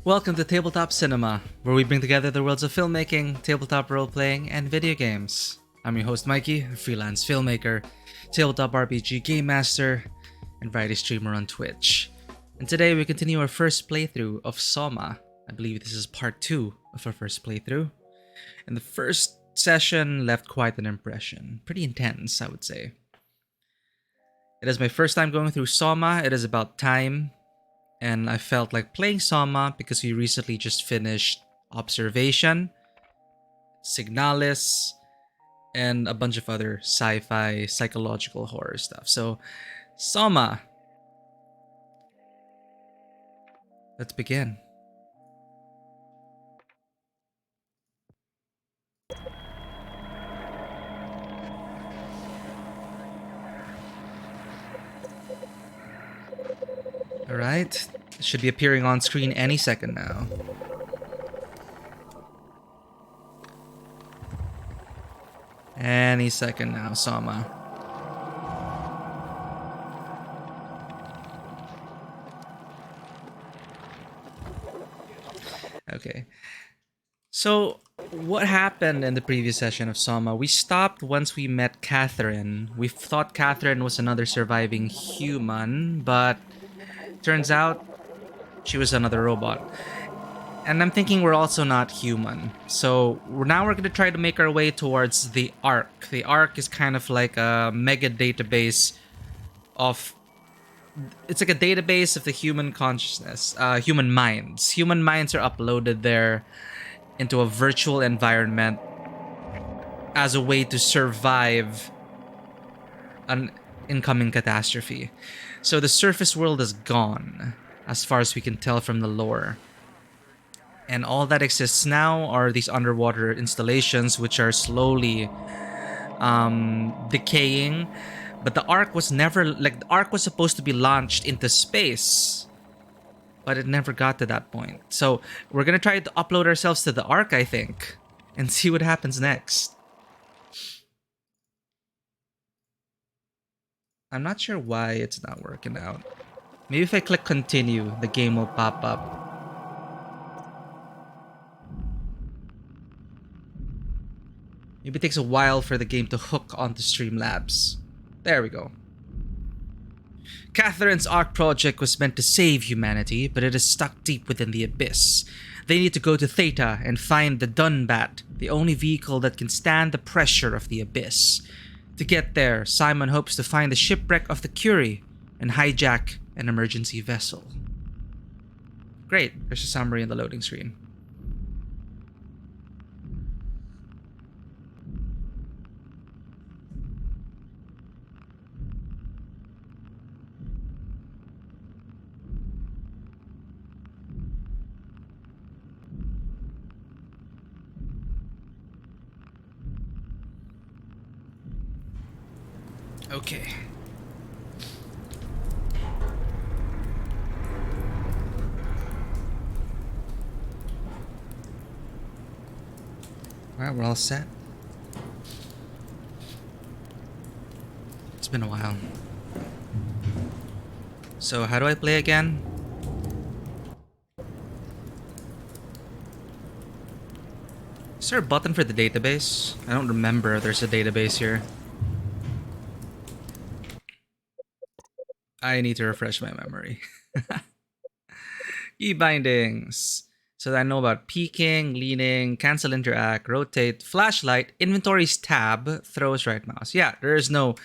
Welcome to Tabletop Cinema, where we bring together the worlds of filmmaking, tabletop role-playing, and video games. I'm your host Mikey, a freelance filmmaker, tabletop RPG game master, and variety streamer on Twitch. And today we continue our first playthrough of SOMA. I believe this is part 2 of our first playthrough. And the first session left quite an impression. Pretty intense, I would say. It is my first time going through SOMA. It is about time. And I felt like playing SOMA because we recently just finished Observation, Signalis, and a bunch of other sci-fi, psychological horror stuff. So, SOMA. Let's begin. Alright, it should be appearing on screen any second now. Any second now, SOMA. Okay. So, what happened in the previous session of SOMA? We stopped once we met Catherine. We thought Catherine was another surviving human, but turns out she was another robot. And I'm thinking we're also not human. So now we're going to try to make our way towards the Ark. The Ark is kind of like a mega database of... It's like a database of the human consciousness, human minds. Human minds are uploaded there into a virtual environment as a way to survive an incoming catastrophe. So the surface world is gone, as far as we can tell from the lore. And all that exists now are these underwater installations, which are slowly decaying. But the Ark was never, like, the Ark was supposed to be launched into space, but it never got to that point. So we're gonna try to upload ourselves to the Ark, I think, and see what happens next. I'm not sure why it's not working out. Maybe if I click continue, the game will pop up. Maybe it takes a while for the game to hook onto Streamlabs. There we go. Catherine's Ark project was meant to save humanity, but it is stuck deep within the abyss. They need to go to Theta and find the Dunbat, the only vehicle that can stand the pressure of the abyss. To get there, Simon hopes to find the shipwreck of the Curie and hijack an emergency vessel. Great, there's a summary in the loading screen. Okay. Alright, we're all set. It's been a while. So, how do I play again? Is there a button for the database? I don't remember if there's a database here. I need to refresh my memory. Key bindings. So I know about peeking, leaning, cancel interact, rotate, flashlight, inventories tab, throws right mouse. Yeah, there is no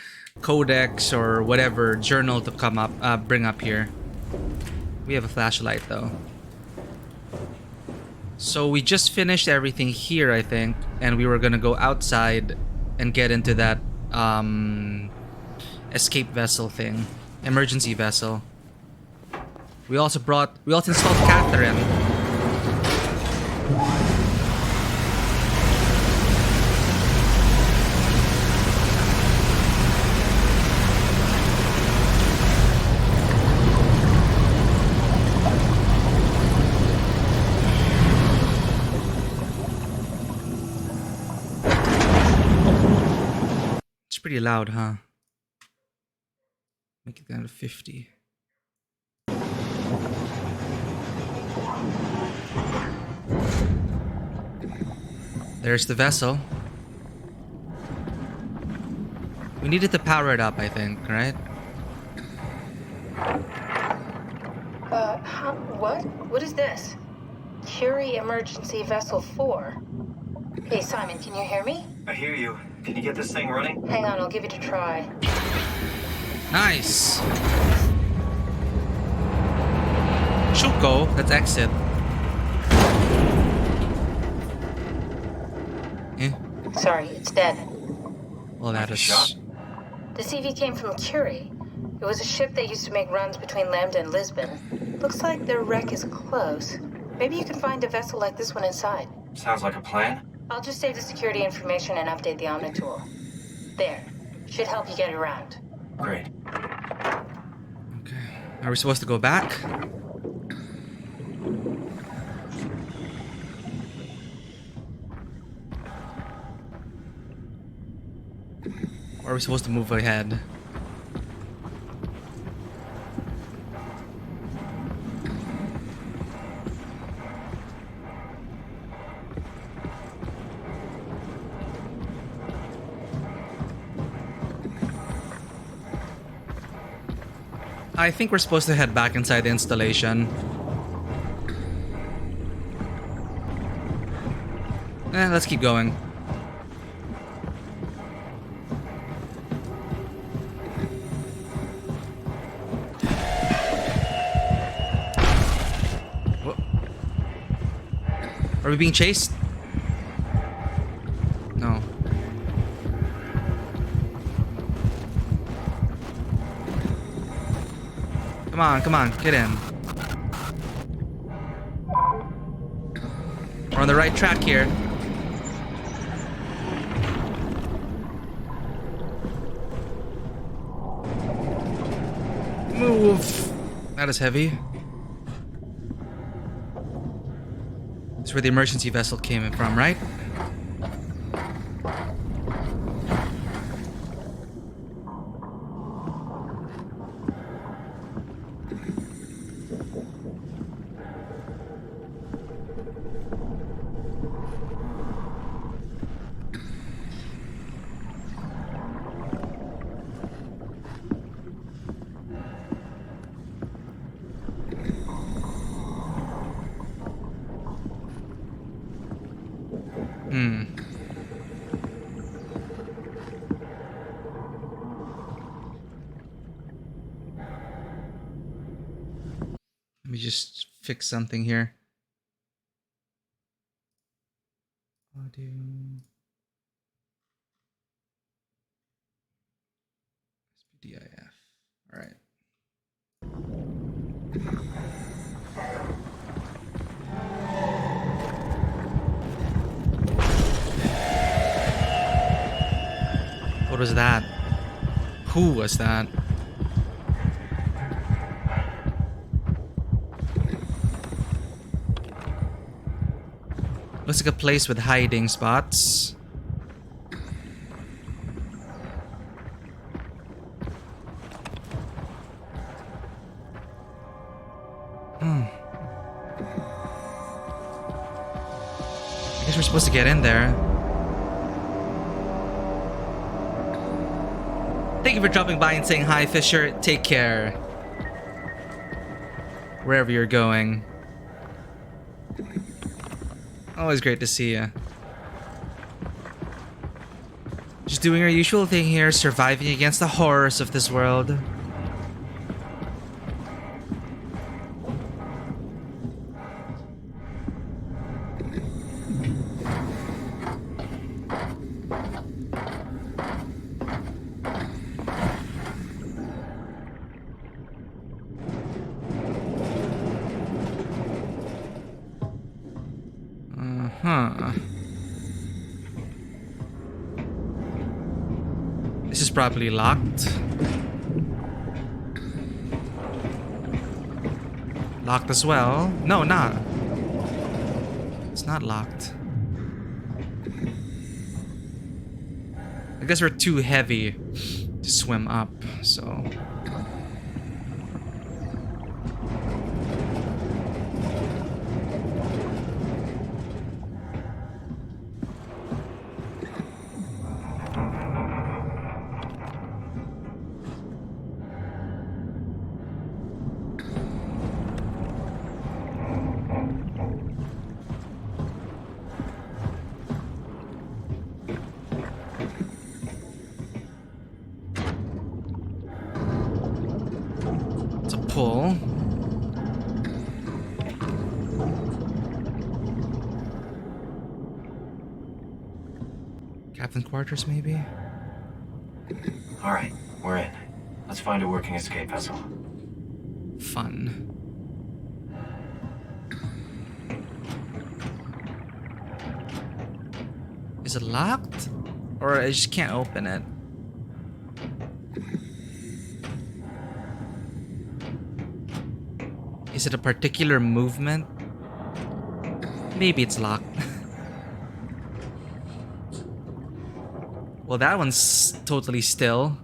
codex or whatever journal to come up, bring up here. We have a flashlight though. So we just finished everything here, I think, and we were gonna go outside and get into that escape vessel thing. Emergency vessel. We also installed Catherine. It's pretty loud, huh? Make it down to 50. There's the vessel. We needed to power it up, I think, right? What? What is this? Curie Emergency Vessel 4. Hey, Simon, can you hear me? I hear you. Can you get this thing running? Hang on, I'll give it a try. Nice! Should go. Let's exit. Eh? Sorry, it's dead. Well, that is... Shot? The CV came from Curie. It was a ship that used to make runs between Lambda and Lisbon. Looks like their wreck is close. Maybe you can find a vessel like this one inside. Sounds like a plan. I'll just save the security information and update the Omni tool. There. Should help you get around. Great. Okay. Are we supposed to go back? Or are we supposed to move ahead? I think we're supposed to head back inside the installation. Let's keep going. Whoa. Are we being chased? No. Come on, get in. We're on the right track here. Move. That is heavy. That's where the emergency vessel came from, right? Let me just fix something here. Audio. SPDIF. All right. What was that? Who was that? Looks like a place with hiding spots. I guess we're supposed to get in there. Thank you for dropping by and saying hi, Fisher. Take care. Wherever you're going. Always great to see you. Just doing our usual thing here, surviving against the horrors of this world. This is probably locked. Locked as well. No, not. It's not locked. I guess we're too heavy to swim up, so... Cool. Captain quarters, maybe? Alright, we're in. Let's find a working escape vessel. Fun. Is it locked? Or I just can't open it? Is it a particular movement? Maybe it's locked. Well, that one's totally still.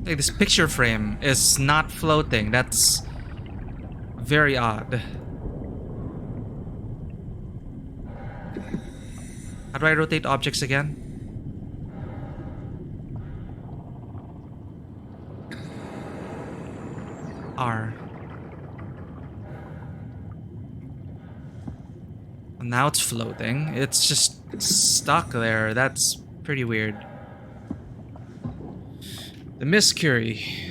Like, this picture frame is not floating. That's very odd. How do I rotate objects again? R. And now it's floating. It's just stuck there. That's pretty weird. The Miss Curie.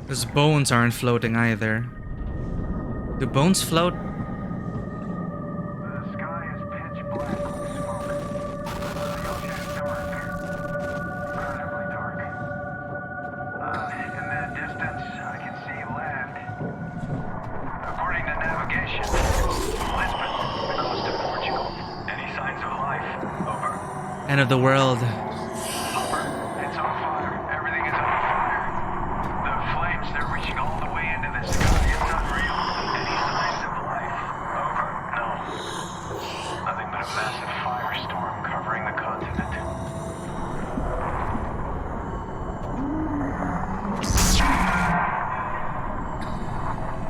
Those bones aren't floating either. Do bones float? The sky is pitch black with smoke. The ocean is dark. Incredibly dark. In the distance, I can see land. According to navigation, Lisbon, the coast of Portugal. Any signs of life? Over. End of the world. Over. It's on fire. Everything is on fire. The flames, they're reaching all the way into the sky. It's unreal. Any signs of life? Over. No. Nothing but a massive firestorm covering the continent.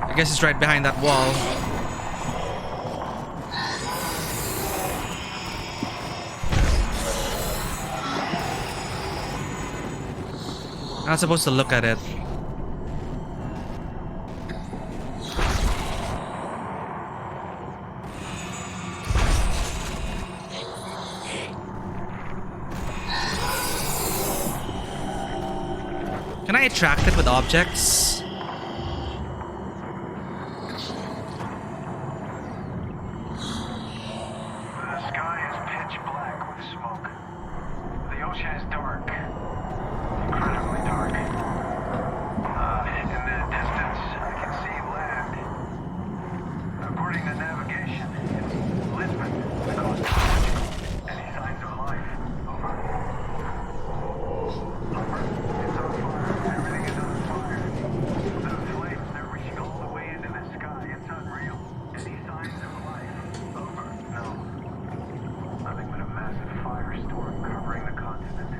I guess it's right behind that wall. I'm not supposed to look at it. Can I attract it with objects? The sky is pitch black with smoke. The ocean is dark. Incredibly dark. In the distance, I can see land. According to navigation, it's Lisbon, the coast of Portugal. Any signs of life? Over. Over. It's on fire. Everything is on fire. The flames, they're reaching all the way into the sky. It's unreal. Any signs of life? Over. No. Nothing but a massive firestorm covering the continent.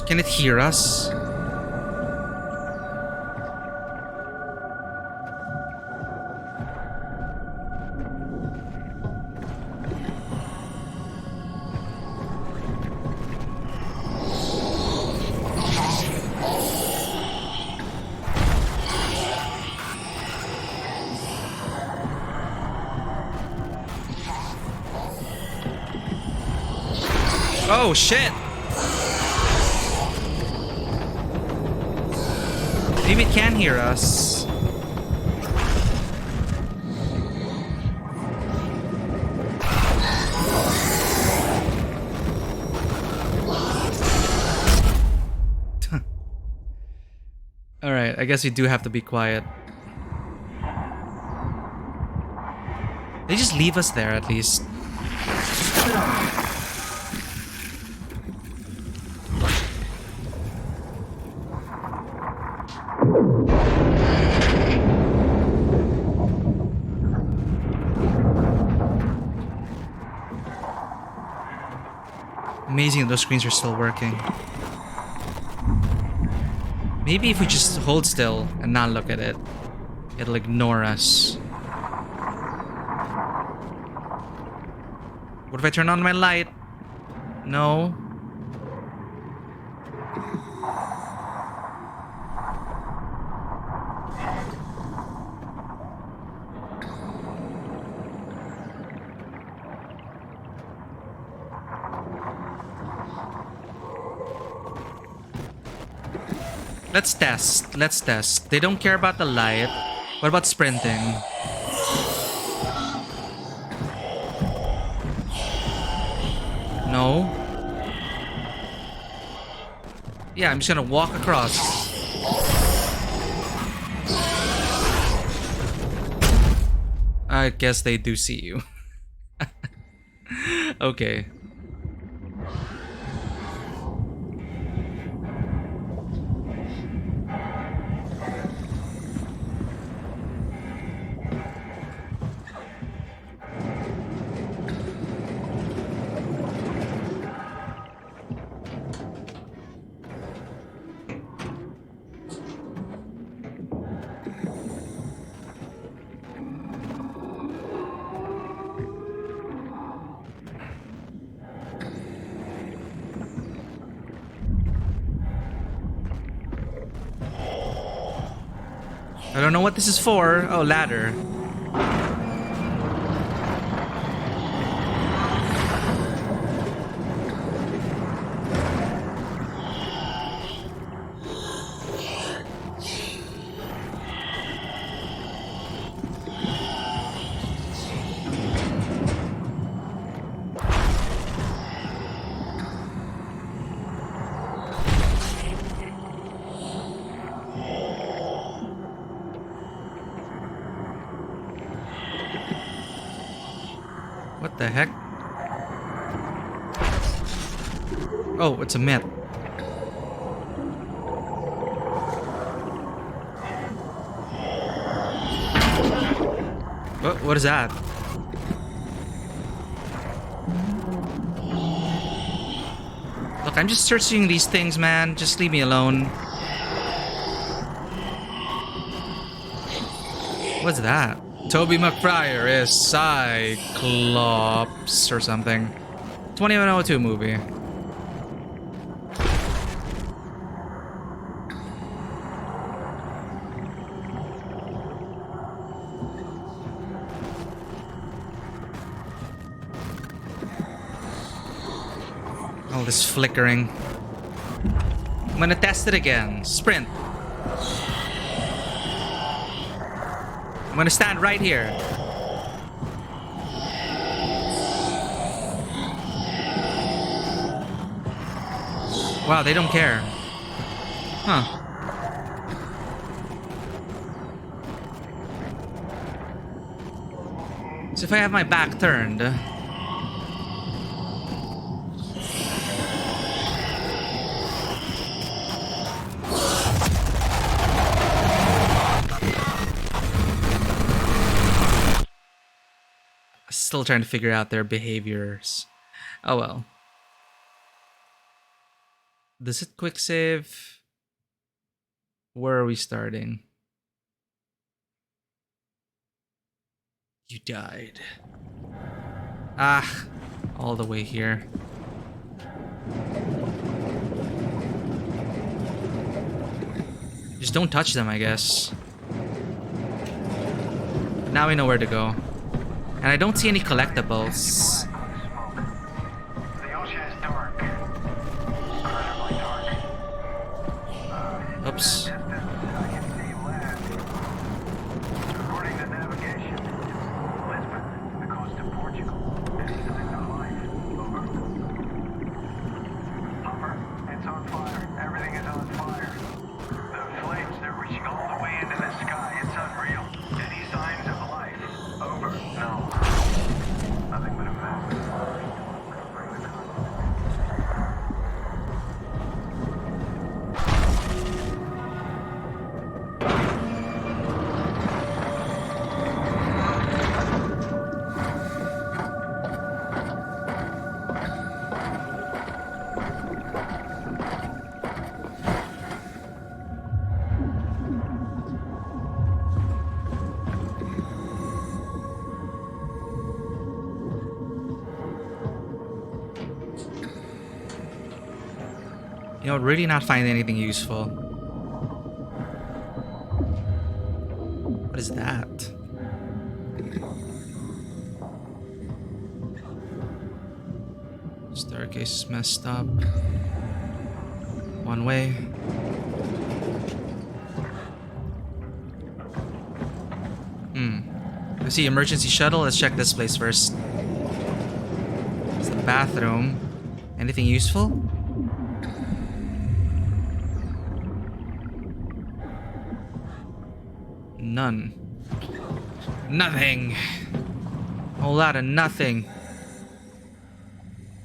Can it hear us? Oh shit! Maybe it can hear us. Alright, I guess we do have to be quiet. They just leave us there at least. Amazing that those screens are still working. Maybe if we just hold still and not look at it, it'll ignore us. What if I turn on my light? No. Let's test. Let's test. They don't care about the light. What about sprinting? No. Yeah, I'm just gonna walk across. I guess they do see you. Okay. I don't know what this is for. Oh, ladder. What the heck? Oh, it's a myth. What is that? Look, I'm just searching these things, man. Just leave me alone. What's that? Toby McFryer is Cyclops or something. 2102 movie. All this flickering. I'm gonna test it again. Sprint. I'm gonna stand right here. Wow, they don't care. Huh. So if I have my back turned... Still trying to figure out their behaviors. Oh well. Does it quick save? Where are we starting? You died. Ah, all the way here. Just don't touch them, I guess. Now we know where to go. And I don't see any collectibles. The ocean is dark. Incredibly dark. Oops. I can see land. According to navigation, Lisbon, the coast of Portugal. Any signs of life? Over. Hopper, it's on fire. Everything is on fire. The flames, they're reaching all the way into the sky. It's unreal. Any signs of life? Over. No. Nothing but a mess. You know, really not find anything useful. What is that? Staircase is messed up. One way. I see emergency shuttle. Let's check this place first. It's the bathroom. Anything useful? None. Nothing. A whole lot of nothing.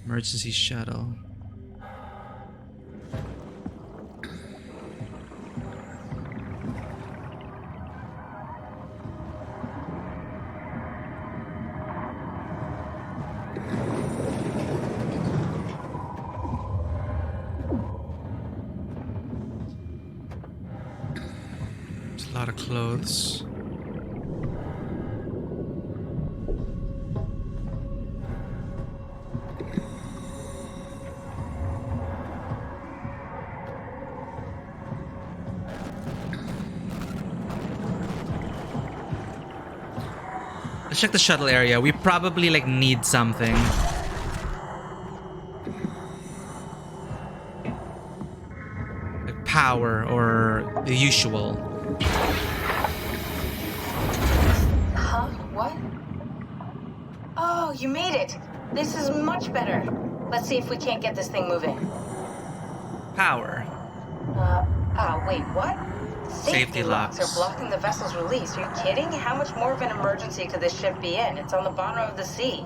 Emergency shuttle. There's a lot of clothes. Let's check the shuttle area. We probably like need something. Like power or the usual. Huh? What? Oh, you made it. This is much better. Let's see if we can't get this thing moving. Power. Wait, what? Safety locks. Are blocking the vessel's release. Are you kidding? How much more of an emergency could this ship be in? It's on the bottom of the sea.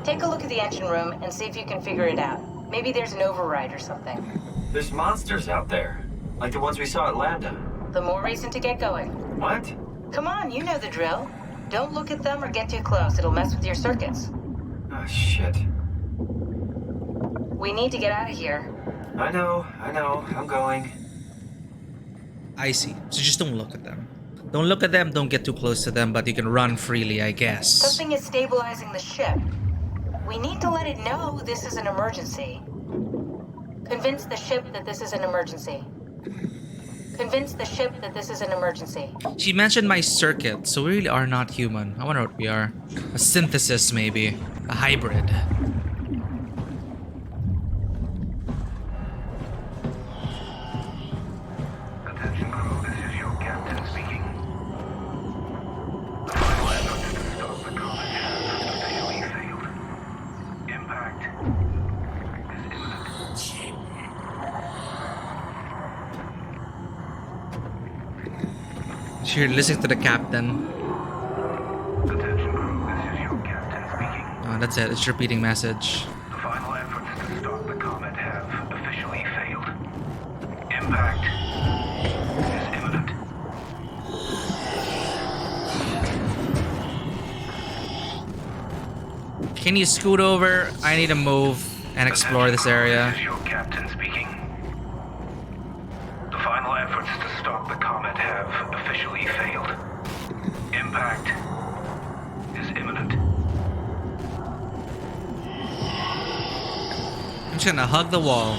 Take a look at the engine room and see if you can figure it out. Maybe there's an override or something. There's monsters out there, like the ones we saw at Lambda. The more reason to get going. What? Come on, you know the drill. Don't look at them or get too close. It'll mess with your circuits. Oh, shit. We need to get out of here. I know. I'm going. I see. So just don't look at them. Don't look at them, don't get too close to them, but you can run freely, I guess. Something is stabilizing the ship. We need to let it know this is an emergency. Convince the ship that this is an emergency. Convince the ship that this is an emergency. She mentioned my circuit, so we really are not human. I wonder what we are. A synthesis, maybe. A hybrid. Attention crew, this is your captain speaking. The final efforts to stop the comet have officially failed. Impact is imminent. She listening to the captain. Attention crew, this is your captain speaking. Oh, that's it. It's repeating message. The final efforts to stop the comet have officially failed. Impact is imminent. Can you scoot over? I need to move and explore this area. This is your captain speaking. The final efforts to stop the comet have officially failed. Impact is imminent. I'm just gonna hug the wall.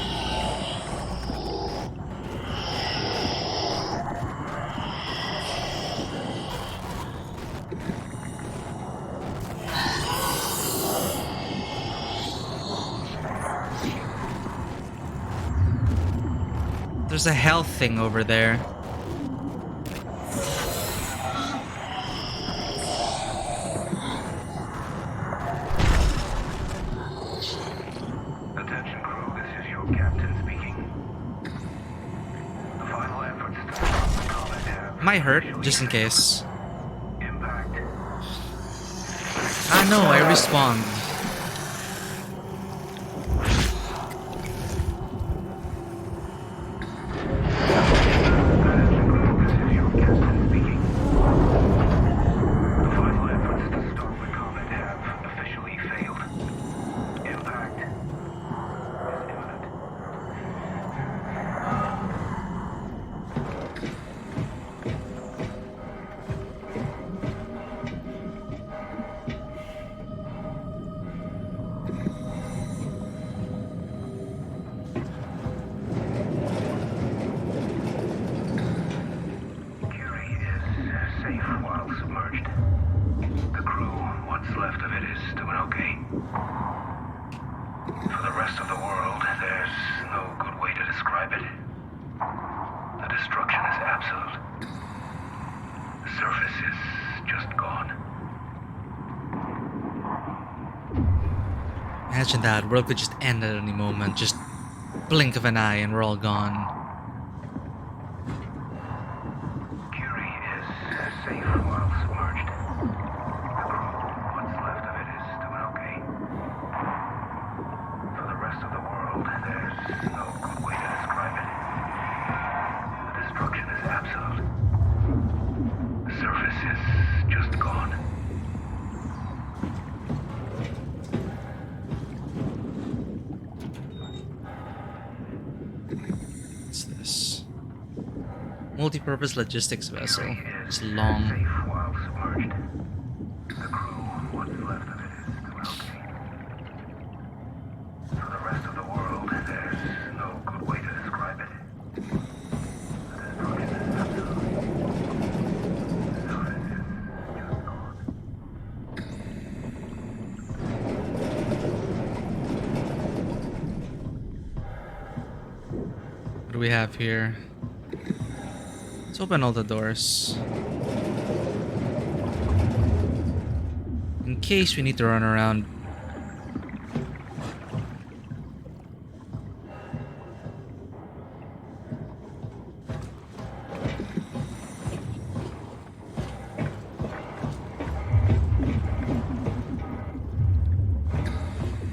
There's a health thing over there. Attention crew, this is your captain speaking. The final efforts to stop the comet have Might hurt, just in case. impact. Ah no, I respawned. Attention crew, this is your captain speaking. The final efforts to stop the comet have officially failed. Impact is imminent. is doing okay. For the rest of the world, there's no good way to describe it. The destruction is absolute. The surface is just gone. Imagine that. World could just end at any moment. Just blink of an eye and we're all gone. Curie is safe while submerged. The crew, what's left of it, is doing okay. For the rest of the world, there's no good way to describe it. The destruction is absolute. The surface is just gone. What's this? Multi-purpose logistics vessel. Curie It's is long. safe while submerged. The crew, what's left of it, is doing okay. For the rest of the world, there's no good way to describe it. The destruction is absolute. The surface is just gone. What do we have here? Let's open all the doors. In case we need to run around.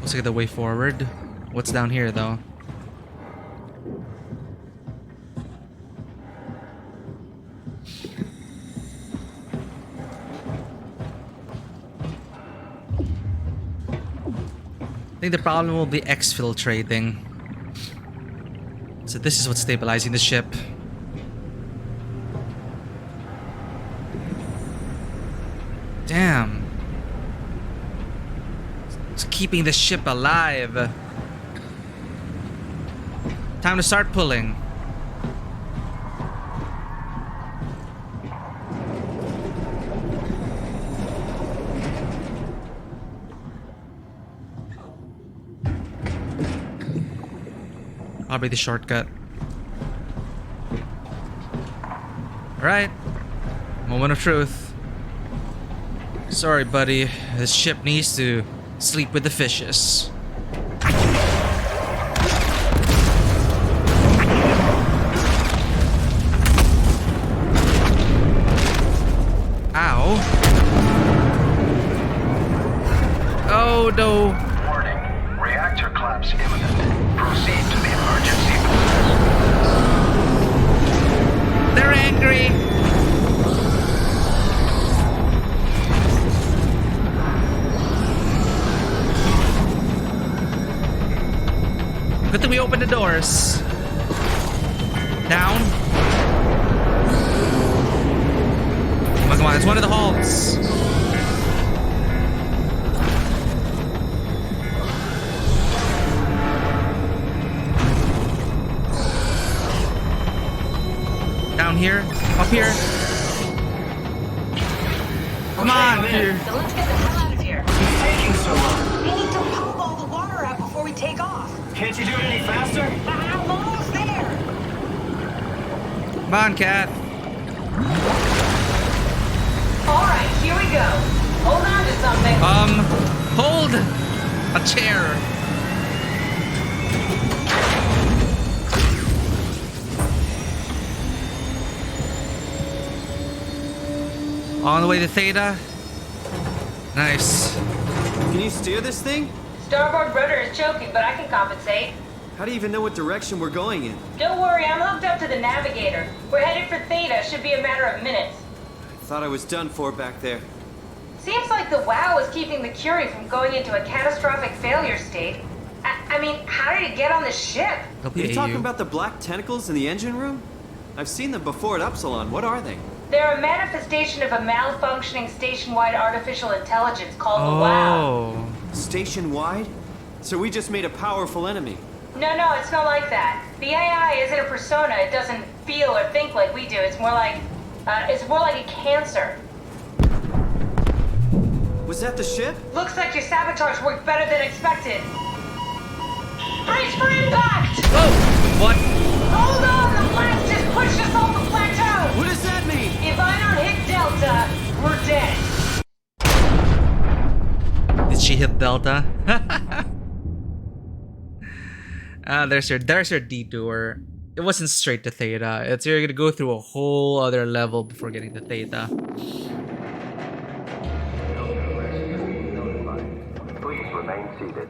Looks like the way forward. What's down here though? I think the problem will be exfiltrating. So this is what's stabilizing the ship. Damn. It's keeping the ship alive. Time to start pulling. Probably the shortcut. Alright. Moment of truth. Sorry, buddy. This ship needs to sleep with the fishes. Ow. Oh no. Warning. Reactor collapse imminent. Proceed to the emergency doors. They're angry. Good thing we opened the doors. Down. Come on, it's one of the halls. Down here, up here. Come on, here. So let's get the hell out of here. It's taking so long. We need to pump all the water out before we take off. Can't you do it any faster? I'm almost there. Come on, Cat. All right, here we go. Hold on to something. Hold a chair. On the way to Theta. Nice. Can you steer this thing? Starboard rudder is choking, but I can compensate. How do you even know what direction we're going in? Don't worry, I'm hooked up to the navigator. We're headed for Theta. Should be a matter of minutes. I thought I was done for back there. Seems like the WOW is keeping the Curie from going into a catastrophic failure state. I mean, how did it get on the ship? Are you talking about the black tentacles in the engine room? I've seen them before at Upsilon. What are they? They're a manifestation of a malfunctioning station-wide artificial intelligence called the WOW. Oh. Station-wide? So we just made a powerful enemy. No, it's not like that. The AI isn't a persona. It doesn't feel or think like we do. It's more like a cancer. Was that the ship? Looks like your sabotage worked better than expected. Brace for impact! Whoa! What? Hold on, the blast just pushed us off the plateau! What does that mean? If I don't hit Delta, we're dead. Did she hit Delta? There's her detour. It wasn't straight to Theta. It's you're gonna go through a whole other level before getting to Theta. Please remain seated.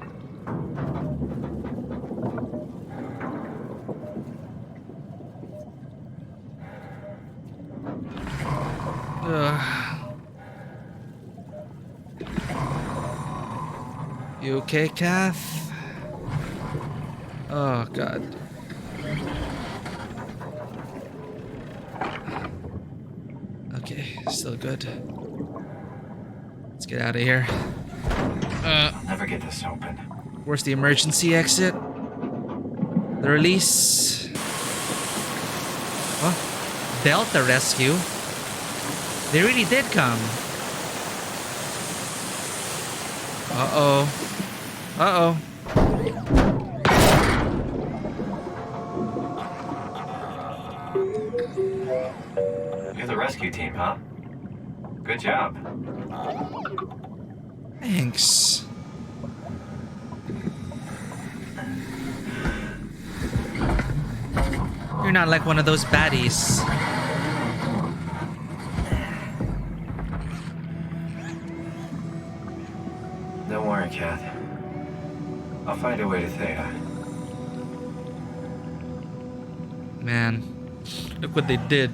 You okay, Kath? Oh god. Okay, still good. Let's get out of here. I'll never get this open. Where's the emergency exit? The release. Oh, Delta rescue. They really did come. Uh-oh. Uh-oh. You're the rescue team, huh? Good job. Thanks. You're not like one of those baddies. Don't worry, Kath. I'll find a way to Theta. Man, look what they did.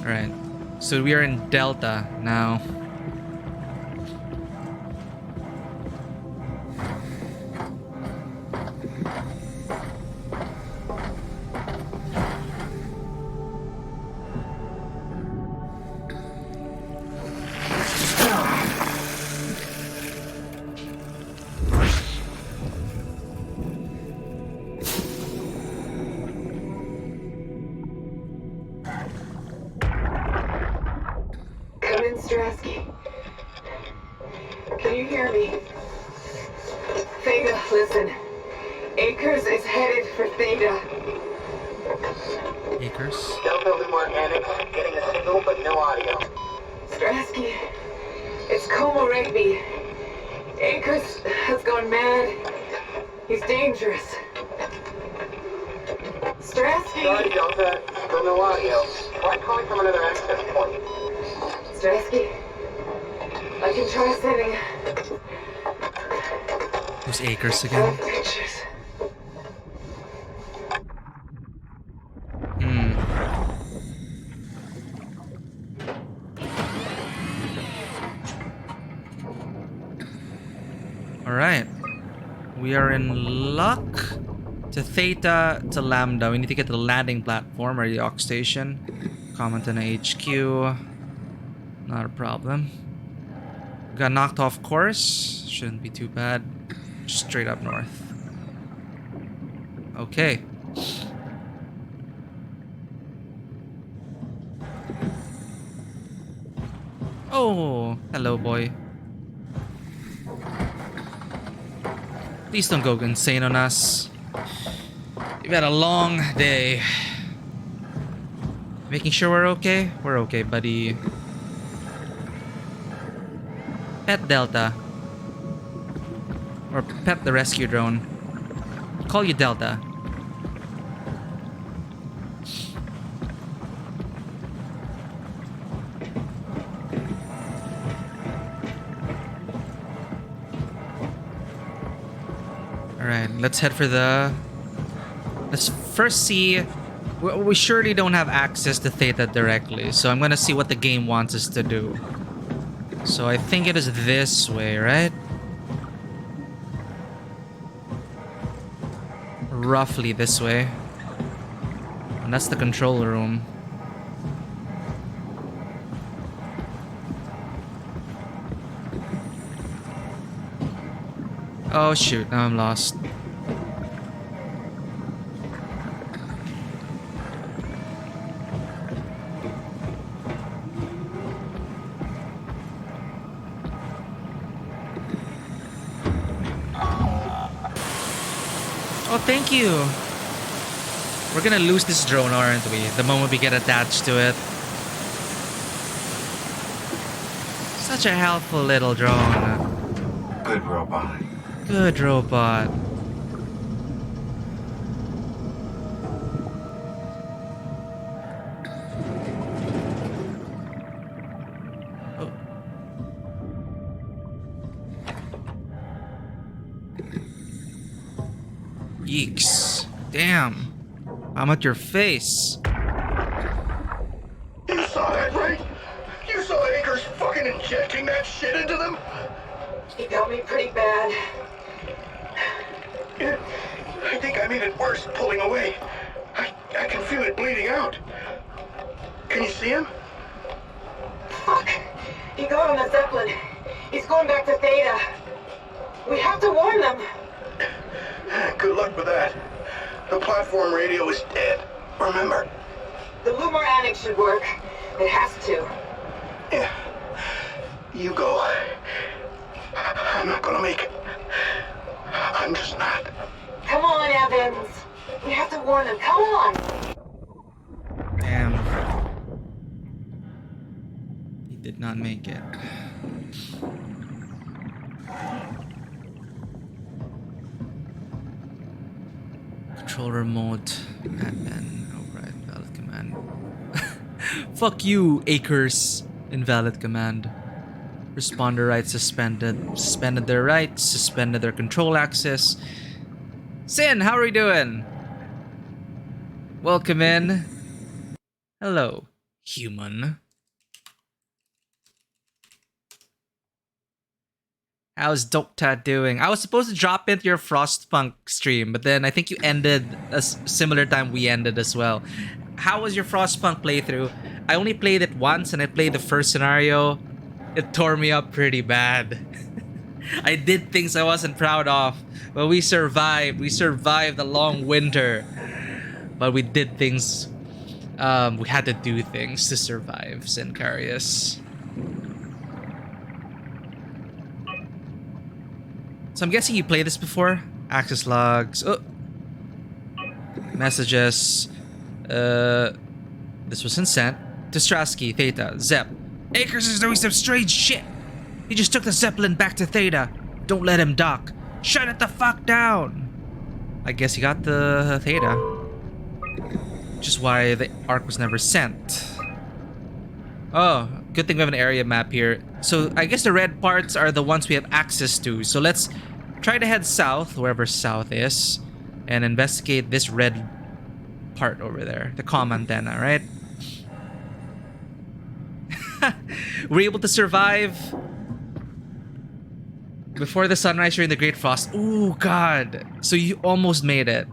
Alright, so we are in Delta now. Can you hear me? Theta, listen. Akers is headed for Theta. Acres. Delta Loop Organic, getting a signal but no audio. Strasky, it's Como Rigby. Akers has gone mad. He's dangerous. Sorry, Strasky! Delta, still no audio. Try calling from another access point. Strasky, I can try sending Who's Acres again? pictures. Alright. We are in luck. To Theta, to Lambda. We need to get to the landing platform or the Aux station. Comment on the HQ. Not a problem. Got knocked off course. Shouldn't be too bad. Straight up north. Okay. Oh, hello, boy. Please don't go insane on us. We've had a long day. Making sure we're okay? We're okay, buddy. Pet Delta. Or pet the rescue drone. Call you Delta. Alright, let's head for the... Let's first see... We surely don't have access to Theta directly, so I'm gonna see what the game wants us to do. So I think it is this way, right? Roughly this way. And that's the control room. Oh shoot, now I'm lost. thank you. We're gonna lose this drone, aren't we? The moment we get attached to it. Such a helpful little drone. Good robot. Good robot. Oh. Yeeks. Damn. I'm at your face. You saw that, right? You saw Akers fucking injecting that shit into them? He got me pretty bad. I think I made it worse pulling away. I can feel it bleeding out. Can you see him? Fuck. He got on the Zeppelin. He's going back to Theta. We have to warn them. Good luck with that. The platform radio is dead. Remember? The Lumar Annex should work. It has to. Yeah. You go. I'm not gonna make it. I'm just not. Come on, Evans. We have to warn them. Come on. Damn. He did not make it. Control remote. Admin. Override invalid command. Fuck you, Akers. Invalid command. Responder rights suspended. Suspended their rights. Suspended their control access. Sin, how are you doing? Welcome in. Hello, human. How's Dokta doing? I was supposed to drop into your Frostpunk stream, but then I think you ended a similar time we ended as well. How was your Frostpunk playthrough? I only played it once and I played the first scenario. It tore me up pretty bad. I did things I wasn't proud of, but we survived. We survived the long winter. But we did things. We had to do things to survive, Sincarius. So I'm guessing you played this before? Access logs. Oh. Messages. This wasn't sent. To Strasky, Theta, Zep. Akers is doing some strange shit. He just took the Zeppelin back to Theta. Don't let him dock. Shut it the fuck down. I guess he got the Theta. Which is why the arc was never sent. Oh, good thing we have an area map here. So I guess the red parts are the ones we have access to. So let's try to head south, wherever south is, and investigate this red part over there. The comm antenna, right? We're able to survive before the sunrise during the Great Frost. Ooh, God. So you almost made it.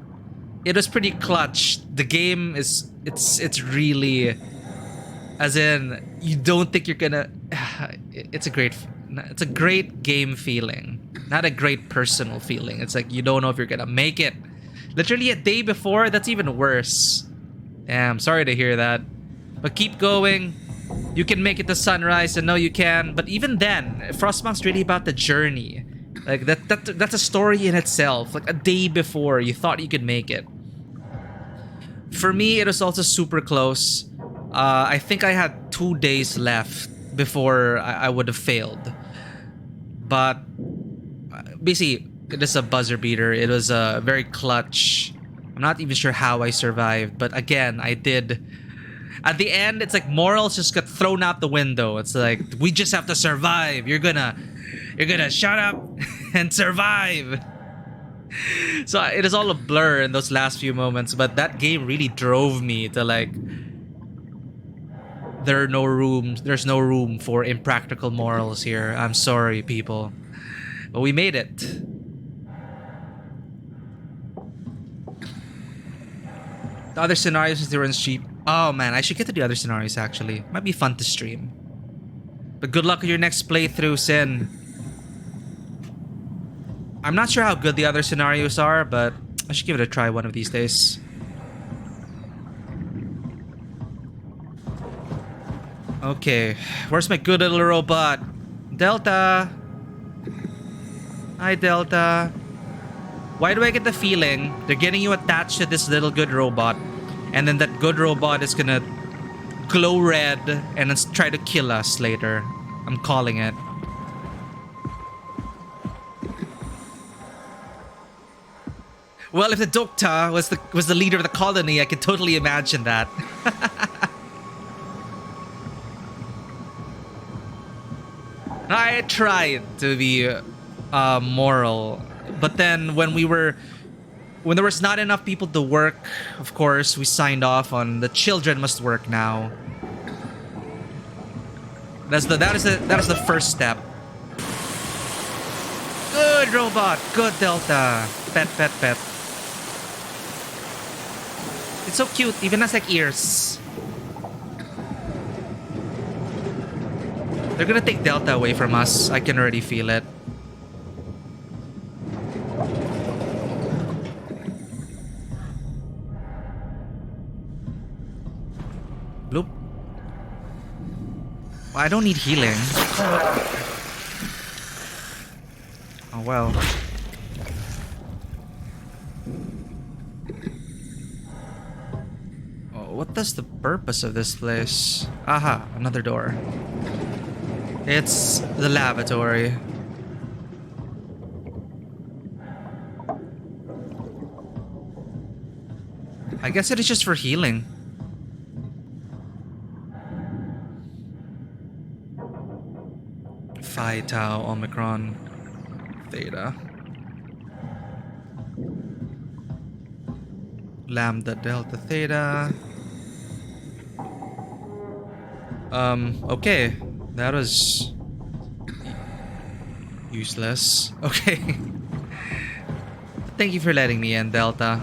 It was pretty clutch. The game is... It's really... As in, you don't think you're gonna... It's a great game feeling. Not a great personal feeling. It's like you don't know if you're gonna make it. Literally a day before, that's even worse. Damn, sorry to hear that. But keep going. You can make it to sunrise, and know you can. But even then, Frostpunk's really about the journey. Like that's a story in itself. Like a day before, you thought you could make it. For me, it was also super close. I think I had 2 days left before I would have failed. But basically, it is a buzzer beater. It was a very clutch. I'm not even sure how I survived, but again, I did. At the end, it's like morals just got thrown out the window. It's like, we just have to survive. You're gonna shut up and survive. So it is all a blur in those last few moments, but that game really drove me to like, there's no room for impractical morals here. I'm sorry, people. But we made it. The other scenarios is they run cheap. Oh man, I should get to the other scenarios actually. Might be fun to stream. But good luck with your next playthrough, Sin. I'm not sure how good the other scenarios are, but I should give it a try one of these days. Okay, where's my good little robot? Delta! Hi, Delta. Why do I get the feeling they're getting you attached to this little good robot, and then that good robot is gonna glow red and then try to kill us later? I'm calling it. Well, if the Dokta was the leader of the colony, I could totally imagine that. I tried to be moral, but then when there was not enough people to work, of course, we signed off on the children must work now. That is the first step. Good robot, good Delta. Pet. It's so cute, even has like ears. They're gonna take Delta away from us. I can already feel it. Bloop. I don't need healing. Oh well. What is the purpose of this place? Aha, another door. It's the lavatory. I guess it is just for healing. Phi, Tau, Omicron, Theta. Lambda, Delta, Theta. Okay. That was useless. Okay. Thank you for letting me in, Delta.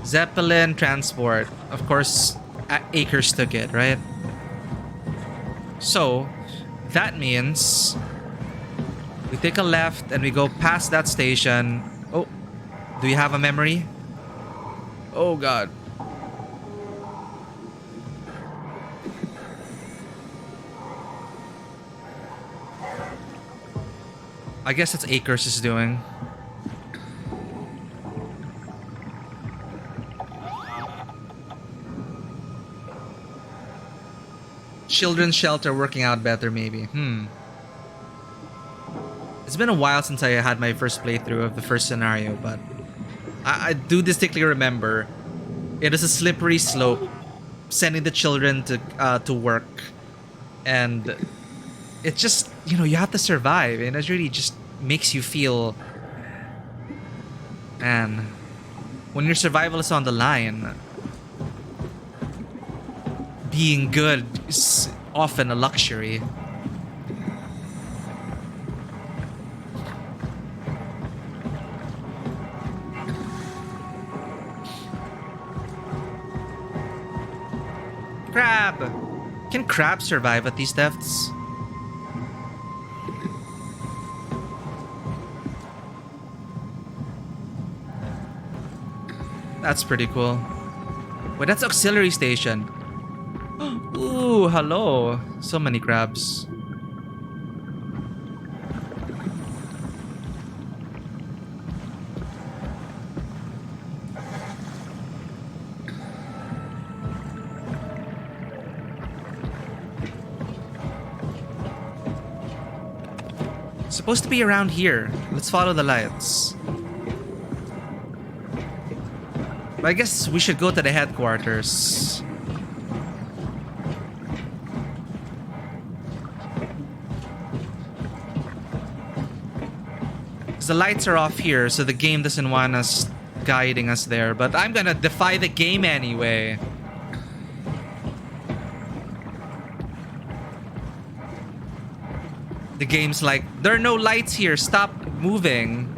Zeppelin transport. Of course, Akers took it, right? So, that means we take a left and we go past that station. Oh, do you have a memory? Oh, God. I guess that's Akers is doing. Children's shelter working out better, maybe. It's been a while since I had my first playthrough of the first scenario, but I do distinctly remember it is a slippery slope sending the children to work, and it just, you know, you have to survive, and it really just makes you feel, man, when your survival is on the line, being good is often a luxury. Crab! Can crabs survive at these depths? That's pretty cool. Wait, that's auxiliary station. Ooh, hello. So many crabs. It's supposed to be around here. Let's follow the lights. But I guess we should go to the headquarters. The lights are off here, so the game doesn't want us guiding us there. But I'm gonna defy the game anyway. The game's like, there are no lights here, stop moving.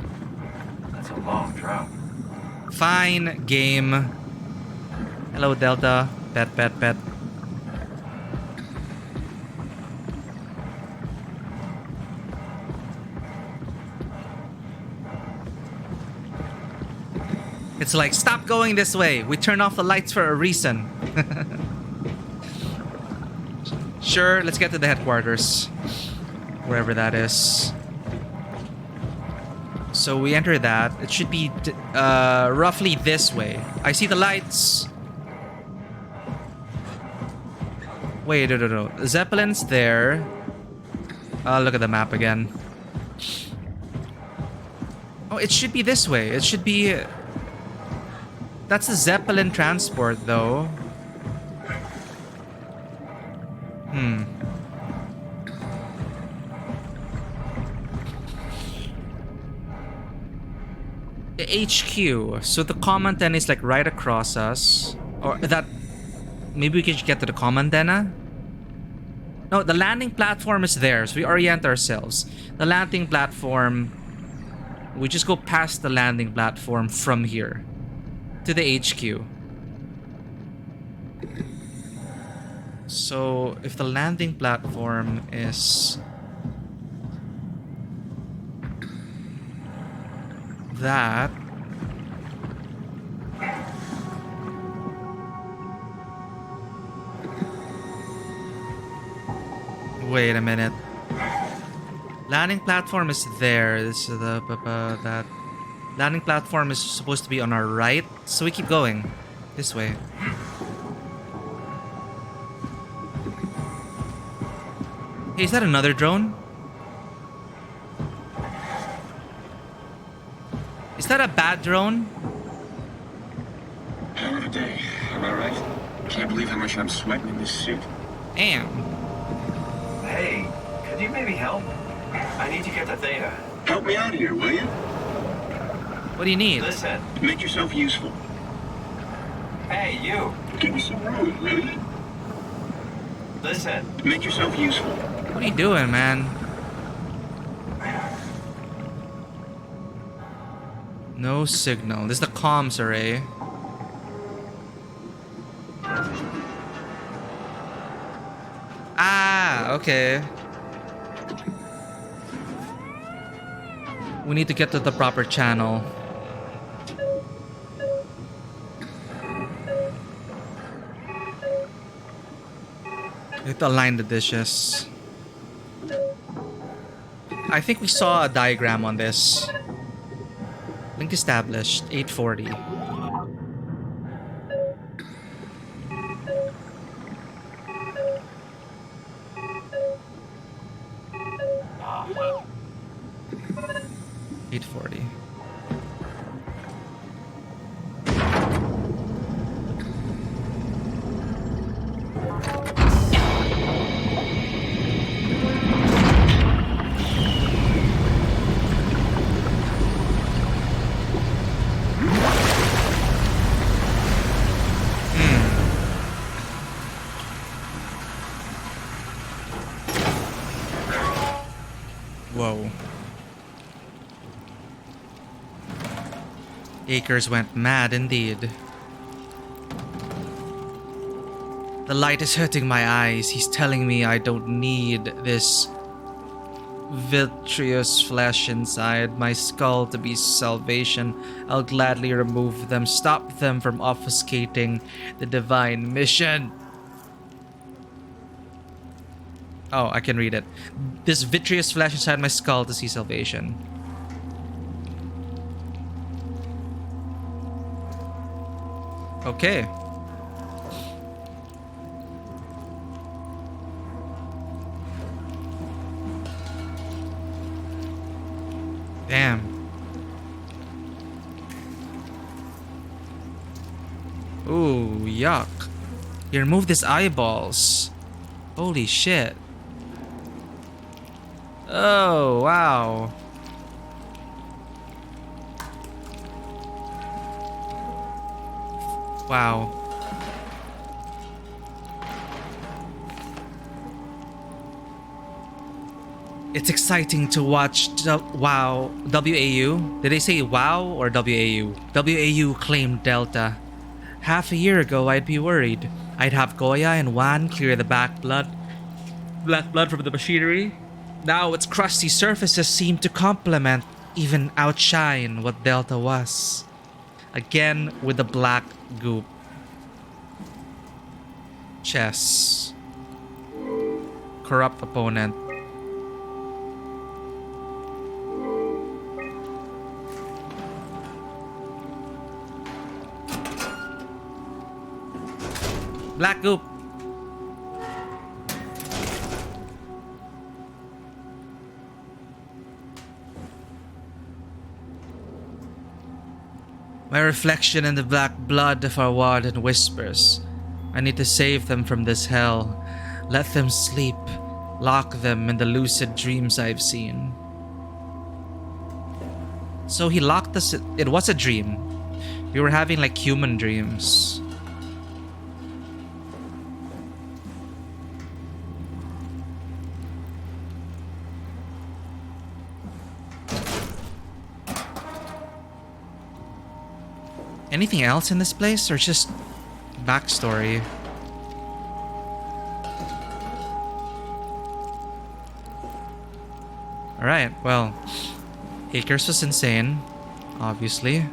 That's a long drop. Fine, game. Hello, Delta. Pet. It's like, stop going this way. We turned off the lights for a reason. Sure, let's get to the headquarters. Wherever that is. So we enter that. It should be roughly this way. I see the lights. Wait, no. Zeppelin's there. Look at the map again. Oh, it should be this way. It should be... That's the Zeppelin transport, though. The HQ. So the comm antenna is like right across us. Or that... Maybe we can get to the comm antenna? No, the landing platform is there. So we orient ourselves. The landing platform... We just go past the landing platform from here. To the HQ. So if the landing platform is... that... Wait a minute. Landing platform is there. This is the that landing platform is supposed to be on our right, so we keep going this way. Hey, is that another drone? Is that a bad drone? Hell of a day, am I right? Can't believe how much I'm sweating in this suit. Damn. Hey, could you maybe help? I need to get to Theta. Help me out here, will you? What do you need? Listen. Make yourself useful. Hey, you. Give me some room, will you? Listen. Make yourself useful. What are you doing, man? No signal. This is the comms array. Ah, okay. We need to get to the proper channel. We have to align the dishes. I think we saw a diagram on this. Link established, 840. Whoa. Akers went mad indeed. The light is hurting my eyes. He's telling me I don't need this vitreous flesh inside my skull to be salvation. I'll gladly remove them, stop them from obfuscating the divine mission. Oh, I can read it. This vitreous flesh inside my skull to see salvation. Okay. Damn. Ooh, yuck. You removed his eyeballs. Holy shit. Oh, wow. Wow. It's exciting to watch WoW. WAU? Did they say WoW or WAU? WAU claimed Delta. Half a year ago, I'd be worried. I'd have Goya and Wan clear the black blood from the machinery. Now its crusty surfaces seem to complement, even outshine what Delta was. Again with the black goop. Chess. Corrupt opponent. Black goop. My reflection in the black blood of our warden whispers. I need to save them from this hell. Let them sleep. Lock them in the lucid dreams I've seen. So he locked us. It was a dream. We were having like human dreams. Anything else in this place or just backstory? Alright, well, Akers was insane, obviously.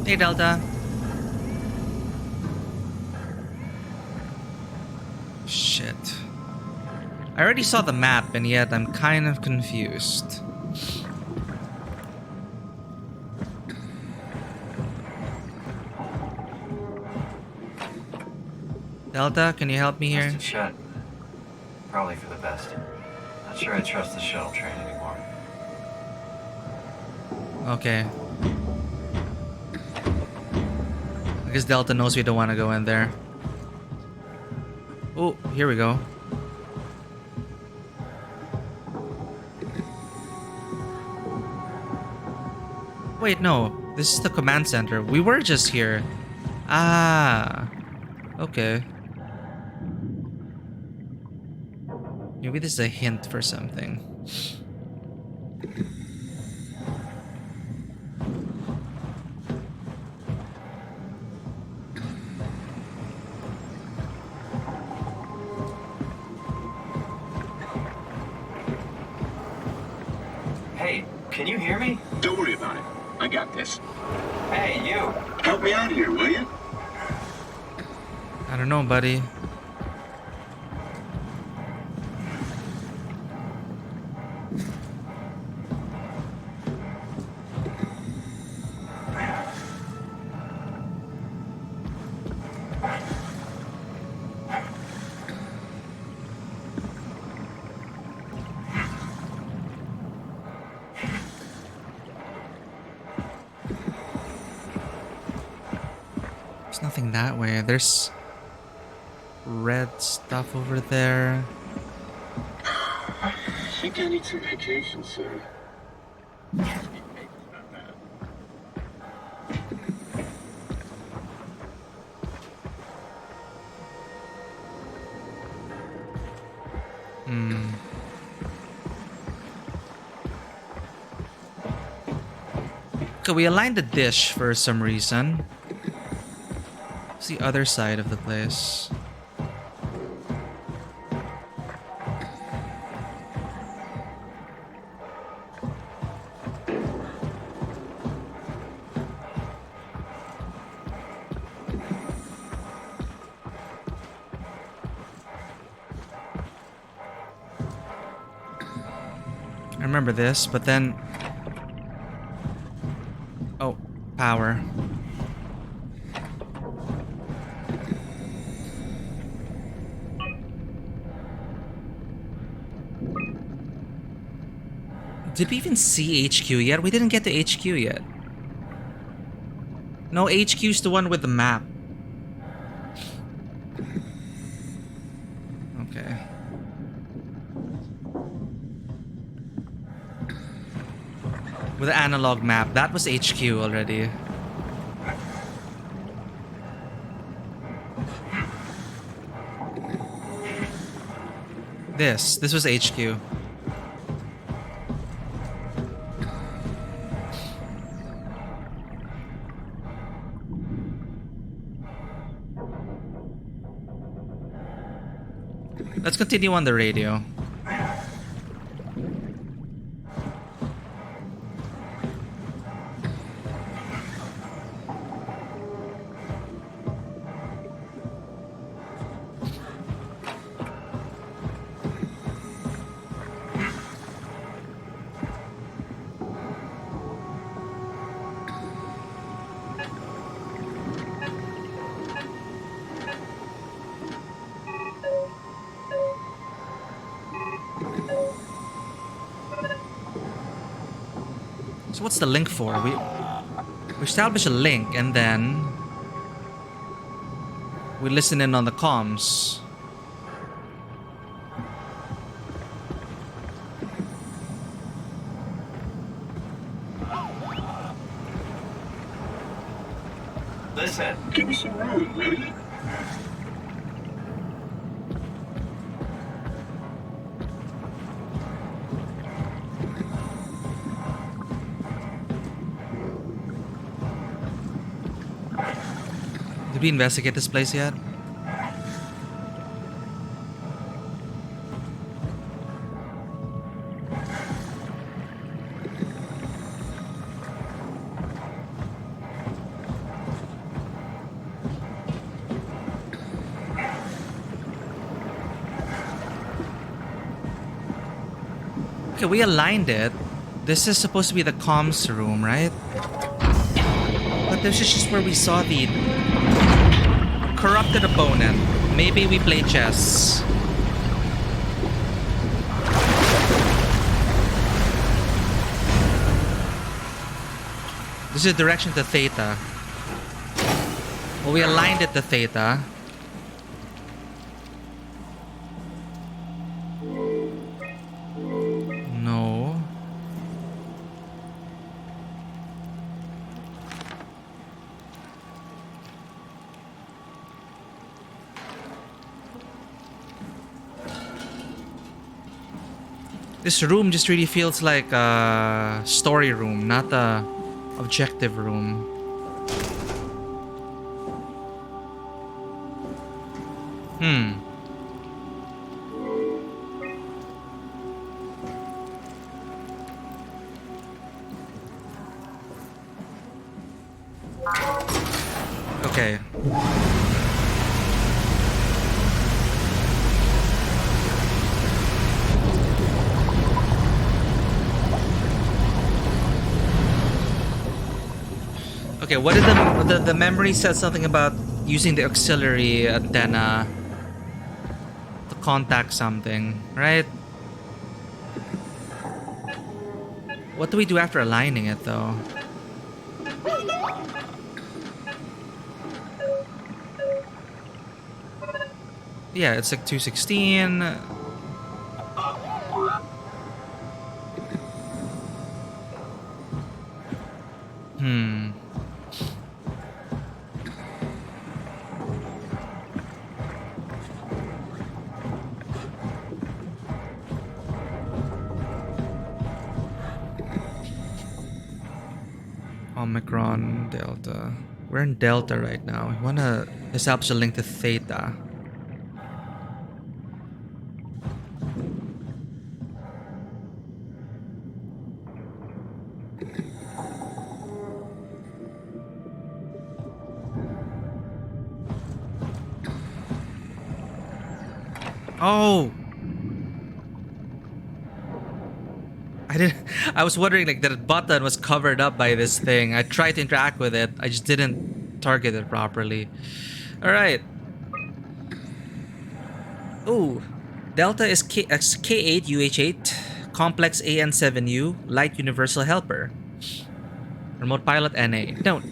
Hey, Delta. Shit. I already saw the map, and yet I'm kind of confused. Delta, can you help me here? Busted shut. Probably for the best. Not sure I trust the shuttle train anymore. Okay. I guess Delta knows we don't want to go in there. Oh, here we go. Wait, no. This is the command center. We were just here. Ah. Okay. Maybe this is a hint for something. Hey, can you hear me? Don't worry about it. I got this. Hey, you! Help me out here, will you? I don't know, buddy. There's nothing that way. There's red stuff over there. I think I need some vacation, sir. Okay, we aligned the dish for some reason. It's the other side of the place. I remember this, but then... Oh, power. Did we even see HQ yet? We didn't get to HQ yet. No, HQ's the one with the map. Okay. With the analog map. That was HQ already. This was HQ. Let's continue on the radio. So what's the link for? We establish a link and then we listen in on the comms. Listen. Give me some room, will you? Did we investigate this place yet? Okay, we aligned it. This is supposed to be the comms room, right? But this is just where we saw the corrupted opponent. Maybe we play chess. This is direction to theta. Well, we aligned it to theta. No. This room just really feels like a story room, not a objective room. Okay. Okay, what did the memory said something about using the auxiliary antenna to contact something, right? What do we do after aligning it though? Yeah, it's like 216. Omicron, Delta. We're in Delta right now. We want to establish a link to Theta. Oh! I was wondering like that button was covered up by this thing. I tried to interact with it. I just didn't target it properly. Alright. Ooh. Delta is K8 UH8, Complex AN7U, Light Universal Helper. Remote Pilot NA. Note.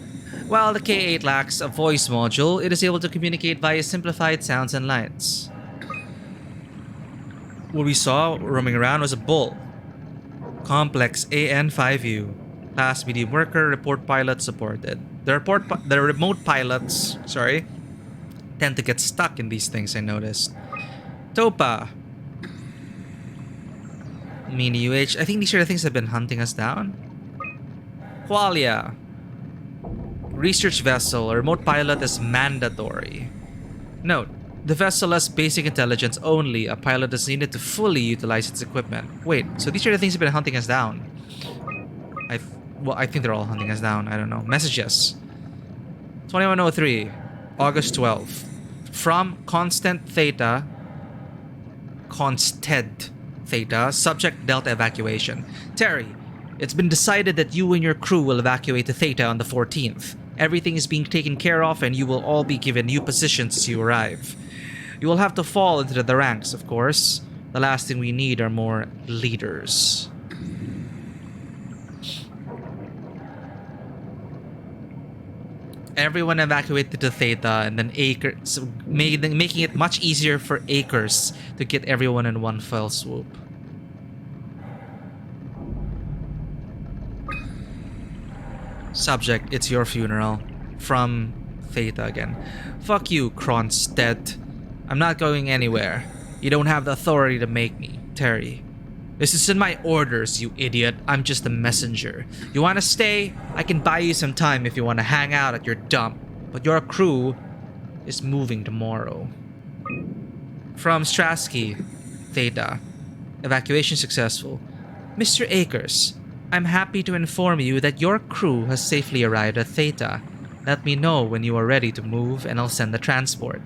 While the K8 lacks a voice module, it is able to communicate via simplified sounds and lights. What we saw roaming around was a bull. Complex AN5U. Class medium worker, report pilot supported. The remote pilots, tend to get stuck in these things, I noticed. Topa. Mini UH. I think these are the things that have been hunting us down. Qualia. Research vessel. A remote pilot is mandatory. Note. The vessel has basic intelligence only. A pilot is needed to fully utilize its equipment. Wait, so these are the things that have been hunting us down. I think they're all hunting us down. I don't know. Messages. 2103. August 12th. From Constant Theta. Consted Theta. Subject Delta evacuation. Terry, it's been decided that you and your crew will evacuate to Theta on the 14th. Everything is being taken care of and you will all be given new positions as you arrive. You will have to fall into the ranks, of course. The last thing we need are more leaders. Everyone evacuated to Theta, and then Acres, making it much easier for Acres to get everyone in one fell swoop. Subject, it's your funeral. From Theta again. Fuck you, Kronstedt. I'm not going anywhere. You don't have the authority to make me, Terry. This isn't my orders, you idiot. I'm just a messenger. You want to stay? I can buy you some time if you want to hang out at your dump. But your crew is moving tomorrow. From Strasky, Theta. Evacuation successful. Mr. Akers, I'm happy to inform you that your crew has safely arrived at Theta. Let me know when you are ready to move and I'll send the transport.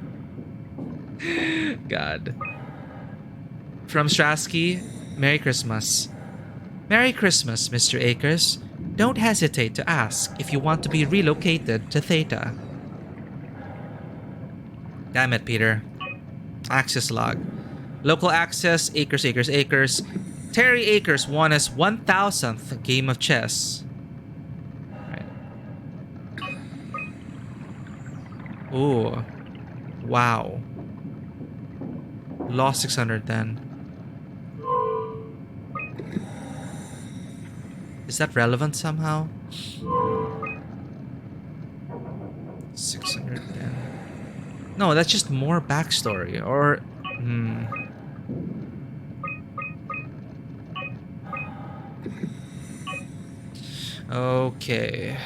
God. From Strasky, Merry Christmas. Merry Christmas, Mr. Akers. Don't hesitate to ask if you want to be relocated to Theta. Damn it, Peter. Access log. Local access, Akers, Akers, Akers. Terry Akers won his 1000th game of chess. Right. Ooh. Wow. Lost 600 then. Is that relevant somehow? 610. No, that's just more backstory. Or... Okay.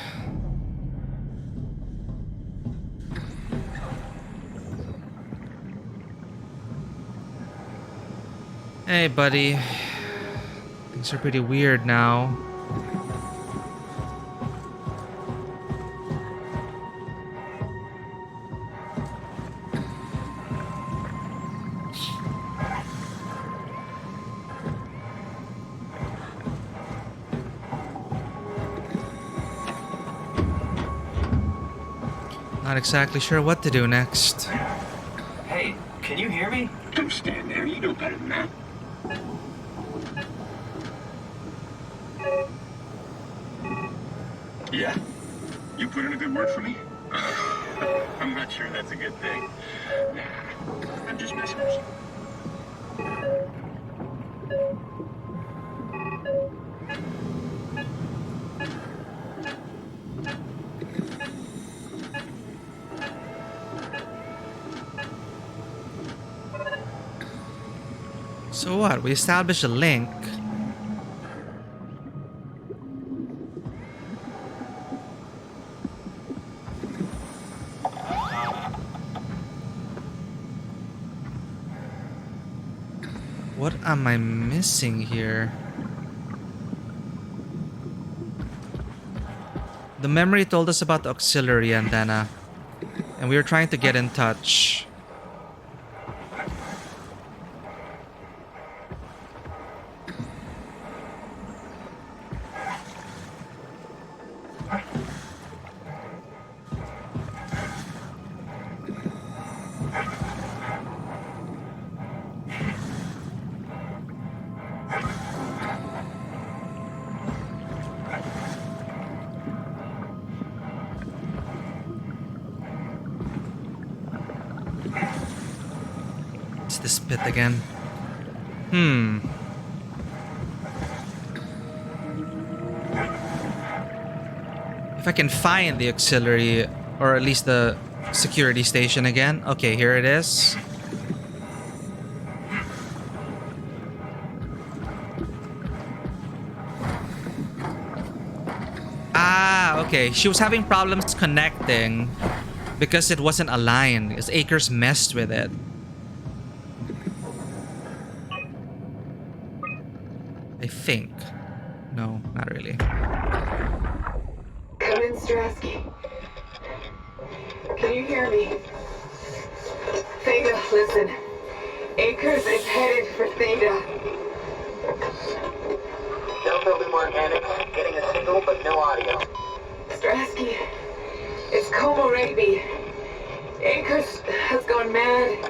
Hey, buddy. Things are pretty weird now. Not exactly sure what to do next. Hey, can you hear me? Don't stand there. You know better than that. Yeah? You put in a good word for me? I'm not sure that's a good thing. Nah, I'm just messing with you. So what? We established a link. What am I missing here? The memory told us about the auxiliary antenna, and we were trying to get in touch. This pit again. If I can find the auxiliary, or at least the security station again. Okay, here it is. Ah, okay. She was having problems connecting because it wasn't aligned, because Akers messed with it. I think. No, not really. Come in, Strasky. Can you hear me? Theta, listen. Akers is headed for Theta. Delta Luma Organic, getting a signal but no audio. Strasky, it's Como Rigby. Akers has gone mad.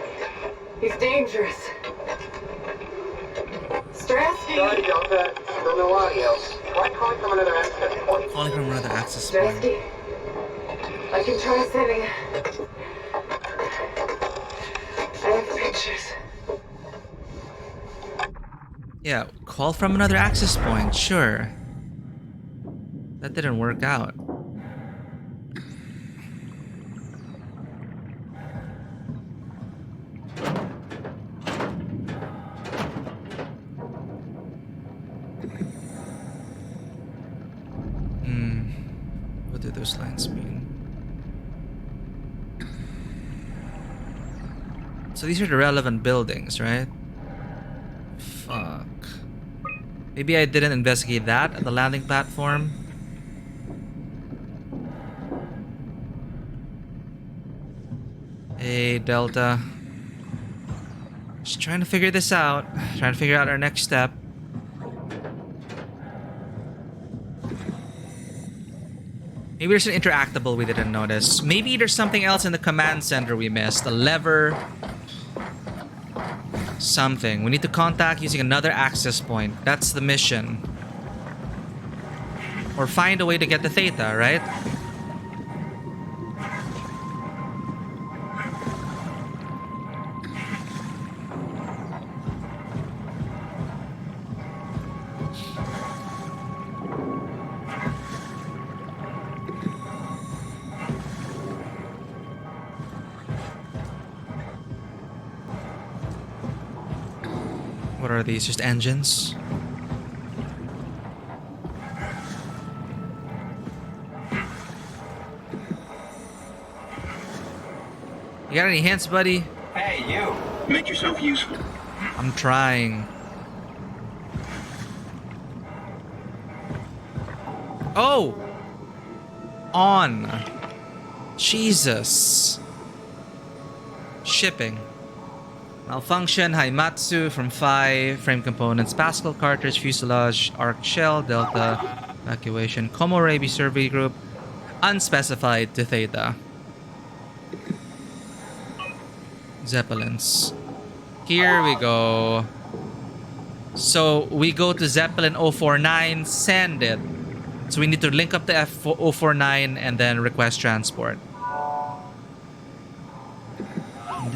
He's dangerous. Strasky! Sorry, Delta, still no audio. Try calling from another access point. Calling from another access point. Strasky, I can try sending. I have pictures. Yeah, call from another access point, sure. That didn't work out. What do those lines mean? So these are the relevant buildings, right? Fuck. Maybe I didn't investigate that at the landing platform. Hey, Delta. Just trying to figure this out. Trying to figure out our next step. Maybe there's an interactable we didn't notice. Maybe there's something else in the command center we missed. A lever. Something. We need to contact using another access point. That's the mission. Or find a way to get to Theta, right? What are these? Just engines? You got any hints, buddy? Hey, you! Make yourself useful. I'm trying. Oh! On. Jesus. Shipping. Malfunction, Haimatsu from 5, frame components, Pascal cartridge, fuselage, arc shell, Delta, evacuation, Komorebi survey group, unspecified to Theta. Zeppelins. Here we go. So we go to Zeppelin 049, send it. So we need to link up the F049 and then request transport.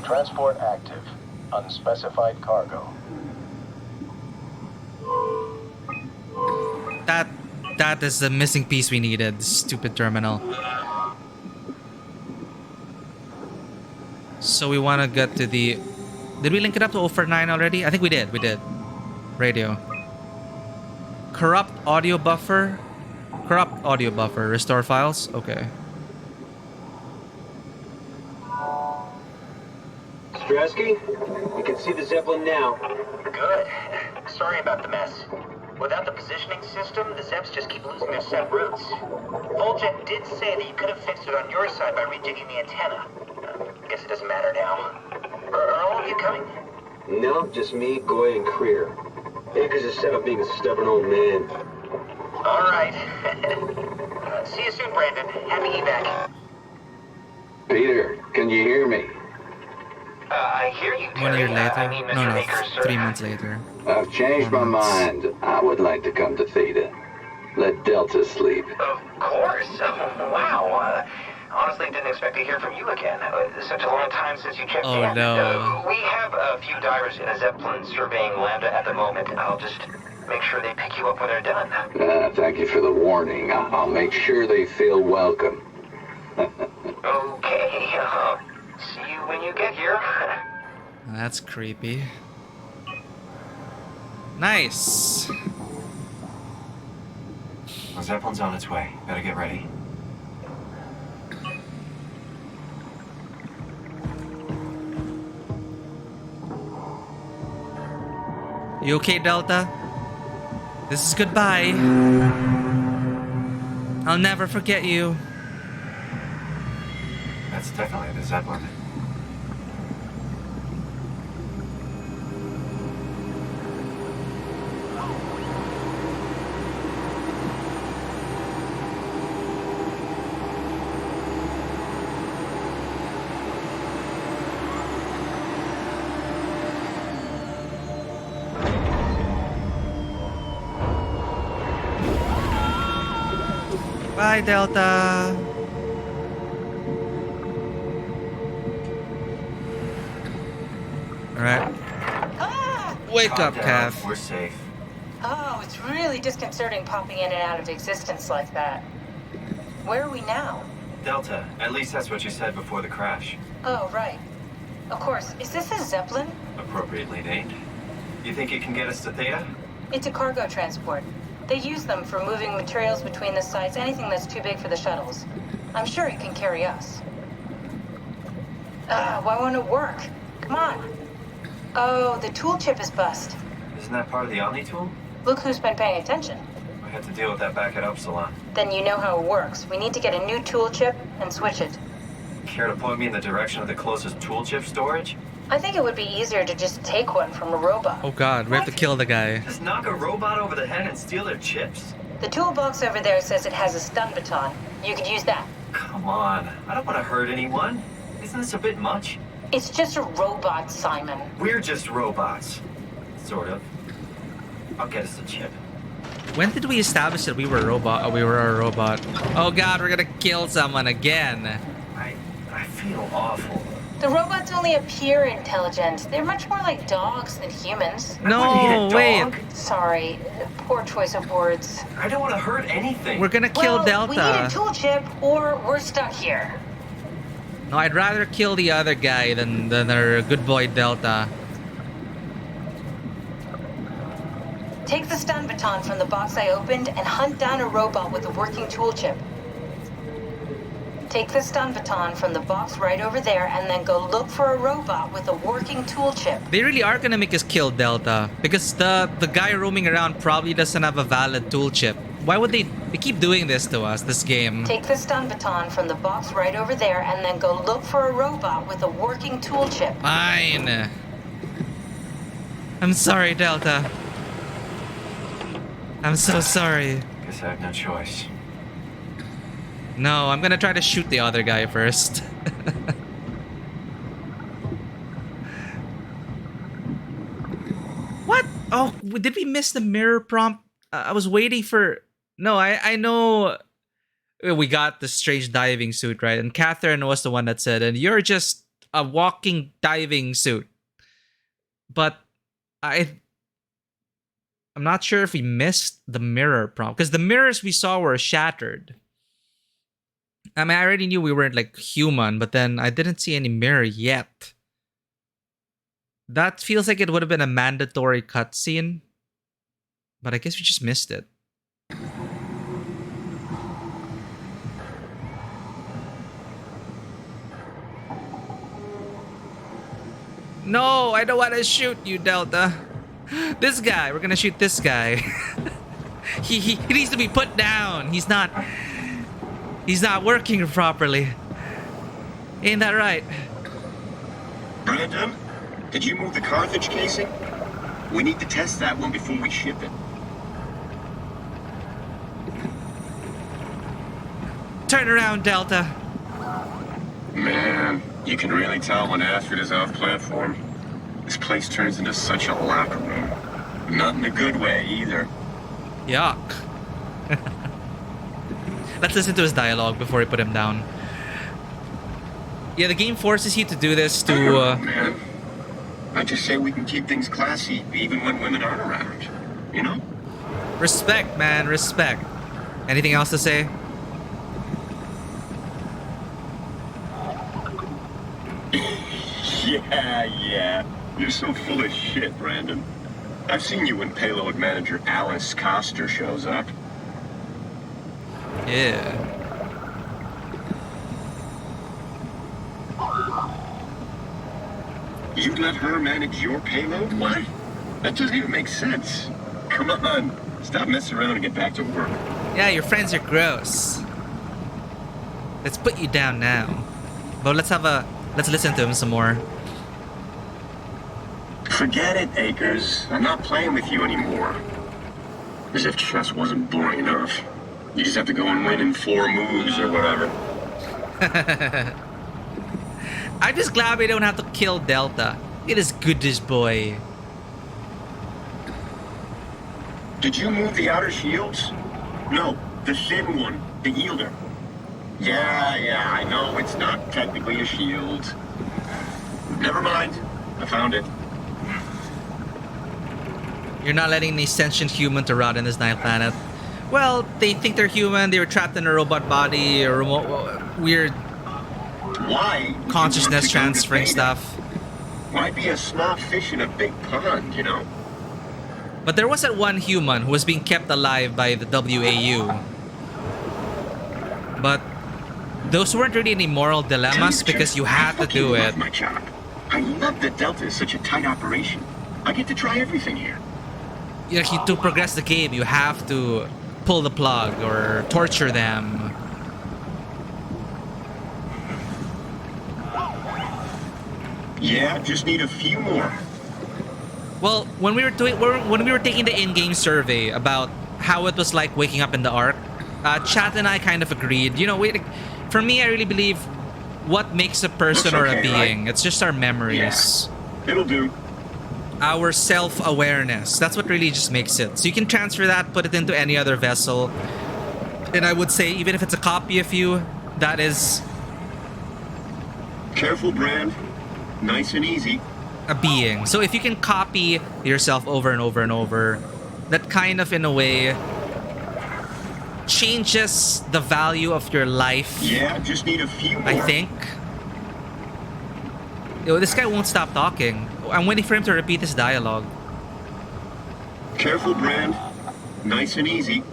Transport active. Unspecified cargo. That is the missing piece we needed. Stupid terminal. So we want to get to the... Did we link it up to 049 already? I think we did. We did. Radio. Corrupt audio buffer. Corrupt audio buffer. Restore files. Okay. Strasky, you can see the Zeppelin now. Good. Sorry about the mess. Without the positioning system, the Zeps just keep losing their set routes. Voljet did say that you could have fixed it on your side by rejigging the antenna. Guess it doesn't matter now. Are all of you coming? No, just me, Goy, and Creer. Akers is set up being a stubborn old man. All right. See you soon, Brandon. Happy evac. Peter, can you hear me? I hear you, 1 year later? I mean, Mr. No, Baker, sir. 3 months later. I've changed my mind. I would like to come to Theta. Let Delta sleep. Of course. Wow. Honestly, didn't expect to hear from you again. Such a long time since you checked in. Oh no. We have a few divers in a Zeppelin surveying Lambda at the moment. I'll just make sure they pick you up when they're done. Thank you for the warning. I'll make sure they feel welcome. Okay. See you when you get here. That's creepy. Nice. The Zeppelin's on its way. Better get ready. You okay, Delta? This is goodbye. I'll never forget you. That's definitely the Zeppelin. Bye, Delta. Alright. Ah! Wake Calm up, down. Kath. We're safe. Oh, it's really disconcerting popping in and out of existence like that. Where are we now? Delta. At least that's what you said before the crash. Oh, right. Of course. Is this a Zeppelin? Appropriately named. You think it can get us to Theta? It's a cargo transport. They use them for moving materials between the sites, anything that's too big for the shuttles. I'm sure it can carry us. Why won't it work? Come on. Oh, the tool chip is bust. Isn't that part of the Omni tool? Look who's been paying attention. I had to deal with that back at Upsilon. Then you know how it works. We need to get a new tool chip and switch it. Care to point me in the direction of the closest tool chip storage? I think it would be easier to just take one from a robot. Oh god, we have to kill the guy. Just knock a robot over the head and steal their chips? The toolbox over there says it has a stun baton. You could use that. Come on. I don't want to hurt anyone. Isn't this a bit much? It's just a robot, Simon. We're just robots. Sort of. I'll get us a chip. When did we establish that we were a robot? We were a robot. Oh god, we're gonna kill someone again. I feel awful. The robots only appear intelligent. They're much more like dogs than humans. No, wait. Sorry, poor choice of words. I don't want to hurt anything. We're gonna kill Delta. We need a tool chip or we're stuck here. No, I'd rather kill the other guy than our good boy Delta. Take the stun baton from the box I opened and hunt down a robot with a working tool chip. Take the stun baton from the box right over there and then go look for a robot with a working tool chip. They really are gonna make us kill Delta because the guy roaming around probably doesn't have a valid tool chip. Why would they keep doing this to us, this game? Take the stun baton from the box right over there and then go look for a robot with a working tool chip. Fine. I'm sorry, Delta. I'm so sorry. Guess I have no choice. No, I'm gonna try to shoot the other guy first. What? Oh, did we miss the mirror prompt? I was waiting for... No, I know we got the strange diving suit, right? And Catherine was the one that said, and you're just a walking diving suit. But I'm not sure if we missed the mirror prompt. Because the mirrors we saw were shattered. I mean, I already knew we weren't like human, but then I didn't see any mirror yet. That feels like it would have been a mandatory cutscene. But I guess we just missed it. No, I don't want to shoot you, Delta. This guy, we're gonna shoot this guy. he needs to be put down. He's not working properly. Ain't that right? Brandon, did you move the cartridge casing? We need to test that one before we ship it. Turn around, Delta. Man, you can really tell when Astrid is off platform. This place turns into such a locker room. Not in a good way either. Yuck. Let's listen to his dialogue before we put him down. Yeah, the game forces you to do this to... Man, I just say we can keep things classy even when women aren't around. You know? Respect, man, respect. Anything else to say? Yeah. You're so full of shit, Brandon. I've seen you when payload manager Alice Coster shows up. Yeah. You'd let her manage your payload? What? That doesn't even make sense. Come on. Stop messing around and get back to work. Yeah, your friends are gross. Let's put you down now. But let's listen to him some more. Forget it, Akers. I'm not playing with you anymore. As if chess wasn't boring enough. You just have to go and win in 4 moves or whatever. I'm just glad we don't have to kill Delta. It is good, this boy. Did you move the outer shields? No, the thin one, the yielder. Yeah, I know it's not technically a shield. Never mind, I found it. You're not letting a sentient human to rot in this night planet. Well, they think they're human. They were trapped in a robot body, or weird Why? consciousness transferring stuff. Why be a small fish in a big pond, you know? But there was that one human who was being kept alive by the WAU. But those weren't really any moral dilemmas because you had to do it. My job. I love that Delta is such a tight operation. I get to try everything here. To progress the game, you have to pull the plug or torture them. Yeah, just need a few more. Well, when we were taking the in-game survey about how it was like waking up in the Ark, Chat and I kind of agreed. You know, for me, I really believe what makes a person or a being. Right? It's just our memories. Yeah, it'll do. Our self-awareness. That's what really just makes it. So you can transfer that, put it into any other vessel. And I would say, even if it's a copy of you, that is... Careful, Brand. Nice and easy. A being. So if you can copy yourself over and over and over, that kind of, in a way, changes the value of your life. Yeah, just need a few more. I think. Yo, this guy won't stop talking. I'm waiting for him to repeat his dialogue. Careful, Brand. Nice and easy.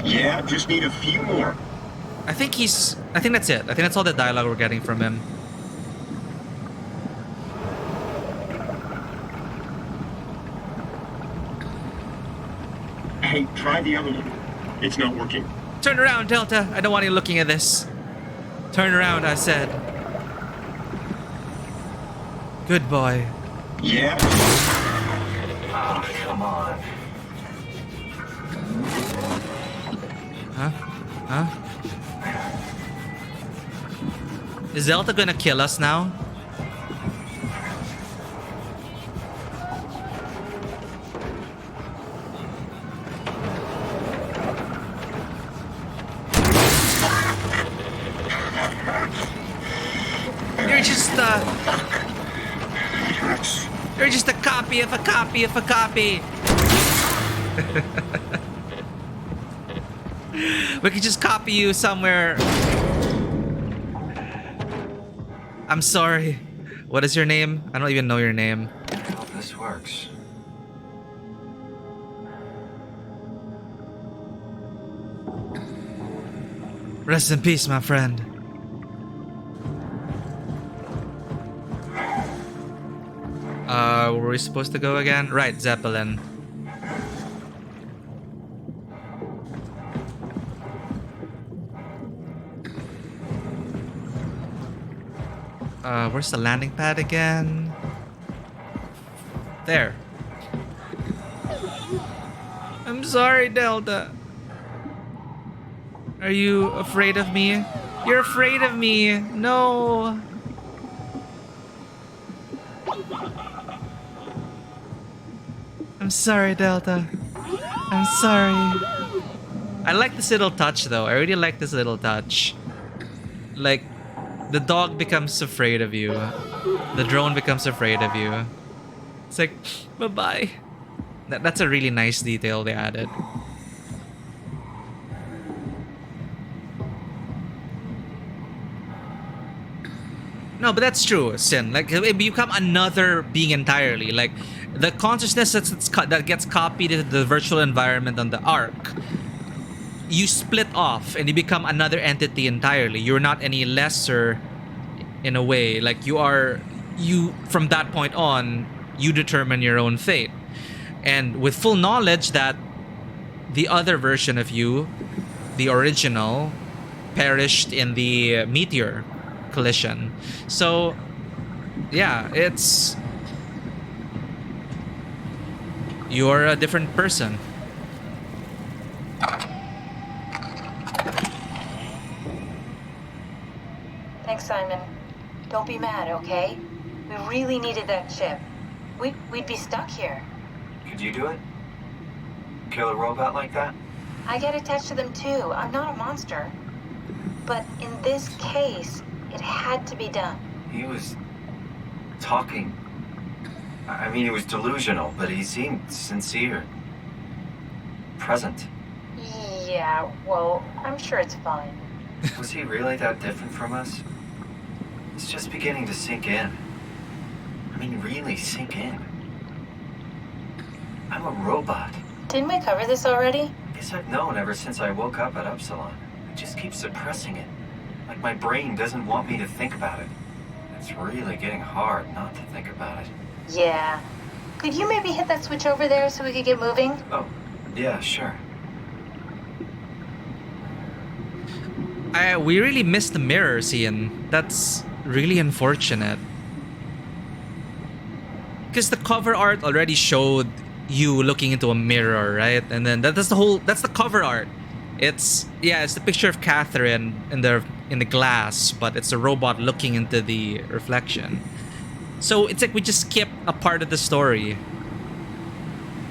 Yeah, just need a few more. I think that's it. I think that's all the dialogue we're getting from him. Hey, try the other one. It's not working. Turn around, Delta. I don't want you looking at this. Turn around, I said. Good boy. Yeah. Oh, come on. Huh? Huh? Is Delta gonna kill us now? You're just a copy of a copy of a copy. We could just copy you somewhere. I'm sorry. What is your name? I don't even know your name. I hope this works. Rest in peace, my friend. Where were we supposed to go again? Right, Zeppelin. Where's the landing pad again? There. I'm sorry, Delta. Are you afraid of me? You're afraid of me. No. I'm sorry, Delta. I'm sorry. I like this little touch, though. I really like this little touch. Like, the dog becomes afraid of you. The drone becomes afraid of you. It's like, bye-bye. That's a really nice detail they added. No, but that's true, Sin. Like, it become another being entirely. Like, the consciousness that gets copied into the virtual environment on the Ark, you split off and you become another entity entirely. You're not any lesser in a way. Like, you from that point on, you determine your own fate. And with full knowledge that the other version of you, the original, perished in the meteor collision. So, yeah, you're a different person. Thanks, Simon. Don't be mad, okay? We really needed that chip. We'd be stuck here. Could you do it? Kill a robot like that? I get attached to them too. I'm not a monster. But in this case, it had to be done. He was talking. I mean, he was delusional, but he seemed sincere. Present. Yeah, well, I'm sure it's fine. Was he really that different from us? It's just beginning to sink in. I mean, really sink in. I'm a robot. Didn't we cover this already? Guess I've known ever since I woke up at Upsilon. I just keep suppressing it. Like my brain doesn't want me to think about it. It's really getting hard not to think about it. Yeah. Could you maybe hit that switch over there so we could get moving? Oh, yeah, sure. We really missed the mirror scene. That's really unfortunate. Because the cover art already showed you looking into a mirror, right? And then that's the cover art. It's the picture of Catherine in the glass, but it's a robot looking into the reflection. So it's like we just skipped a part of the story.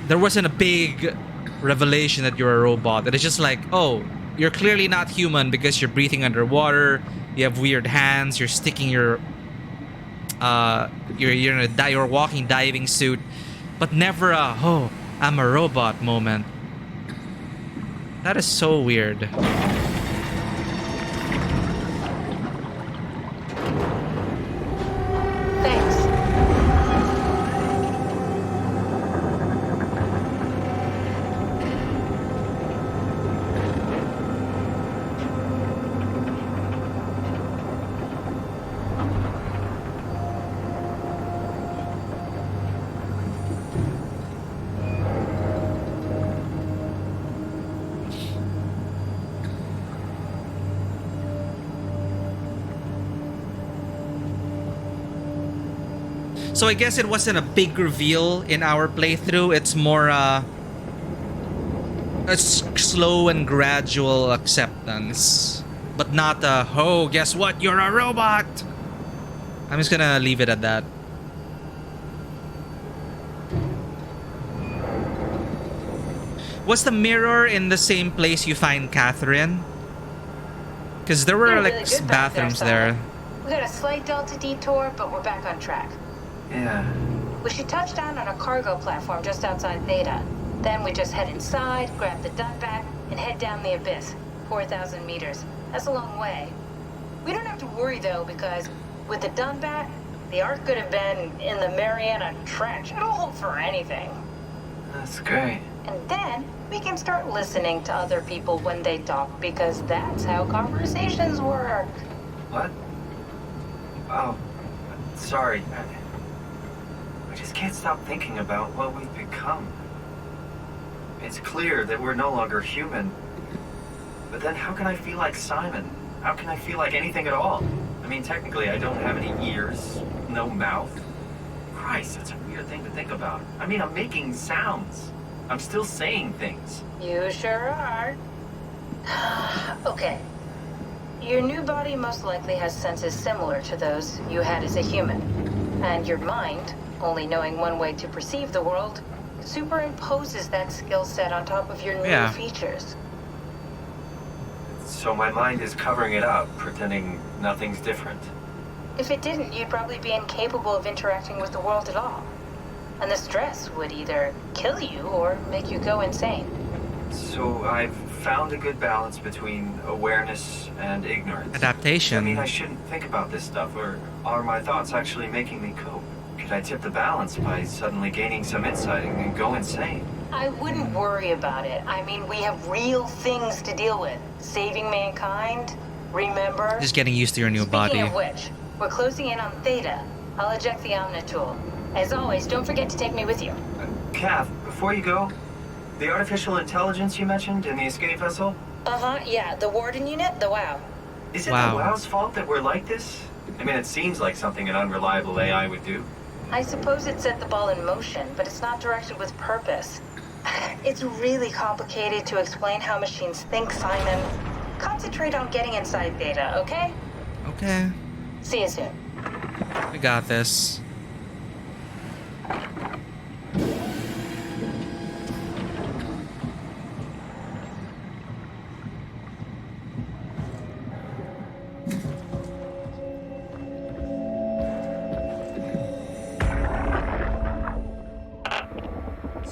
There wasn't a big revelation that you're a robot. It is just like, oh, you're clearly not human because you're breathing underwater. You have weird hands. You're sticking you're in a walking diving suit, but never a "oh, I'm a robot" moment. That is so weird. Thanks. So I guess it wasn't a big reveal in our playthrough. It's more a slow and gradual acceptance, but not a "oh, guess what? You're a robot." I'm just gonna leave it at that. Was the mirror in the same place you find Catherine? Because there were like really good bathrooms back there, there. We got a slight Delta detour, but we're back on track. Yeah. We should touch down on a cargo platform just outside Theta. Then we just head inside, grab the Dunbat, and head down the abyss. 4,000 meters. That's a long way. We don't have to worry, though, because with the Dunbat, the Ark could have been in the Mariana Trench. It'll hold for anything. That's great. And then we can start listening to other people when they talk, because that's how conversations work. What? Oh, sorry. I just can't stop thinking about what we've become. It's clear that we're no longer human. But then how can I feel like Simon? How can I feel like anything at all? I mean, technically, I don't have any ears, no mouth. Christ, that's a weird thing to think about. I mean, I'm making sounds. I'm still saying things. You sure are. Okay. Your new body most likely has senses similar to those you had as a human. And your mind, only knowing one way to perceive the world, superimposes that skill set on top of your new features. So my mind is covering it up, pretending nothing's different. If it didn't, you'd probably be incapable of interacting with the world at all. And the stress would either kill you or make you go insane. So I've found a good balance between awareness and ignorance. Adaptation. I mean, I shouldn't think about this stuff, or are my thoughts actually making me cope? Could I tip the balance by suddenly gaining some insight and go insane? I wouldn't worry about it. I mean, we have real things to deal with. Saving mankind, remember? Just getting used to your new body. Speaking of which, we're closing in on Theta. I'll eject the Omnitool. As always, don't forget to take me with you. Kath, before you go, the artificial intelligence you mentioned in the escape vessel? Uh-huh, yeah, the Warden unit, the WOW. Is it the WOW's fault that we're like this? I mean, it seems like something an unreliable AI would do. I suppose it set the ball in motion, but it's not directed with purpose. It's really complicated to explain how machines think, Simon. Concentrate on getting inside Theta, okay? Okay. See you soon. We got this.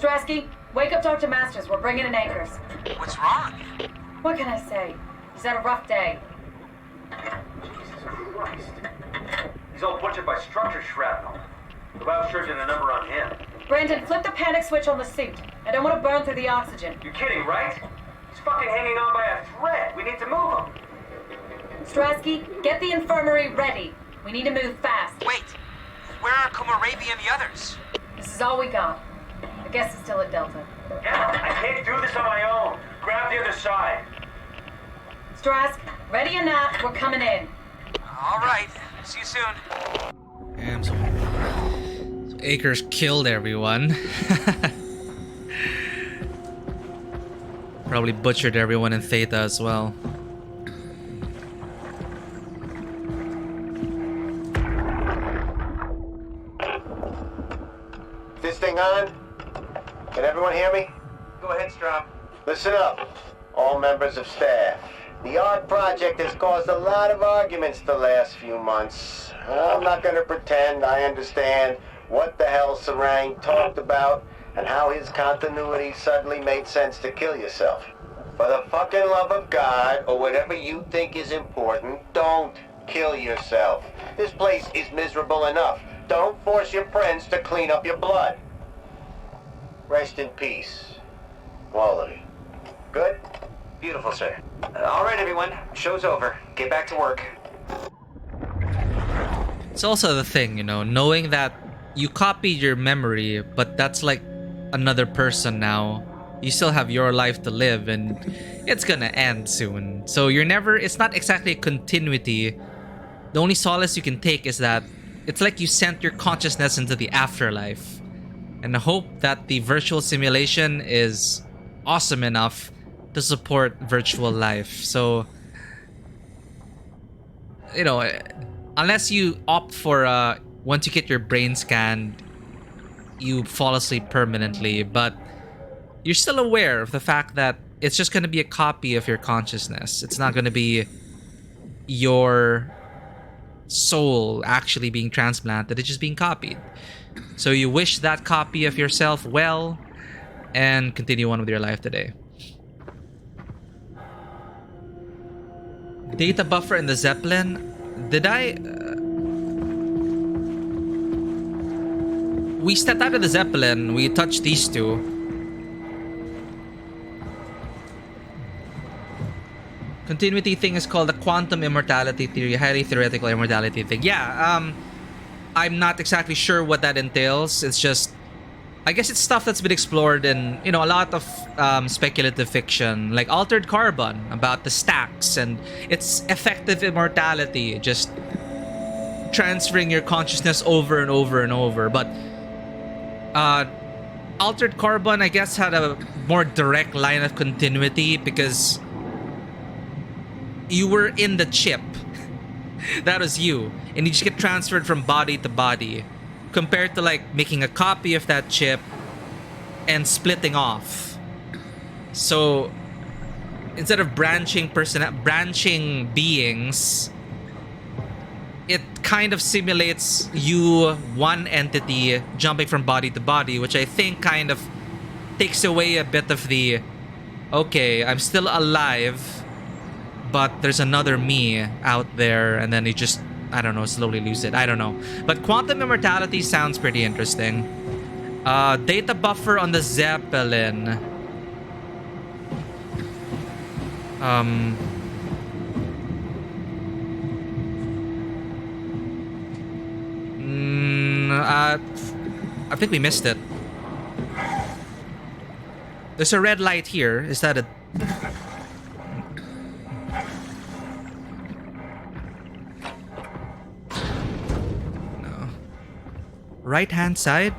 Strasky, wake up Dr. Masters. We're bringing in anchors. What's wrong? What can I say? He's had a rough day. Jesus Christ. He's all butchered by structure shrapnel. The biosurgeon the number on him. Brandon, flip the panic switch on the suit. I don't want to burn through the oxygen. You're kidding, right? He's fucking hanging on by a thread. We need to move him. Strasky, get the infirmary ready. We need to move fast. Wait, where are Komorabi and the others? This is all we got. I guess it's still at Delta. Yeah, I can't do this on my own. Grab the other side. Strask, ready or not, we're coming in. All right, see you soon. Damn, so Akers killed everyone. Probably butchered everyone in Theta as well. This thing on? Can everyone hear me? Go ahead, Strom. Listen up, all members of staff. The art project has caused a lot of arguments the last few months. I'm not going to pretend I understand what the hell Sarang talked about and how his continuity suddenly made sense to kill yourself. For the fucking love of God, or whatever you think is important, don't kill yourself. This place is miserable enough. Don't force your friends to clean up your blood. Rest in peace, all of you. Good? Beautiful, sir. All right, everyone. Show's over. Get back to work. It's also the thing, you know, knowing that you copied your memory, but that's like another person now. You still have your life to live, and it's gonna end soon. So you're never, it's not exactly a continuity. The only solace you can take is that it's like you sent your consciousness into the afterlife. And hope that the virtual simulation is awesome enough to support virtual life. So, you know, unless you opt for once you get your brain scanned, you fall asleep permanently, but you're still aware of the fact that it's just going to be a copy of your consciousness. It's not going to be your soul actually being transplanted. It's just being copied. So you wish that copy of yourself well and continue on with your life today. Data buffer in the Zeppelin. Did I... we stepped out of the Zeppelin. We touched these two. Continuity thing is called the quantum immortality theory. Highly theoretical immortality thing. Yeah, I'm not exactly sure what that entails. It's just... I guess it's stuff that's been explored in, you know, a lot of speculative fiction, like Altered Carbon, about the stacks and its effective immortality, just transferring your consciousness over and over and over. But Altered Carbon, I guess, had a more direct line of continuity because you were in the chip. That was you, and you just get transferred from body to body. Compared to like making a copy of that chip and splitting off. So instead of branching beings, it kind of simulates you, one entity, jumping from body to body, which I think kind of takes away a bit of the, okay, I'm still alive, but there's another me out there, and then you just, I don't know, slowly lose it. I don't know. But quantum immortality sounds pretty interesting. Data buffer on the Zeppelin. I think we missed it. There's a red light here. Is that a... right hand side?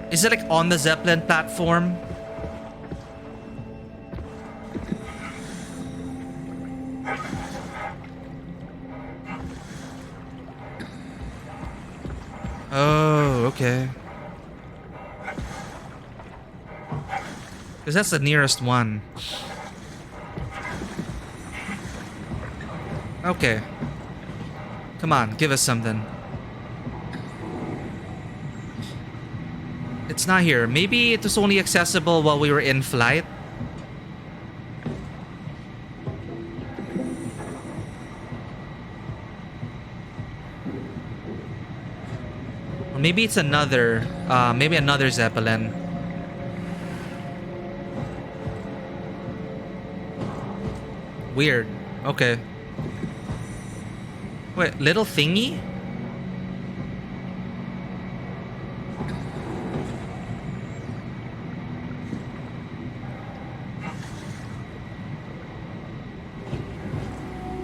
Is it like on the Zeppelin platform? Oh, okay. Because that's the nearest one. Okay. Come on, give us something. It's not here. Maybe it was only accessible while we were in flight. Or maybe it's another Zeppelin. Weird. Okay. Wait, little thingy?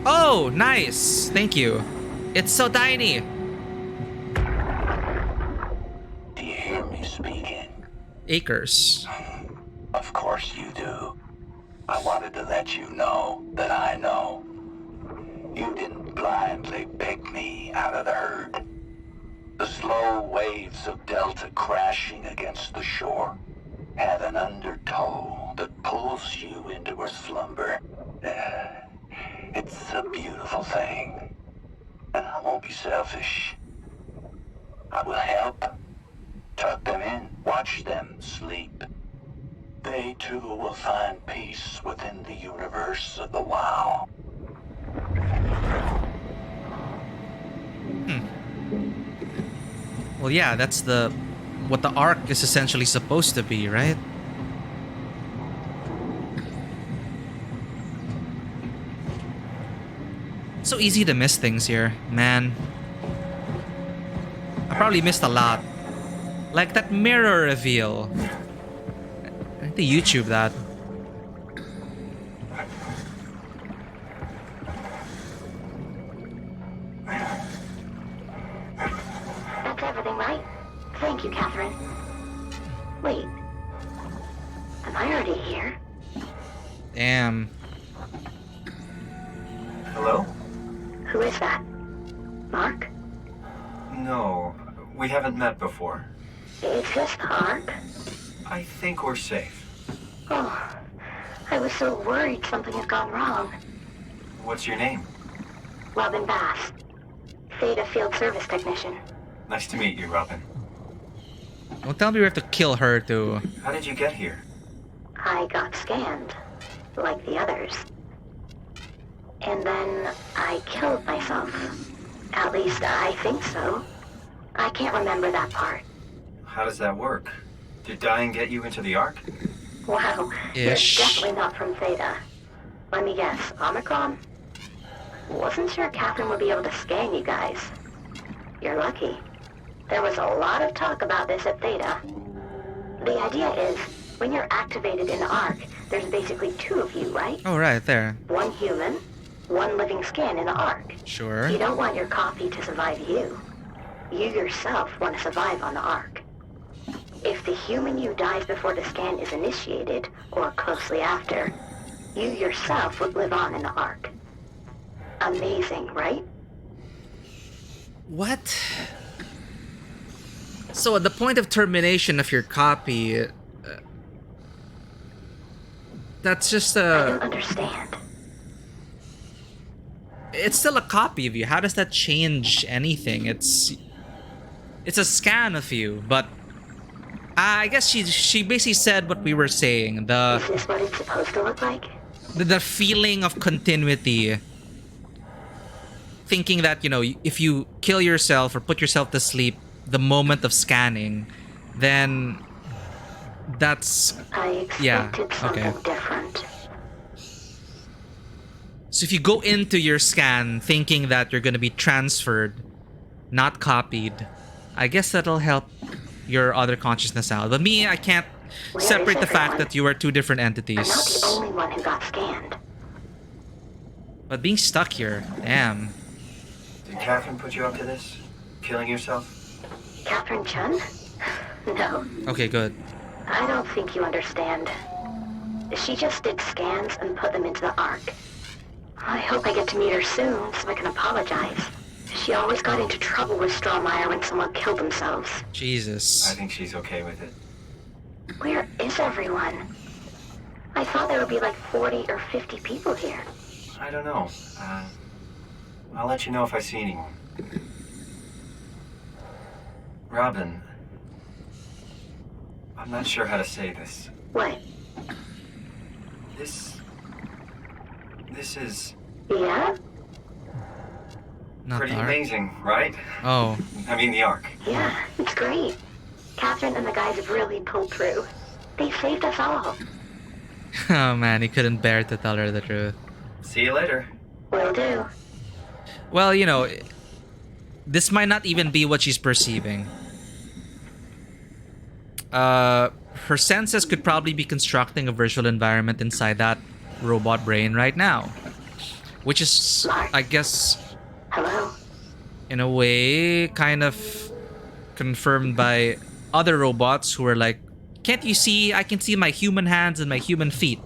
Oh, nice. Thank you. It's so tiny. Do you hear me speaking? Acres. Of course you do. I wanted to let you know that I know. You didn't blindly pick me out of the herd. The slow waves of Delta crashing against the shore have an undertow that pulls you into a slumber. It's a beautiful thing. And I won't be selfish. I will help. Tuck them in. Watch them sleep. They too will find peace within the universe of the WoW. Well, yeah, that's what the arc is essentially supposed to be, right? So easy to miss things here, man. I probably missed a lot. Like that mirror reveal. I need to YouTube that. That's everything, right? Thank you, Catherine. Wait. Am I already here? Damn. Hello? Who is that? Mark? No, we haven't met before. Is this the Ark? I think we're safe. Oh, I was so worried something had gone wrong. What's your name? Robin Bass. Theta Field Service Technician. Nice to meet you, Robin. Don't tell me we have to kill her too. How did you get here? I got scanned, like the others. And then I killed myself. At least I think so. I can't remember that part. How does that work? Did dying get you into the Ark? Wow, you're definitely not from Theta. Let me guess, Omicron? Wasn't sure Catherine would be able to scan you guys. You're lucky. There was a lot of talk about this at Theta. The idea is, when you're activated in the Ark, there's basically two of you, right? Oh, right there. One human, one living skin in the Ark. Sure. You don't want your copy to survive you. You yourself want to survive on the Ark. If the human you dies before the scan is initiated, or closely after, you yourself would live on in the Ark. Amazing, right? What? So at the point of termination of your copy, that's just I don't understand. It's still a copy of you. How does that change anything? It's a scan of you, but I guess she basically said what we were saying. Is this what it's supposed to look like? The feeling of continuity. Thinking that, you know, if you kill yourself or put yourself to sleep the moment of scanning, then that's... I expected something different. So if you go into your scan thinking that you're going to be transferred, not copied, I guess that'll help your other consciousness out. But me, I can't separate the fact that you are two different entities. I'm not the only one who got scanned. But being stuck here, damn. Did Catherine put you up to this? Killing yourself? Catherine Chun? No. Okay, good. I don't think you understand. She just did scans and put them into the Ark. I hope I get to meet her soon so I can apologize. She always got into trouble with Strawmeyer when someone killed themselves. Jesus. I think she's okay with it. Where is everyone? I thought there would be like 40 or 50 people here. I don't know. I'll let you know if I see anyone. Robin, I'm not sure how to say this. What? This is Yeah? Not pretty the arc. amazing, right? Oh. I mean the arc. Yeah, it's great. Catherine and the guys have really pulled through. They saved us all. Oh man, he couldn't bear to tell her the truth. See you later. Will do. Well, you know, this might not even be what she's perceiving. Her senses could probably be constructing a virtual environment inside that robot brain right now. Which is, I guess, Hello? in a way, kind of confirmed by other robots who are like, can't you see? I can see my human hands and my human feet.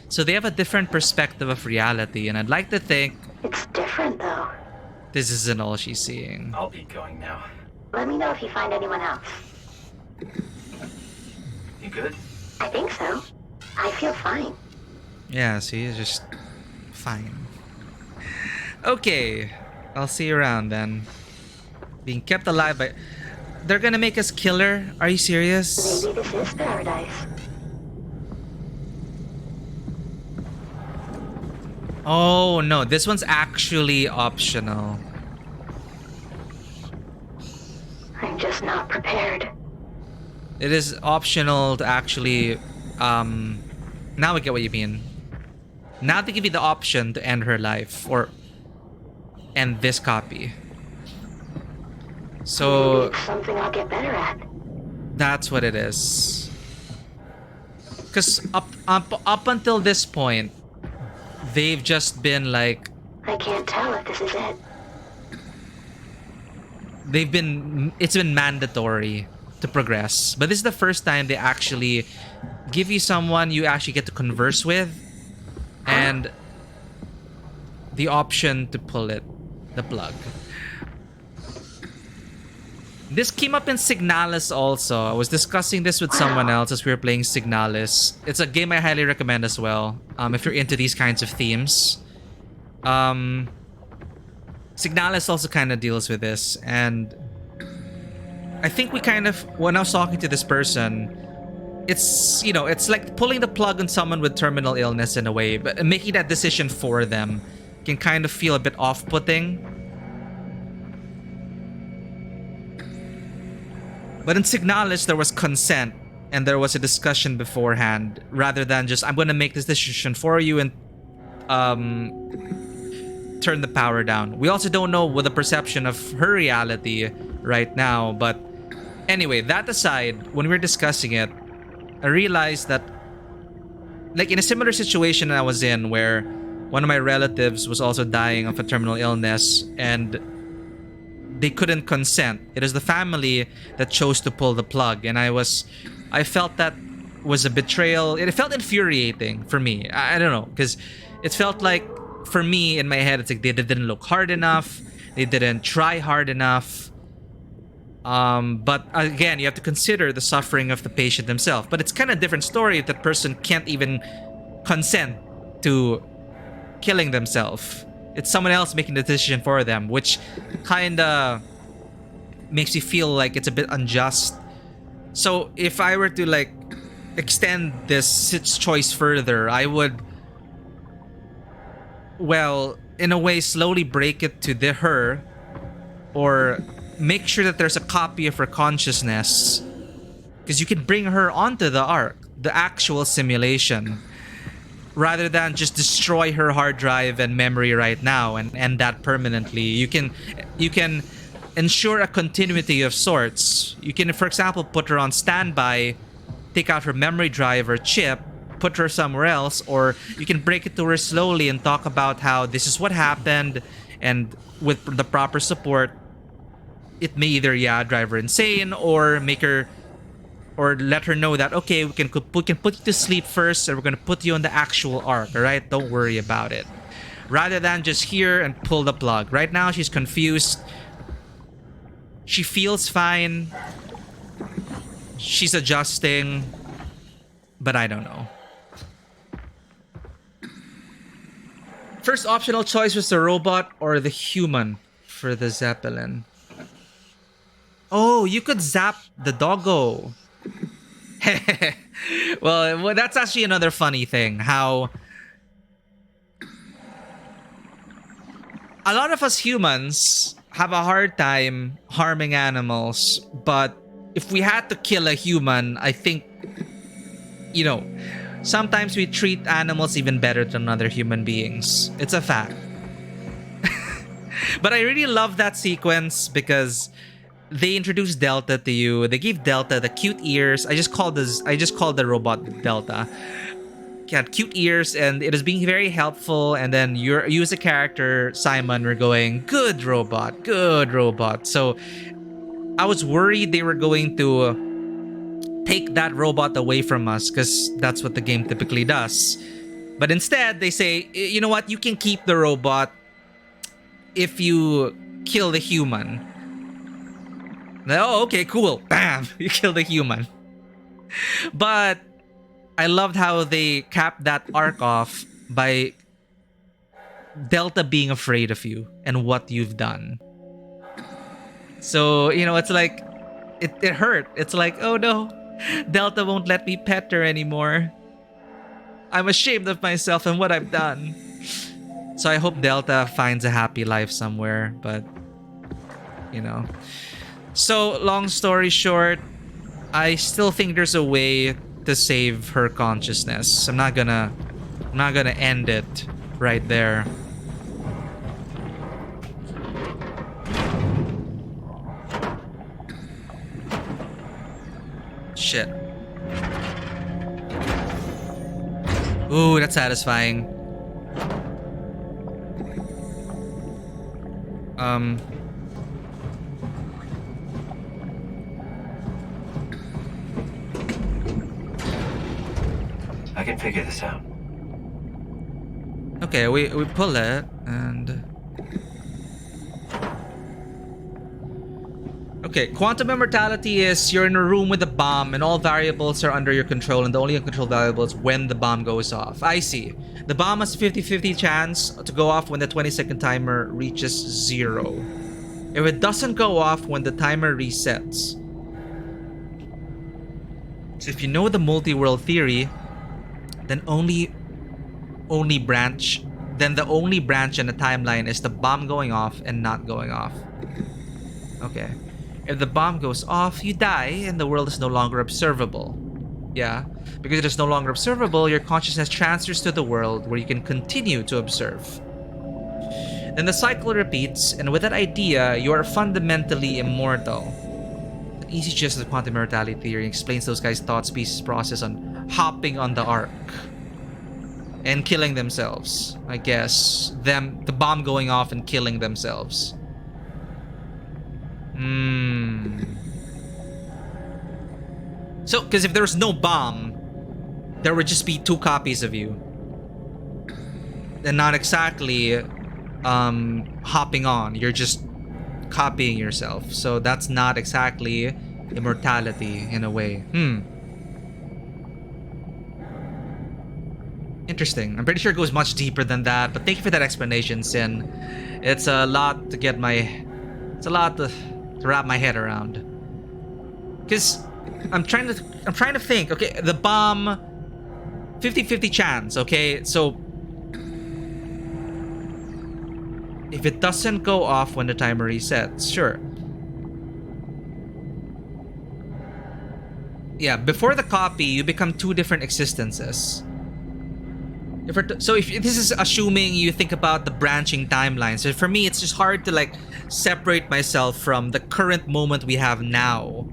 So they have a different perspective of reality, and I'd like to think It's different, though. this isn't all she's seeing. I'll be going now. Let me know if you find anyone else. You good? I think so. I feel fine. Yeah, see, it's just fine. Okay, I'll see you around then. Being kept alive by... They're gonna make us kill her? Are you serious? Maybe this is paradise. Oh no, this one's actually optional. I'm just not prepared. It is optional to actually... Now I get what you mean. Now they give you the option to end her life, or end this copy. So... Maybe it's something I'll get better at. That's what it is. Because up until this point, they've just been like... I can't tell if this is it. It's been mandatory to progress. But this is the first time they actually give you someone you actually get to converse with. And the option to pull the plug. This came up in Signalis also. I was discussing this with someone else as we were playing Signalis. It's a game I highly recommend as well, if you're into these kinds of themes. Signalis also kind of deals with this, and I think we kind of, when I was talking to this person, it's, you know, it's like pulling the plug on someone with terminal illness in a way, but making that decision for them can kind of feel a bit off-putting. But in Signalis, there was consent and there was a discussion beforehand, rather than just, I'm going to make this decision for you and turn the power down. We also don't know what the perception of her reality right now, but anyway, that aside, when we were discussing it, I realized that, like, in a similar situation I was in where one of my relatives was also dying of a terminal illness and they couldn't consent. It is the family that chose to pull the plug, and I felt that was a betrayal. It felt infuriating for me. I don't know, because it felt like, for me, in my head, it's like they didn't look hard enough, they didn't try hard enough. But again, you have to consider the suffering of the patient themselves. But it's kind of a different story if that person can't even consent to killing themselves. It's someone else making the decision for them, which kind of makes you feel like it's a bit unjust. So if I were to, like, extend this choice further, I would, well, in a way, slowly break it to her, or make sure that there's a copy of her consciousness, because you can bring her onto the arc, the actual simulation, rather than just destroy her hard drive and memory right now and end that permanently. You can ensure a continuity of sorts. You can, for example, put her on standby, take out her memory drive or chip, put her somewhere else, or you can break it to her slowly and talk about how this is what happened, and with the proper support, it may either, drive her insane, or make her, or let her know that, okay, we can put you to sleep first, and we're gonna put you on the actual arc, alright? Don't worry about it. Rather than just here and pull the plug. Right now, she's confused. She feels fine. She's adjusting. But I don't know. First optional choice was the robot or the human for the Zeppelin. Oh, you could zap the doggo. Well, that's actually another funny thing. How a lot of us humans have a hard time harming animals, but if we had to kill a human, I think, you know, sometimes we treat animals even better than other human beings. It's a fact. But I really love that sequence because they introduced Delta to you. They gave Delta the cute ears. I just called the robot Delta. He had cute ears, and it was being very helpful. And then you as a character, Simon, were going, good robot, good robot. So I was worried they were going to take that robot away from us because that's what the game typically does. But instead, they say, you know what? You can keep the robot if you kill the human. Oh, okay, cool. Bam! You kill the human. But I loved how they capped that arc off by Delta being afraid of you and what you've done. So, you know, it's like, it hurt. It's like, oh no, Delta won't let me pet her anymore. I'm ashamed of myself and what I've done. So I hope Delta finds a happy life somewhere, but, you know. So, long story short, I still think there's a way to save her consciousness. I'm not gonna end it right there. Shit. Ooh, that's satisfying. I can figure this out. Okay, we pull it and... Okay, quantum immortality is you're in a room with a bomb and all variables are under your control and the only uncontrolled variable is when the bomb goes off. I see. The bomb has a 50-50 chance to go off when the 20-second timer reaches 0. If it doesn't go off when the timer resets. So if you know the multi-world theory, then the only branch in the timeline is the bomb going off and not going off. Okay. If the bomb goes off, you die and the world is no longer observable. Yeah. Because it is no longer observable, your consciousness transfers to the world where you can continue to observe. Then the cycle repeats, and with that idea, you are fundamentally immortal. An easy gist of the quantum immortality theory explains those guys' thought species process on hopping on the arc and killing themselves. I guess the bomb going off and killing themselves. So, because if there's no bomb, there would just be 2 copies of you. And not exactly hopping on. You're just copying yourself. So that's not exactly immortality in a way. Interesting. I'm pretty sure it goes much deeper than that, but thank you for that explanation, Sin. It's a lot to get it's a lot to wrap my head around. Because I'm trying to think. Okay, the bomb, 50-50 chance. Okay, so if it doesn't go off when the timer resets, sure. Yeah, before the copy, you become 2 different existences. If this is assuming you think about the branching timelines. So for me, it's just hard to like separate myself from the current moment we have now.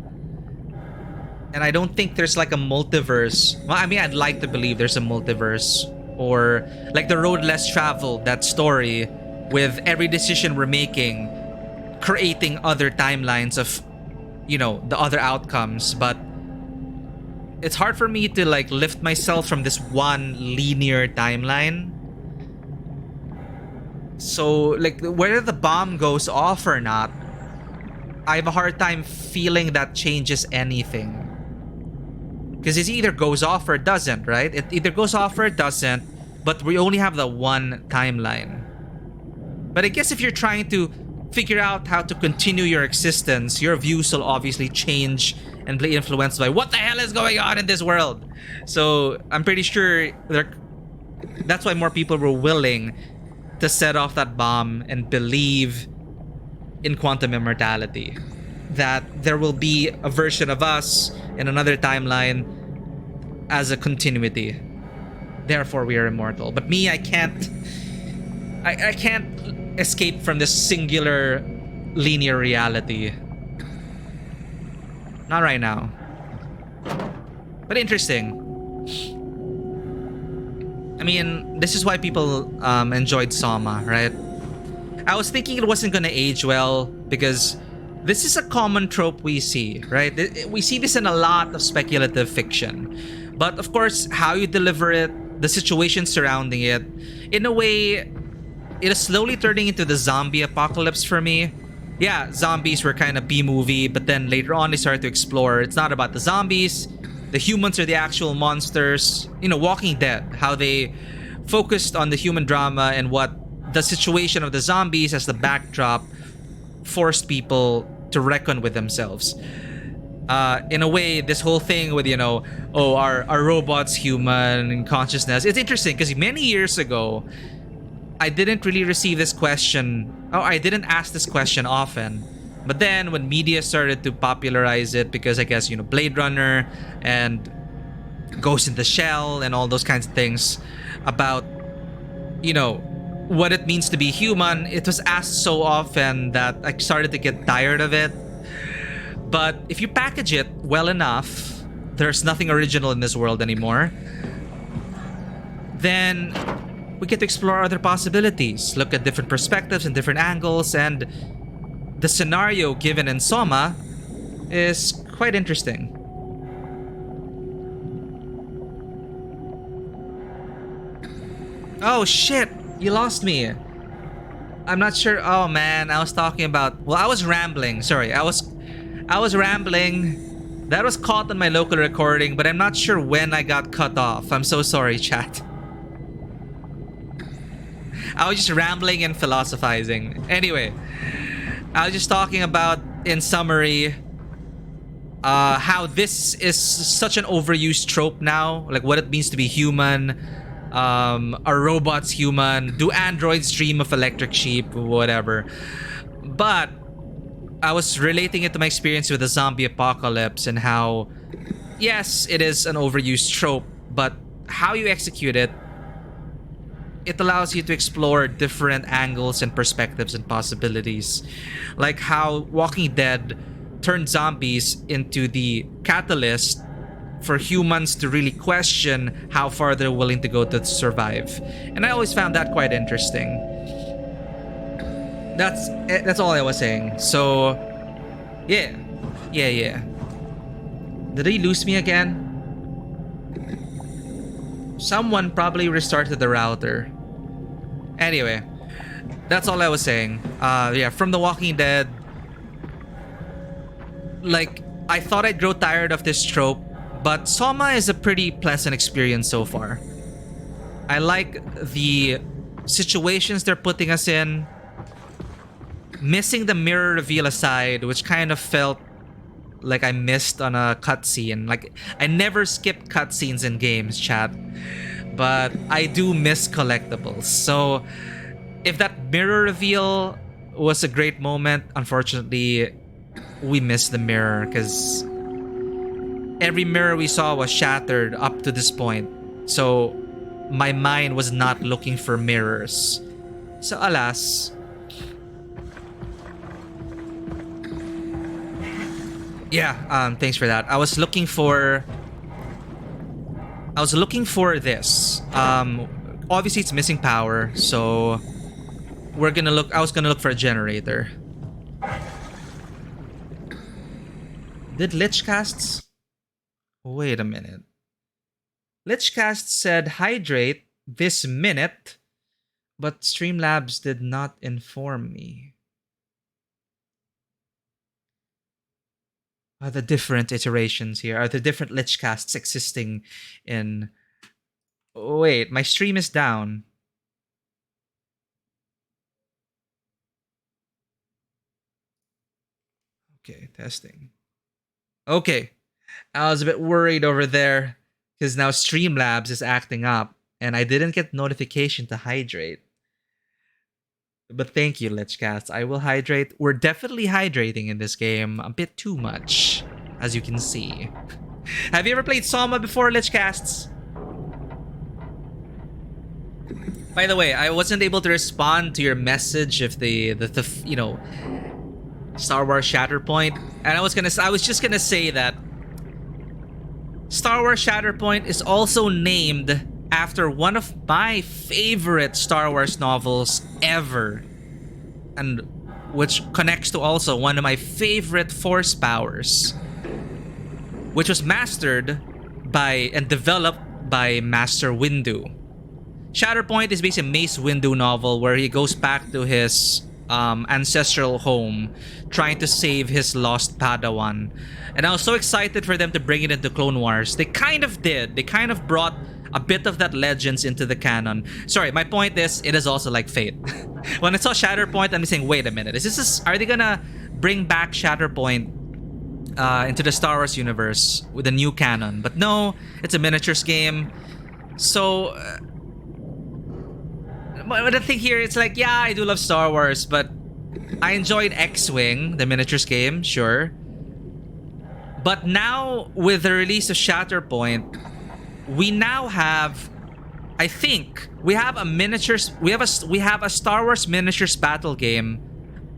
And I don't think there's like a multiverse. Well, I mean, I'd like to believe there's a multiverse. Or like the road less traveled, that story with every decision we're making creating other timelines of, you know, the other outcomes. But it's hard for me to like lift myself from this one linear timeline. So like whether the bomb goes off or not, I have a hard time feeling that changes anything. Because it either goes off or it doesn't, right? It either goes off or it doesn't. but we only have the one timeline. But I guess if you're trying to figure out how to continue your existence, your views will obviously change and be influenced by what the hell is going on in this world. So I'm pretty sure that's why more people were willing to set off that bomb and believe in quantum immortality. That there will be a version of us in another timeline as a continuity. Therefore, we are immortal. But me, I can't escape from this singular linear reality. Not right now. But interesting. I mean, this is why people enjoyed SOMA, right? I was thinking it wasn't gonna age well because this is a common trope we see, right? We see this in a lot of speculative fiction. But of course, how you deliver it, the situation surrounding it, in a way, it is slowly turning into the zombie apocalypse for me. Yeah, zombies were kind of B-movie, but then later on they started to explore it's not about the zombies, the humans are the actual monsters. You know, Walking Dead, how they focused on the human drama and what the situation of the zombies as the backdrop forced people to reckon with themselves. In a way, this whole thing with, are robots human consciousness? It's interesting because many years ago, I didn't really receive this question. I didn't ask this question often. But then when media started to popularize it, because I guess, Blade Runner and Ghost in the Shell and all those kinds of things about, what it means to be human, it was asked so often that I started to get tired of it. But if you package it well enough, there's nothing original in this world anymore, then we get to explore other possibilities, look at different perspectives and different angles, and the scenario given in SOMA is quite interesting. Oh shit, you lost me. I'm not sure. Oh man, I was talking about, I was rambling. Sorry, I was rambling. That was caught on my local recording, but I'm not sure when I got cut off. I'm so sorry, chat. I was just rambling and philosophizing. Anyway, I was just talking about, in summary, how this is such an overused trope now. Like what it means to be human. Are robots human? Do androids dream of electric sheep? Whatever. But I was relating it to my experience with the zombie apocalypse and how, yes, it is an overused trope, but how you execute it, it allows you to explore different angles and perspectives and possibilities. Like how Walking Dead turned zombies into the catalyst for humans to really question how far they're willing to go to survive. And I always found that quite interesting. That's all I was saying. So, yeah. Did they lose me again? Someone probably restarted the router. Anyway, that's all I was saying. From The Walking Dead, like, I thought I'd grow tired of this trope, but SOMA is a pretty pleasant experience so far. I like the situations they're putting us in. Missing the mirror reveal aside, which kind of felt like I missed on a cutscene. Like, I never skip cutscenes in games, chat. But I do miss collectibles. So, if that mirror reveal was a great moment, unfortunately, we missed the mirror because every mirror we saw was shattered up to this point. So, my mind was not looking for mirrors. So, alas. Yeah, thanks for that. I was looking for this. Obviously it's missing power, so I was gonna look for a generator. Did Lichcasts? Wait a minute. Lichcast said hydrate this minute, but Streamlabs did not inform me. Are the different iterations here? Are the different Lichcasts existing in Wait, my stream is down. Okay, testing. Okay. I was a bit worried over there because now Streamlabs is acting up and I didn't get notification to hydrate. But thank you, Lichcast. I will hydrate. We're definitely hydrating in this game a bit too much, as you can see. Have you ever played SOMA before, Lichcasts? By the way, I wasn't able to respond to your message of the you know, Star Wars Shatterpoint, and I was just gonna say that Star Wars Shatterpoint is also named after one of my favorite Star Wars novels ever, and which connects to also one of my favorite Force powers, which was mastered by and developed by Master Windu. Shatterpoint is basically a Mace Windu novel where he goes back to his ancestral home trying to save his lost Padawan. And I was so excited for them to bring it into Clone Wars. They kind of did. They kind of brought a bit of that Legends into the canon. Sorry, my point is, it is also like Fate. When I saw Shatterpoint, I'm saying, wait a minute. Are they gonna bring back Shatterpoint into the Star Wars universe with a new canon? But no, it's a miniatures game. So... but the thing here, it's like, yeah, I do love Star Wars, but I enjoyed X-Wing, the miniatures game, sure. But now, with the release of Shatterpoint, we now have, I think, we have a Star Wars miniatures battle game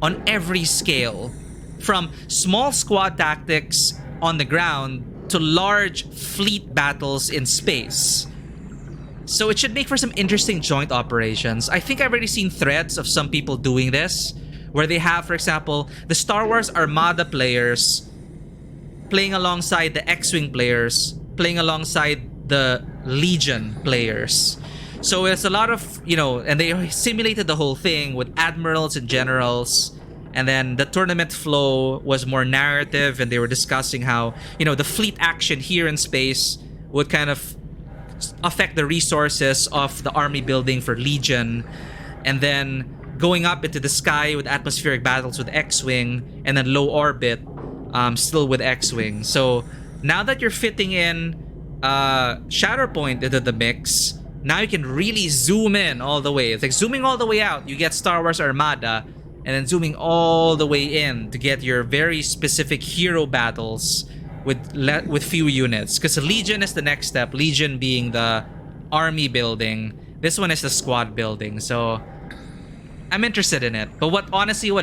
on every scale, from small squad tactics on the ground to large fleet battles in space. So it should make for some interesting joint operations. I think I've already seen threads of some people doing this, where they have, for example, the Star Wars Armada players playing alongside the X-Wing players, playing alongside the Legion players. So it's a lot of, you know, and they simulated the whole thing with admirals and generals. And then the tournament flow was more narrative, and they were discussing how, you know, the fleet action here in space would kind of affect the resources of the army building for Legion, and then going up into the sky with atmospheric battles with X-Wing, and then low orbit still with X-Wing. So now that you're fitting in Shatterpoint into the mix, now you can really zoom in all the way. It's like zooming all the way out, you get Star Wars Armada, and then zooming all the way in to get your very specific hero battles with few units, because Legion is the next step. Legion being the army building. This one is the squad building. So I'm interested in it. But what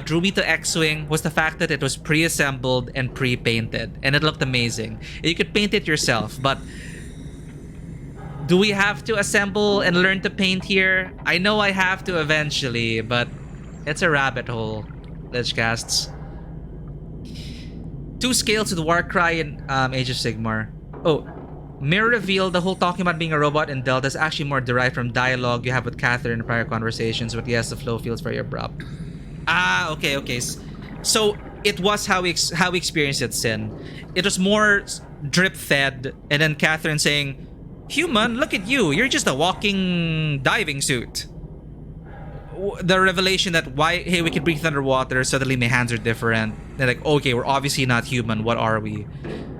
drew me to X-Wing was the fact that it was pre-assembled and pre-painted, and it looked amazing. You could paint it yourself, but do we have to assemble and learn to paint here? I know I have to eventually, but it's a rabbit hole. Lichcasts. 2 scales with Warcry and Age of Sigmar. Oh, Mirror reveal the whole talking about being a robot in Delta is actually more derived from dialogue you have with Catherine in prior conversations, but yes, the flow feels very abrupt. Ah, okay. So it was how we experienced it, Sin. It was more drip-fed, and then Catherine saying, "Human, look at you. You're just a walking diving suit." The revelation that we can breathe underwater, suddenly my hands are different. They're like, okay, we're obviously not human. What are we?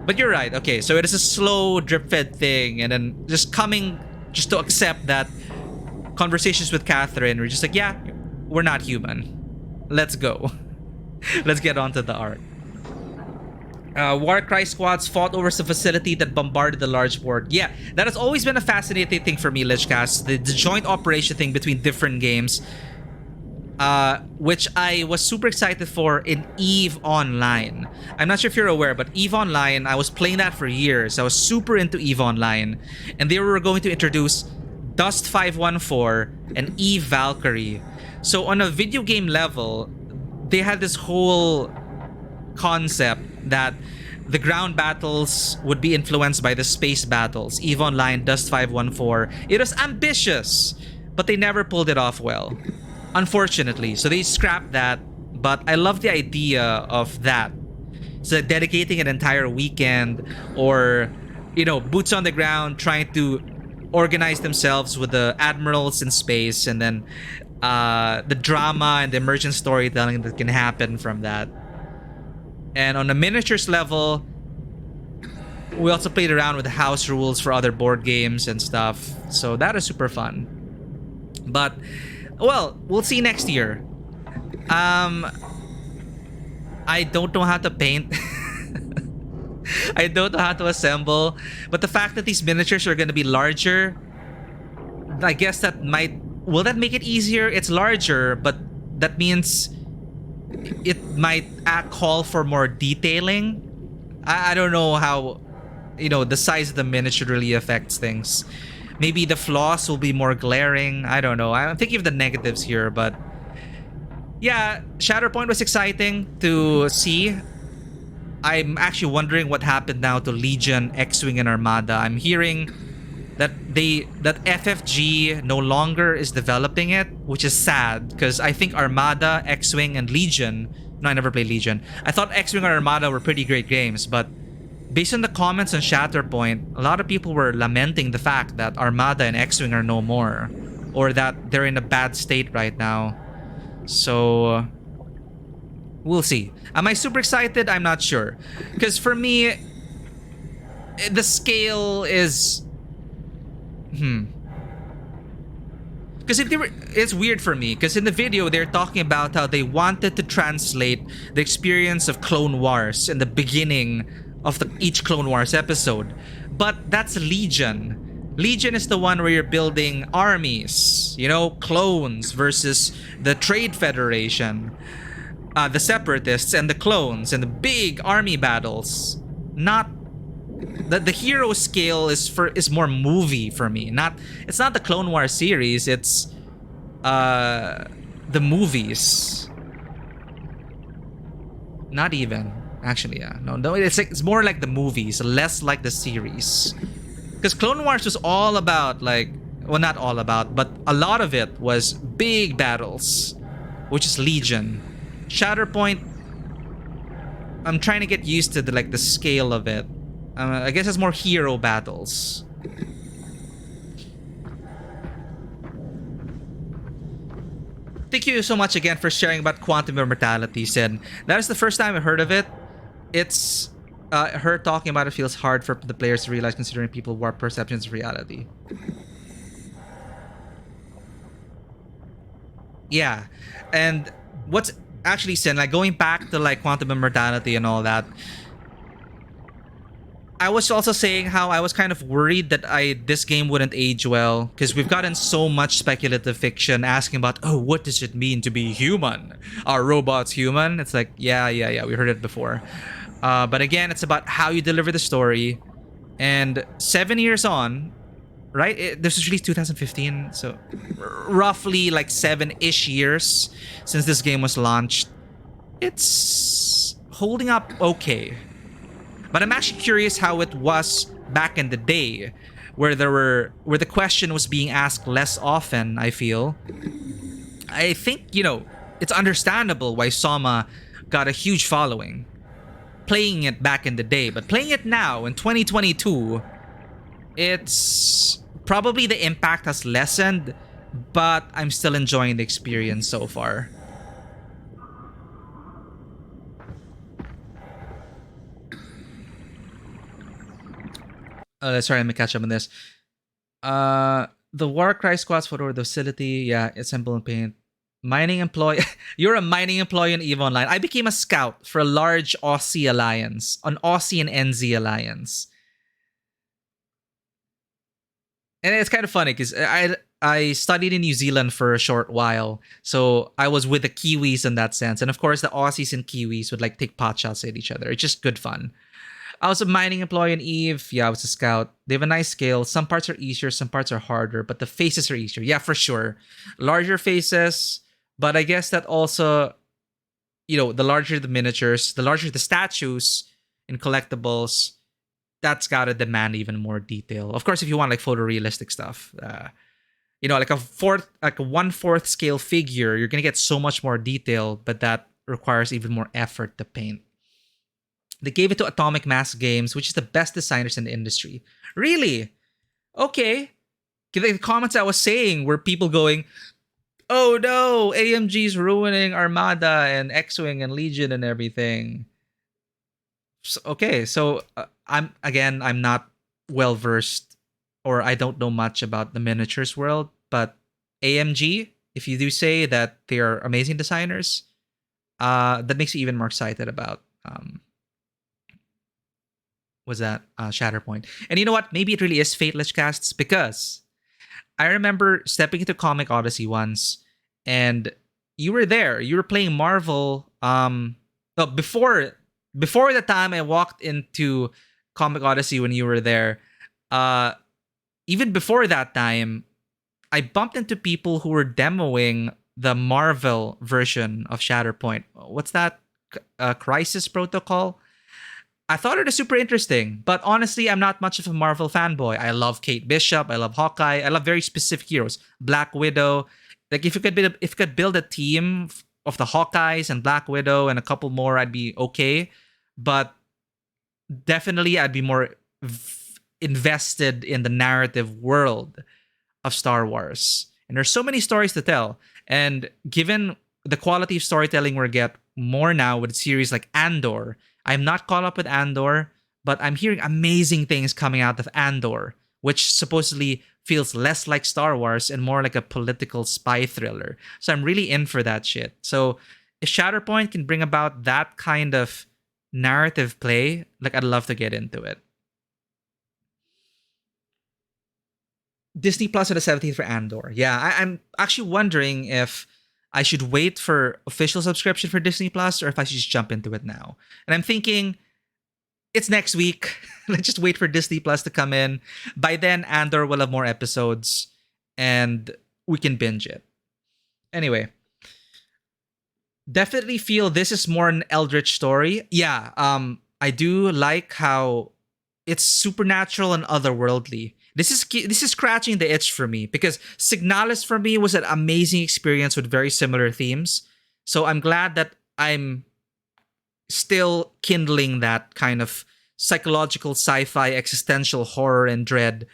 But you're right. Okay, so it is a slow drip-fed thing, and then just to accept that conversations with Catherine, we're just like, yeah, we're not human. Let's go. Let's get on to the art. Warcry squads fought over some facility that bombarded the large port. Yeah, that has always been a fascinating thing for me, Lichcast. The joint operation thing between different games, which I was super excited for in EVE Online. I'm not sure if you're aware, but EVE Online, I was playing that for years. I was super into EVE Online, and they were going to introduce Dust 514 and EVE Valkyrie. So on a video game level, they had this whole concept that the ground battles would be influenced by the space battles. EVE Online, Dust 514. It was ambitious, but they never pulled it off well, unfortunately. So they scrapped that, but I love the idea of that. So dedicating an entire weekend, or, you know, boots on the ground trying to organize themselves with the admirals in space, and then the drama and the emergent storytelling that can happen from that. And on the miniatures level, we also played around with the house rules for other board games and stuff. So that is super fun. But, well, we'll see next year. I don't know how to paint. I don't know how to assemble. But the fact that these miniatures are going to be larger, I guess that might... Will that make it easier? It's larger, but that means it might call for more detailing. I don't know how, the size of the miniature really affects things. Maybe the flaws will be more glaring. I don't know. I'm thinking of the negatives here, but yeah, Shatterpoint was exciting to see. I'm actually wondering what happened now to Legion, X-Wing, and Armada. I'm hearing that FFG no longer is developing it, which is sad because I think Armada, X-Wing, and Legion... No, I never played Legion. I thought X-Wing and Armada were pretty great games, but based on the comments on Shatterpoint, a lot of people were lamenting the fact that Armada and X-Wing are no more, or that they're in a bad state right now. So we'll see. Am I super excited? I'm not sure. Because for me, the scale is... Because it's weird for me. Because in the video, they're talking about how they wanted to translate the experience of Clone Wars in the beginning of each Clone Wars episode. But that's Legion. Legion is the one where you're building armies, clones versus the Trade Federation, the Separatists and the clones, and the big army battles. Not the hero scale is more movie for me. It's not the Clone Wars series. It's the movies. Not even actually, yeah. No. It's more like the movies, less like the series. Because Clone Wars was all about not all about, but a lot of it was big battles, which is Legion. Shatterpoint, I'm trying to get used to the scale of it. I guess it's more hero battles. Thank you so much again for sharing about Quantum Immortality, Sin. That is the first time I heard of it. It's her talking about it feels hard for the players to realize, considering people warp perceptions of reality. Yeah, and what's actually, Sin, going back to Quantum Immortality and all that, I was also saying how I was kind of worried that this game wouldn't age well, because we've gotten so much speculative fiction asking about, oh, what does it mean to be human? Are robots human? It's like, yeah, we heard it before. But again, it's about how you deliver the story. And 7 years on, right? This was released 2015, so roughly 7-ish years since this game was launched. It's holding up okay. But I'm actually curious how it was back in the day, where the question was being asked less often, I feel. I think, it's understandable why SOMA got a huge following playing it back in the day, but playing it now in 2022, it's probably the impact has lessened, but I'm still enjoying the experience so far. Sorry, I'm gonna catch up on this. The Warcry squad's photo, the facility, yeah, it's simple and paint. Mining employee. You're a mining employee on EVE Online. I became a scout for a large Aussie alliance, an Aussie and NZ alliance. And it's kind of funny because I studied in New Zealand for a short while, so I was with the Kiwis in that sense. And of course, the Aussies and Kiwis would take pot shots at each other. It's just good fun. I was a mining employee in EVE. Yeah, I was a scout. They have a nice scale. Some parts are easier, some parts are harder, but the faces are easier. Yeah, for sure. Larger faces, but I guess that also, the larger the miniatures, the larger the statues and collectibles, that's gotta demand even more detail. Of course, if you want photorealistic stuff, a 1/4 scale figure, you're gonna get so much more detail, but that requires even more effort to paint. They gave it to Atomic Mass Games, which is the best designers in the industry. Really? Okay. The comments I was saying were people going, "Oh no, AMG's ruining Armada and X-Wing and Legion and everything." So, okay, so I'm not well versed, or I don't know much about the miniatures world, but AMG, if you do say that they are amazing designers, that makes me even more excited about was that Shatterpoint. And you know what? Maybe it really is Fateless Casts, because I remember stepping into Comic Odyssey once, and you were there. You were playing Marvel. No, before the time I walked into Comic Odyssey when you were there, even before that time, I bumped into people who were demoing the Marvel version of Shatterpoint. What's that? Crisis Protocol? I thought it was super interesting, but honestly, I'm not much of a Marvel fanboy. I love Kate Bishop, I love Hawkeye, I love very specific heroes. Black Widow. Like if you could build a team of the Hawkeyes and Black Widow and a couple more, I'd be okay. But definitely, I'd be more invested in the narrative world of Star Wars. And there's so many stories to tell. And given the quality of storytelling we get more now with series like Andor, I'm not caught up with Andor, but I'm hearing amazing things coming out of Andor, which supposedly feels less like Star Wars and more like a political spy thriller. So I'm really in for that shit. So if Shatterpoint can bring about that kind of narrative play, like I'd love to get into it. Disney Plus on the 17th for Andor. Yeah, I'm actually wondering if I should wait for official subscription for Disney Plus or if I should just jump into it now. And I'm thinking it's next week. Let's just wait for Disney Plus to come in. By then, Andor will have more episodes and we can binge it. Anyway, definitely feel this is more an Eldritch story. Yeah, I do like how it's supernatural and otherworldly. This is scratching the itch for me, because Signalis for me was an amazing experience with very similar themes. So I'm glad that I'm still kindling that kind of psychological sci-fi existential horror and dread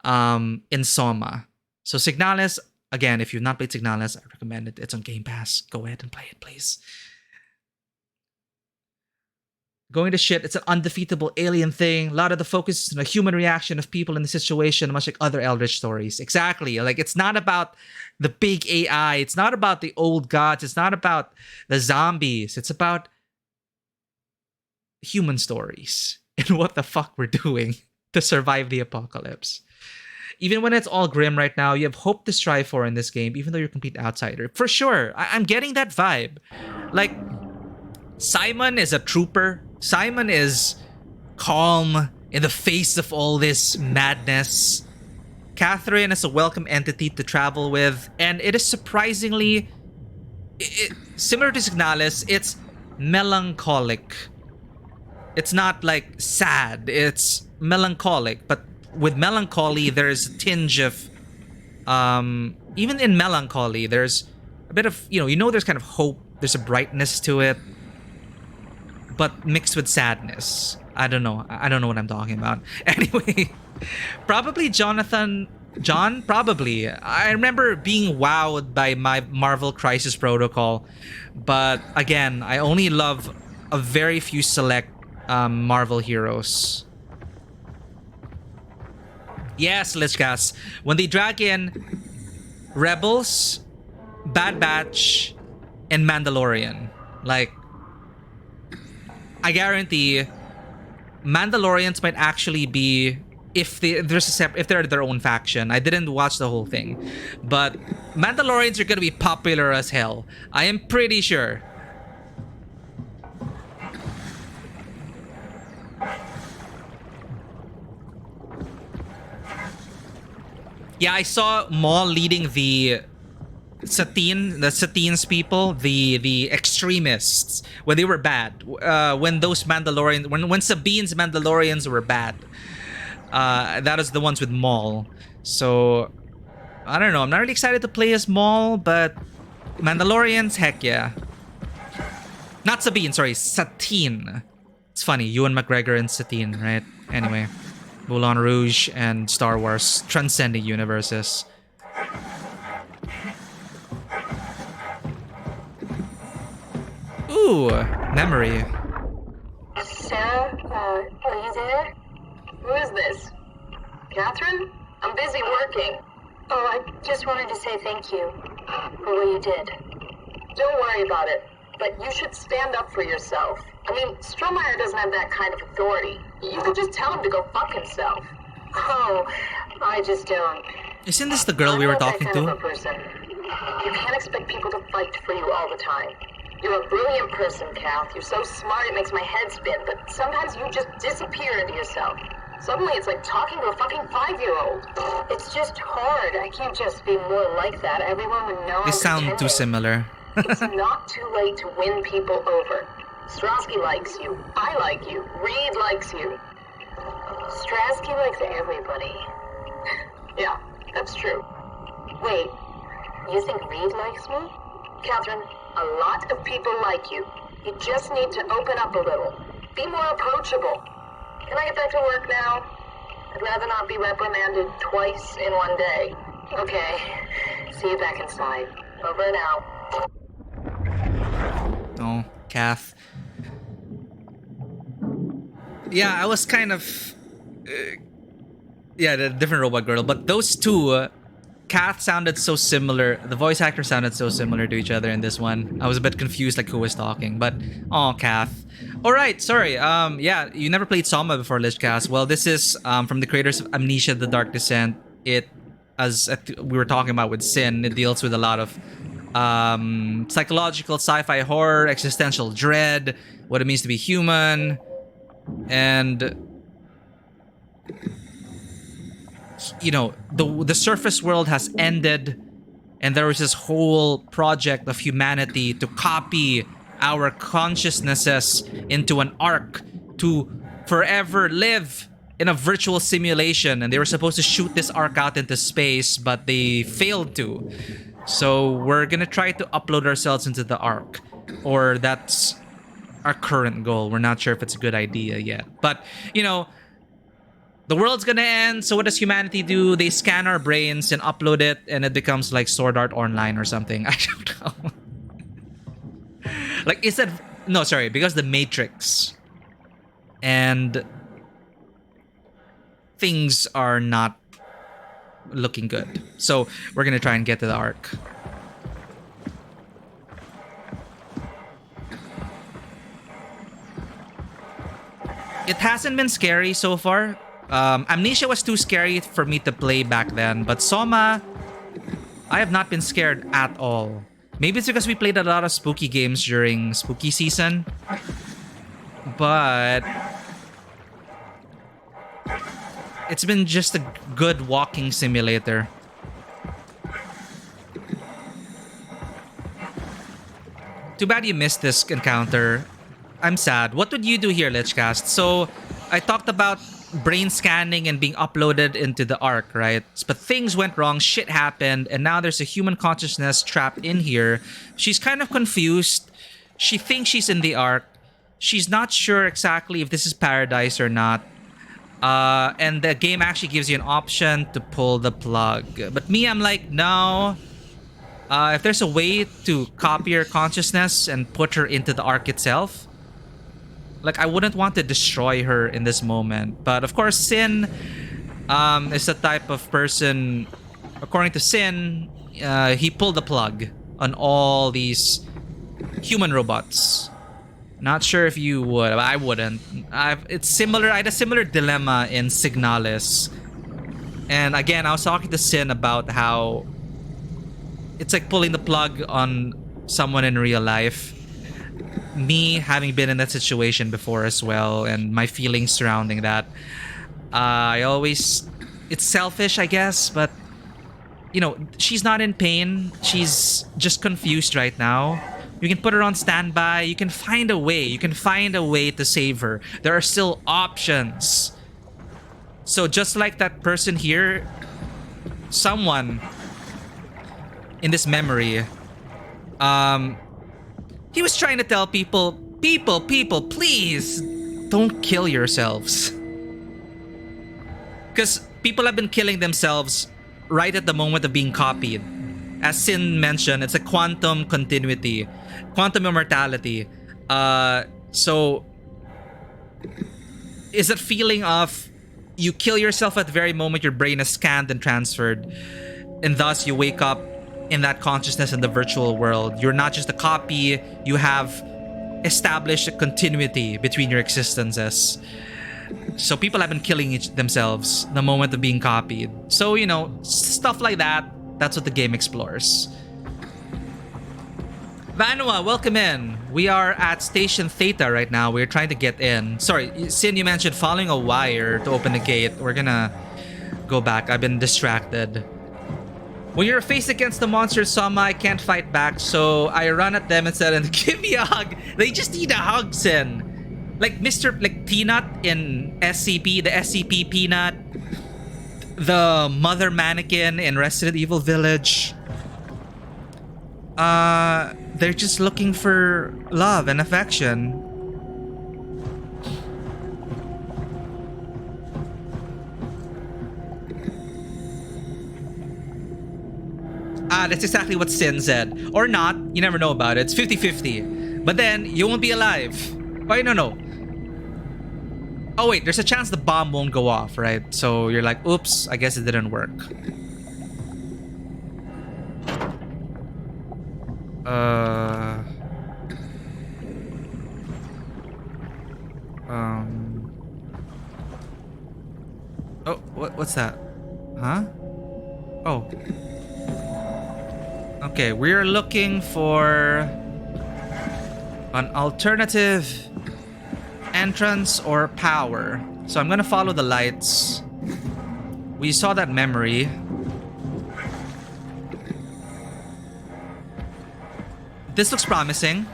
in Soma. So Signalis, again, if you've not played Signalis, I recommend it. It's on Game Pass. Go ahead and play it, please. Going to shit, it's an undefeatable alien thing. A lot of the focus is on the human reaction of people in the situation, much like other Eldritch stories. Exactly. Like, it's not about the big AI. It's not about the old gods. It's not about the zombies. It's about human stories and what the fuck we're doing to survive the apocalypse. Even when it's all grim right now, you have hope to strive for in this game, even though you're a complete outsider. For sure. I'm getting that vibe. Like, Simon is a trooper. Simon is calm in the face of all this madness. Catherine is a welcome entity to travel with, and it is surprisingly similar to Signalis. It's melancholic. It's not like sad. It's melancholic, but with melancholy, there's a tinge of even in melancholy, there's a bit of there's kind of hope. There's a brightness to it, but mixed with sadness. I don't know what I'm talking about. Anyway, probably John, probably. I remember being wowed by my Marvel Crisis Protocol, but again, I only love a very few select Marvel heroes. Yes, Lichgas. When they drag in Rebels, Bad Batch, and Mandalorian, like, I guarantee Mandalorians might actually be, if they're their own faction. I didn't watch the whole thing, but Mandalorians are gonna be popular as hell. I am pretty sure. Yeah, I saw Maul leading the Satine's people, the extremists, when they were bad. When those Mandalorians, when Sabine's Mandalorians were bad. That is the ones with Maul. So, I don't know. I'm not really excited to play as Maul, but Mandalorians, heck yeah. Not Sabine, sorry, Satine. It's funny, Ewan McGregor and Satine, right? Anyway. Moulin Rouge and Star Wars transcending universes. Ooh, memory. Sarah, are you there? Who is this? Catherine? I'm busy working. Oh, I just wanted to say thank you for what you did. Don't worry about it, but you should stand up for yourself. I mean, Strohmeyer doesn't have that kind of authority. You could just tell him to go fuck himself. Oh, I just don't. Isn't this the girl we were talking I'm not that kind to? of a person. You can't expect people to fight for you all the time. You're a brilliant person, Kath. You're so smart it makes my head spin, but sometimes you just disappear into yourself. Suddenly it's like talking to a fucking 5-year-old. It's just hard. I can't just be more like that. Everyone would know They I'm sound too pretending. similar. It's not too late to win people over. Strasky likes you. I like you. Reed likes you. Strasky likes everybody. Yeah, that's true. Wait, you think Reed likes me? Catherine, a lot of people like you. You just need to open up a little. Be more approachable. Can I get back to work now? I'd rather not be reprimanded twice in one day. Okay. See you back inside. Over and out. Oh, Kath. Yeah, I was kind of... yeah, the different robot girl. But those two, Kath sounded so similar. The voice actor sounded so similar to each other in this one. I was a bit confused, like who was talking. But, oh, Kath. Alright, sorry. Yeah, you never played Soma before, Lichcast. Well, this is from the creators of Amnesia: The Dark Descent. It, as we were talking about with Sin, it deals with a lot of psychological sci-fi horror, existential dread, what it means to be human, and you know, the surface world has ended, and there was this whole project of humanity to copy our consciousnesses into an arc to forever live in a virtual simulation, and they were supposed to shoot this arc out into space, but they failed to. So we're gonna try to upload ourselves into the arc, or that's our current goal. We're not sure if it's a good idea yet, but you know, the world's gonna end, so what does humanity do? They scan our brains and upload it, and it becomes like Sword Art Online or something. I don't know. Like, is that... No, sorry, because the Matrix and things are not looking good. So we're gonna try and get to the arc. It hasn't been scary so far. Amnesia was too scary for me to play back then, but Soma, I have not been scared at all. Maybe it's because we played a lot of spooky games during spooky season, but it's been just a good walking simulator. Too bad you missed this encounter. I'm sad. What would you do here, Lichcast? So, I talked about brain scanning and being uploaded into the arc, right? But things went wrong, shit happened, and now there's a human consciousness trapped in here. She's kind of confused. She thinks she's in the arc. She's not sure exactly if this is paradise or not. And the game actually gives you an option to pull the plug. But me, I'm like, no. If there's a way to copy her consciousness and put her into the arc itself, like, I wouldn't want to destroy her in this moment. But of course, Sin is the type of person, according to Sin, he pulled the plug on all these human robots. Not sure if you would. I wouldn't. It's similar. I had a similar dilemma in Signalis. And again, I was talking to Sin about how it's like pulling the plug on someone in real life. Me having been in that situation before as well, and my feelings surrounding that. I always... It's selfish, I guess, but... You know, she's not in pain. She's just confused right now. You can put her on standby. You can find a way. You can find a way to save her. There are still options. So just like that person here, someone in this memory, he was trying to tell people, please don't kill yourselves. Because people have been killing themselves right at the moment of being copied. As Sin mentioned, it's a quantum continuity, quantum immortality. So is that feeling of you kill yourself at the very moment your brain is scanned and transferred, and thus you wake up in that consciousness in the virtual world. You're not just a copy, you have established a continuity between your existences. So people have been killing themselves the moment of being copied. So, you know, stuff like that. That's what the game explores. Vanua, welcome in. We are at Station Theta right now. We're trying to get in. Sorry, Sin, you mentioned following a wire to open the gate. We're gonna go back. I've been distracted. When you're faced against the monster Soma, I can't fight back, so I run at them instead and give me a hug. They just need a hug, Sin. Like Peanut in SCP, the SCP Peanut. The mother mannequin in Resident Evil Village. They're just looking for love and affection. That's exactly what Sin said. Or not, you never know about it. It's 50-50. But then, you won't be alive. Wait, no. Oh wait, there's a chance the bomb won't go off, right? So you're like, oops, I guess it didn't work. Oh, what's that? Huh? Oh. Okay, we're looking for an alternative entrance or power. So I'm gonna follow the lights. We saw that memory. This looks promising.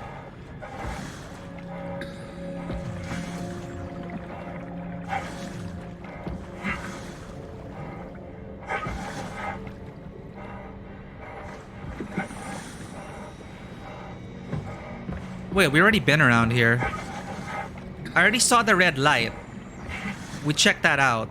Wait, we already been around here. I already saw the red light. We checked that out.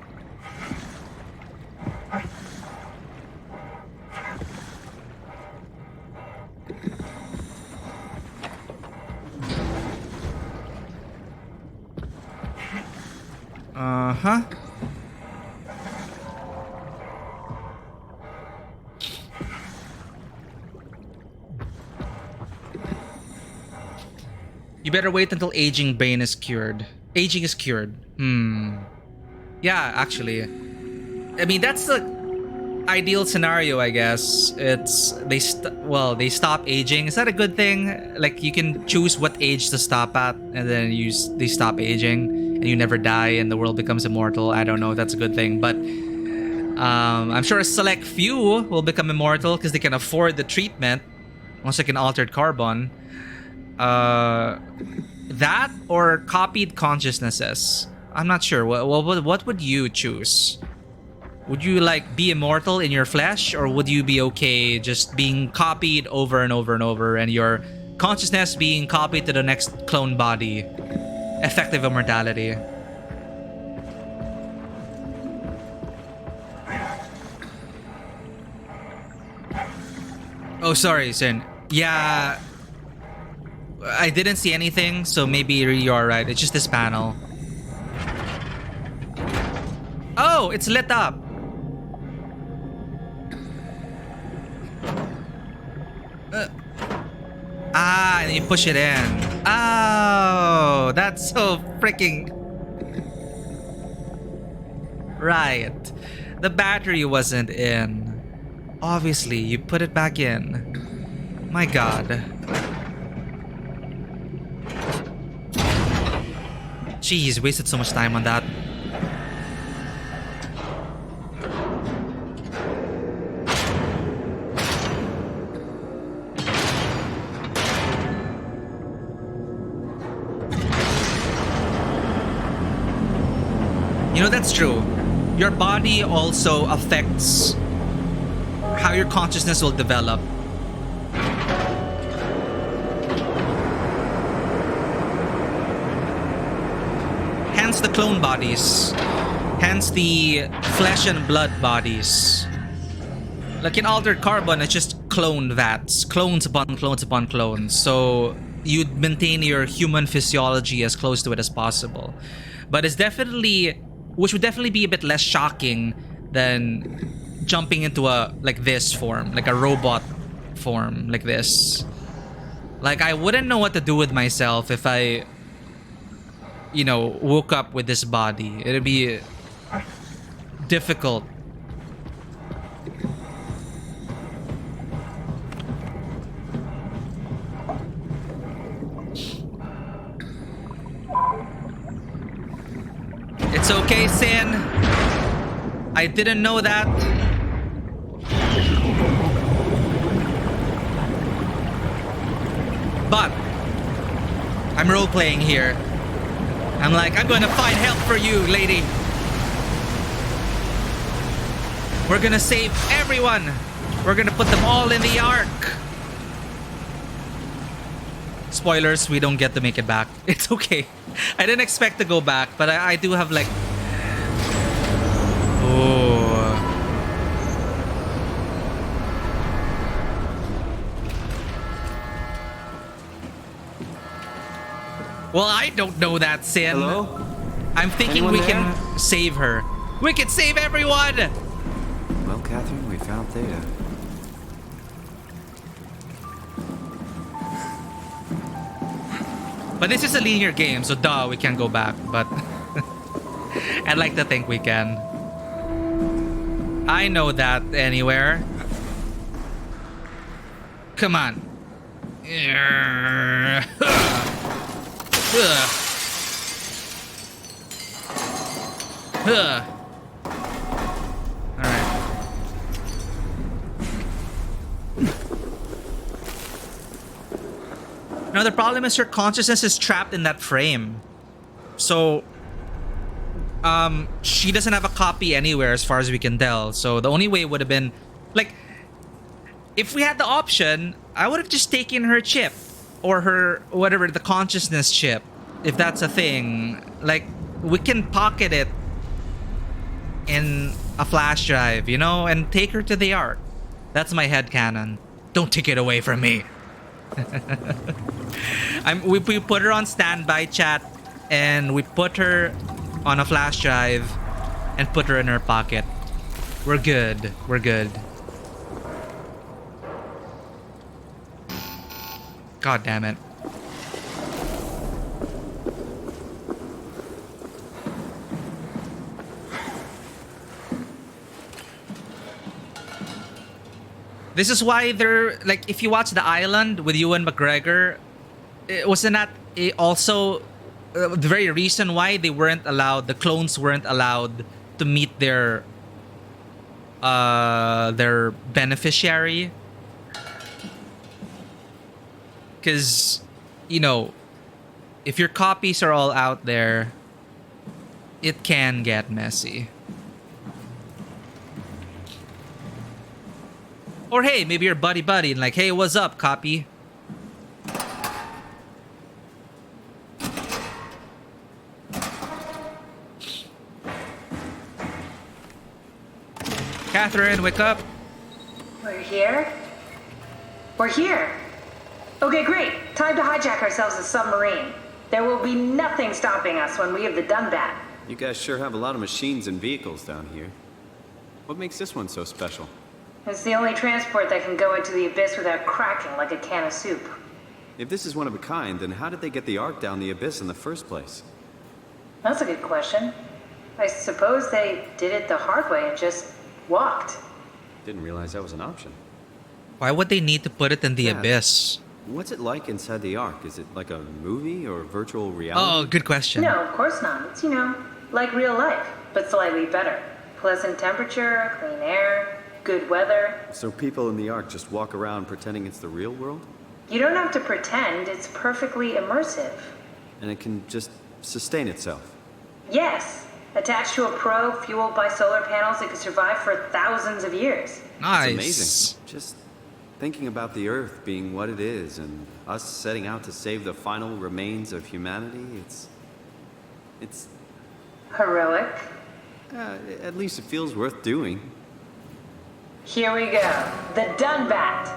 Uh-huh. You better wait until aging brain is cured. Aging is cured. Yeah, actually. I mean, that's the ideal scenario, I guess. It's they stop aging. Is that a good thing? Like you can choose what age to stop at, and then they stop aging, and you never die, and the world becomes immortal. I don't know. That's a good thing, but I'm sure a select few will become immortal because they can afford the treatment. Once they can altered carbon. That or copied consciousnesses. I'm not sure. What would you choose? Would you like be immortal in your flesh, or would you be okay just being copied over and over and over, and your consciousness being copied to the next clone body? Effective immortality. Oh, sorry, Sin. Yeah. I didn't see anything, so maybe you're right. It's just this panel. Oh, it's lit up. And you push it in. Oh, that's so freaking... Right. The battery wasn't in. Obviously, you put it back in. My God. Jeez, wasted so much time on that. You know, that's true. Your body also affects how your consciousness will develop. Hence the clone bodies. Hence the flesh and blood bodies. Like in Altered Carbon, it's just cloned VATs. Clones upon clones upon clones. So you'd maintain your human physiology as close to it as possible. But it's definitely... which would definitely be a bit less shocking than jumping into a... like this form. Like a robot form. Like this. Like, I wouldn't know what to do with myself if I... you know, woke up with this body. It'd be... difficult. It's okay, Sin. I didn't know that. But I'm role-playing here. I'm like, I'm gonna find help for you, lady. We're gonna save everyone. We're gonna put them all in the Ark. Spoilers, we don't get to make it back. It's okay. I didn't expect to go back, but I do have like... oh. Well, I don't know that, Sin. Hello? I'm thinking Anyone we there? can save her. We can save everyone! Well, Catherine, we found Theta. But this is a linear game, so duh, we can't go back. But I'd like to think we can. I know that anywhere. Come on. Alright. Now the problem is her consciousness is trapped in that frame. So she doesn't have a copy anywhere as far as we can tell. So the only way would have been like, if we had the option, I would have just taken her chip or her whatever, the consciousness chip, if that's a thing. Like, we can pocket it in a flash drive, you know, and take her to the Ark. That's my headcanon. Don't take it away from me. We put her on standby, chat, and we put her on a flash drive and put her in her pocket. We're good. We're good. God damn it. This is why they're like, if you watch The Island with Ewan McGregor, wasn't that also the very reason why they weren't allowed, the clones weren't allowed to meet their beneficiary? Because, you know, if your copies are all out there, it can get messy. Or hey, maybe you're buddy-buddy and like, hey, what's up, copy? Catherine, wake up. We're here? We're here! Okay, great. Time to hijack ourselves a submarine. There will be nothing stopping us when we have done that. You guys sure have a lot of machines and vehicles down here. What makes this one so special? It's the only transport that can go into the abyss without cracking like a can of soup. If this is one of a kind, then how did they get the Ark down the abyss in the first place? That's a good question. I suppose they did it the hard way and just walked. Didn't realize that was an option. Why would they need to put it in the abyss? What's it like inside the Ark? Is it like a movie or virtual reality? Oh, good question. No, of course not. It's, you know, like real life, but slightly better. Pleasant temperature, clean air, good weather. So people in the Ark just walk around pretending it's the real world? You don't have to pretend, it's perfectly immersive. And it can just sustain itself? Yes. Attached to a probe fueled by solar panels, it could survive for thousands of years. Nice. It's amazing. Just thinking about the Earth being what it is and us setting out to save the final remains of humanity, it's... Heroic. At least it feels worth doing. Here we go. The Dunbat.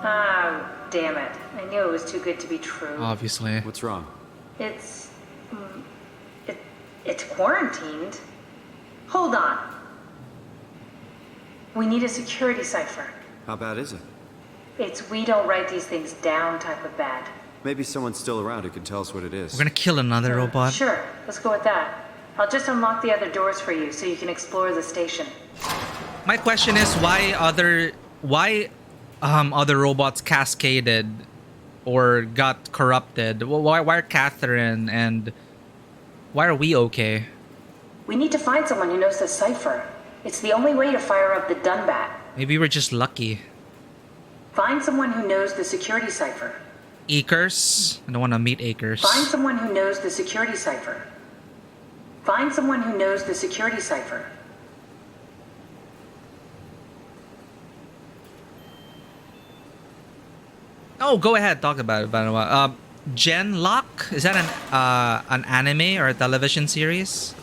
Oh, damn it. I knew it was too good to be true. Obviously. What's wrong? It's... It's quarantined. Hold on. We need a security cipher. How bad is it? It's we don't write these things down type of bad. Maybe someone's still around who can tell us what it is. We're gonna kill another robot. Sure, let's go with that. I'll just unlock the other doors for you so you can explore the station. My question is why other robots cascaded or got corrupted? Why are Catherine and why are we okay? We need to find someone who knows the cipher. It's the only way to fire up the Dunbat. Maybe we're just lucky. Find someone who knows the security cipher. Akers? I don't want to meet Akers. Find someone who knows the security cipher. Find someone who knows the security cipher. Oh, go ahead. Talk about it. Genlock? Is that an anime or a television series?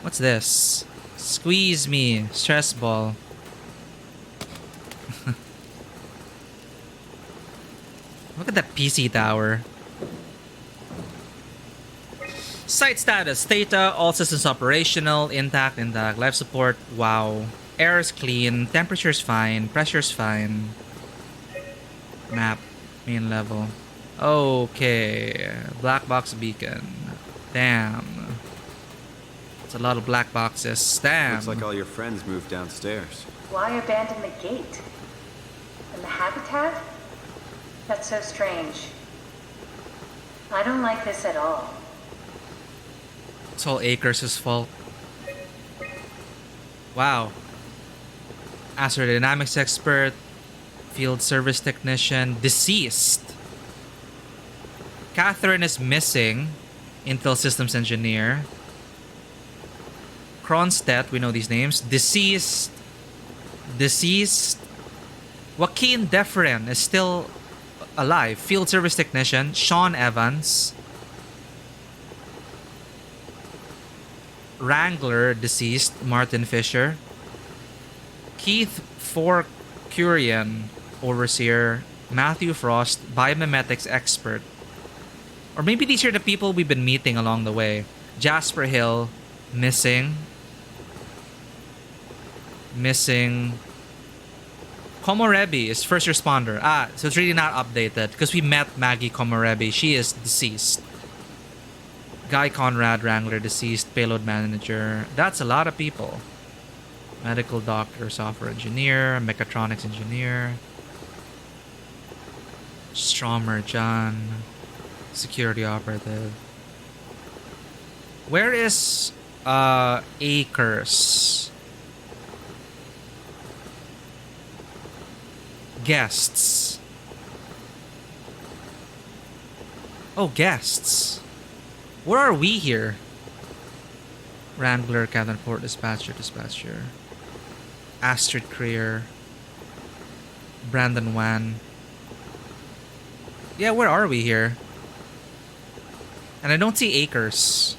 What's this? Squeeze me. Stress ball. Look at that PC tower. Site status. Theta. All systems operational. Intact. Life support. Wow. Air's clean. Temperature's fine. Pressure's fine. Map. Main level. Okay. Black box beacon. Damn. It's a lot of black boxes. Damn. Looks like all your friends moved downstairs. Why abandon the gate? And the habitat? That's so strange. I don't like this at all. It's all Akers' fault. Wow. Astrodynamics expert. Field service technician. Deceased. Catherine is missing. Intel systems engineer. Kronstedt, we know these names. Deceased. Joaquin Deferen is still alive. Field service technician. Sean Evans. Wrangler, deceased. Martin Fisher. Keith Forcurian, overseer. Matthew Frost, biomimetics expert. Or maybe these are the people we've been meeting along the way. Jasper Hill, missing. Komorebi is first responder. So it's really not updated because we met Maggie Komorebi. She is deceased. Guy Conrad Wrangler, deceased. Payload manager. That's a lot of people. Medical doctor, software engineer, mechatronics engineer. Stromer John. Security operative. Where is Akers? Guests. Oh, guests. Where are we here? Wrangler, Captain Port, Dispatcher. Astrid Creer. Brandon Wan. Yeah, where are we here? And I don't see Akers.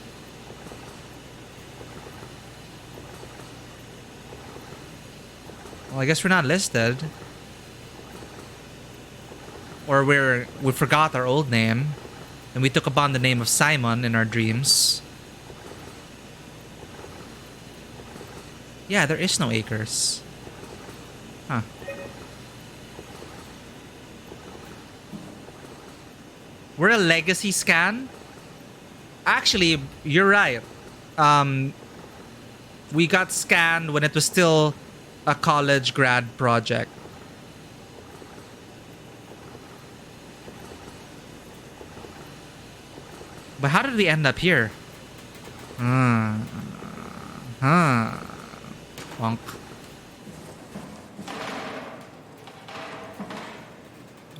Well, I guess we're not listed. Or we forgot our old name. And we took upon the name of Simon in our dreams. Yeah, there is no Akers. Huh. We're a legacy scan? Actually, you're right. We got scanned when it was still a college grad project. But how did we end up here? Bonk.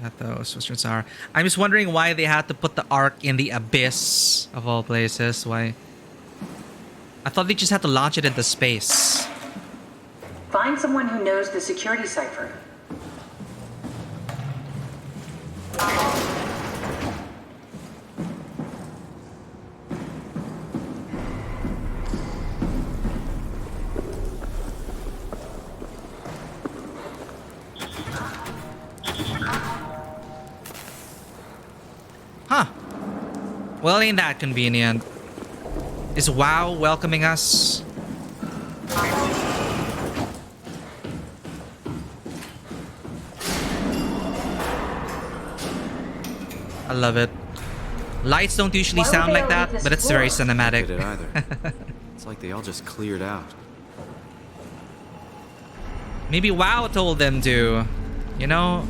At those Western Sour. I'm just wondering why they had to put the Ark in the abyss of all places. Why? I thought they just had to launch it into space. Find someone who knows the security cipher. Well, ain't that convenient? Is WoW welcoming us? I love it. Lights don't usually sound like that, but it's very cinematic. Did it either. It's like they all just cleared out. Maybe WoW told them to, you know?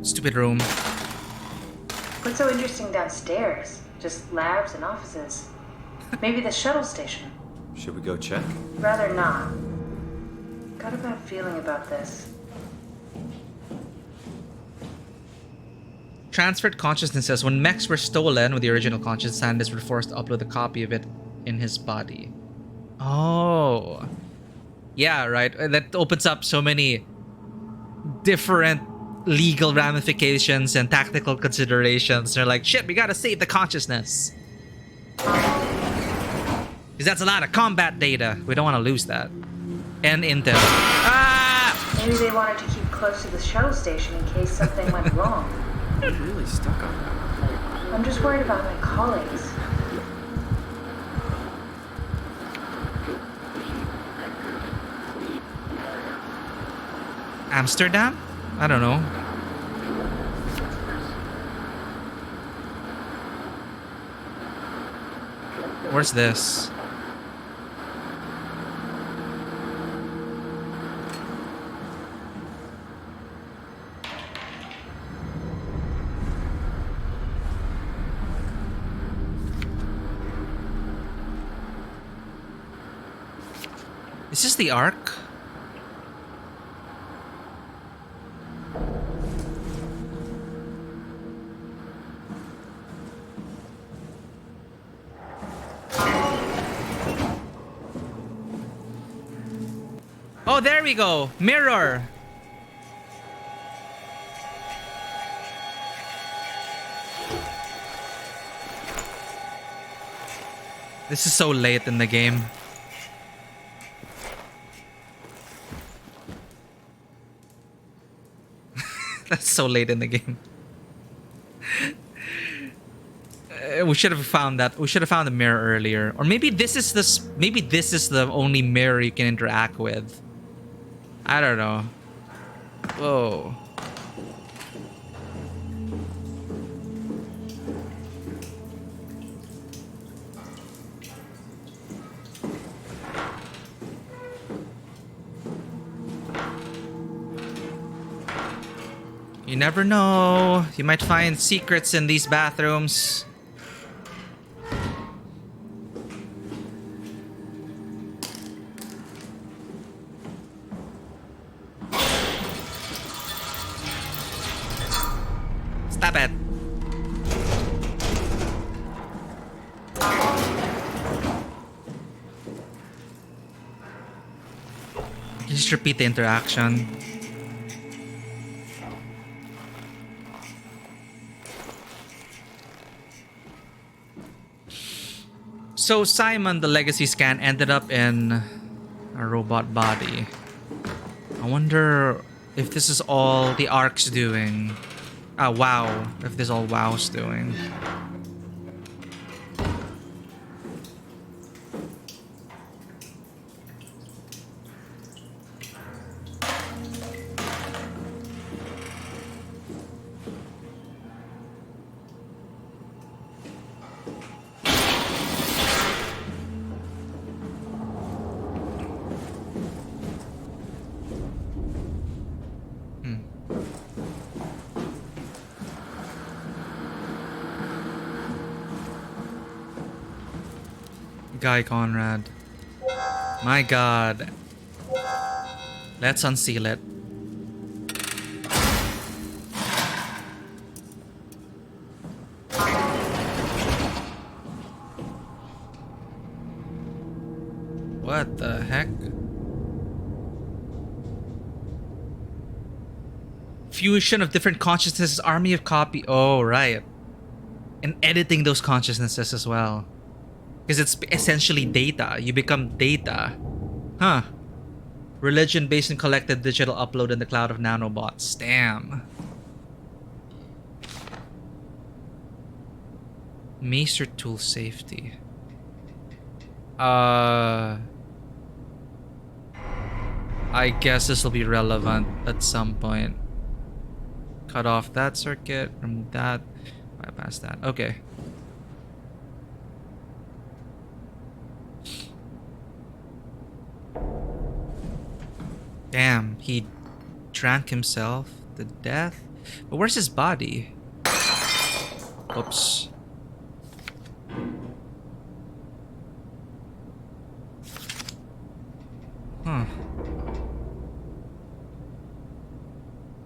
Stupid room. What's so interesting downstairs? Just labs and offices. Maybe the shuttle station. Should we go check? Rather not. Got a bad feeling about this. Transferred consciousness says when mechs were stolen with the original conscious, scientists were forced to upload a copy of it in his body. Oh. Yeah, right. That opens up so many different legal ramifications and tactical considerations. They're like, shit, we gotta save the consciousness. Because that's a lot of combat data. We don't want to lose that. And intel. Ah! Maybe they wanted to keep close to the shuttle station in case something went wrong. I'm really stuck on that. I'm just worried about my colleagues. Amsterdam? I don't know. Where's this? Is this the Ark? Oh, there we go. Mirror. This is so late in the game. That's so late in the game. We should have found that. We should have found the mirror earlier. Or maybe this is maybe this is the only mirror you can interact with. I don't know. Whoa. You never know. You might find secrets in these bathrooms. Stop it. You just repeat the interaction. So Simon, the legacy scan, ended up in a robot body. I wonder if this is all the Ark's doing. WoW. If this is all WoW's doing. Guy Conrad. My god. Let's unseal it. What the heck? fusion of different consciousnesses, army of copy. Oh, right. And editing those consciousnesses as well. Because it's essentially data. You become data. Huh. Religion based on collected digital upload in the cloud of nanobots. Damn. Maester tool safety. I guess this will be relevant at some point. Cut off that circuit, remove that, bypass that. Okay. Damn, he drank himself to death? But where's his body? Oops. Huh.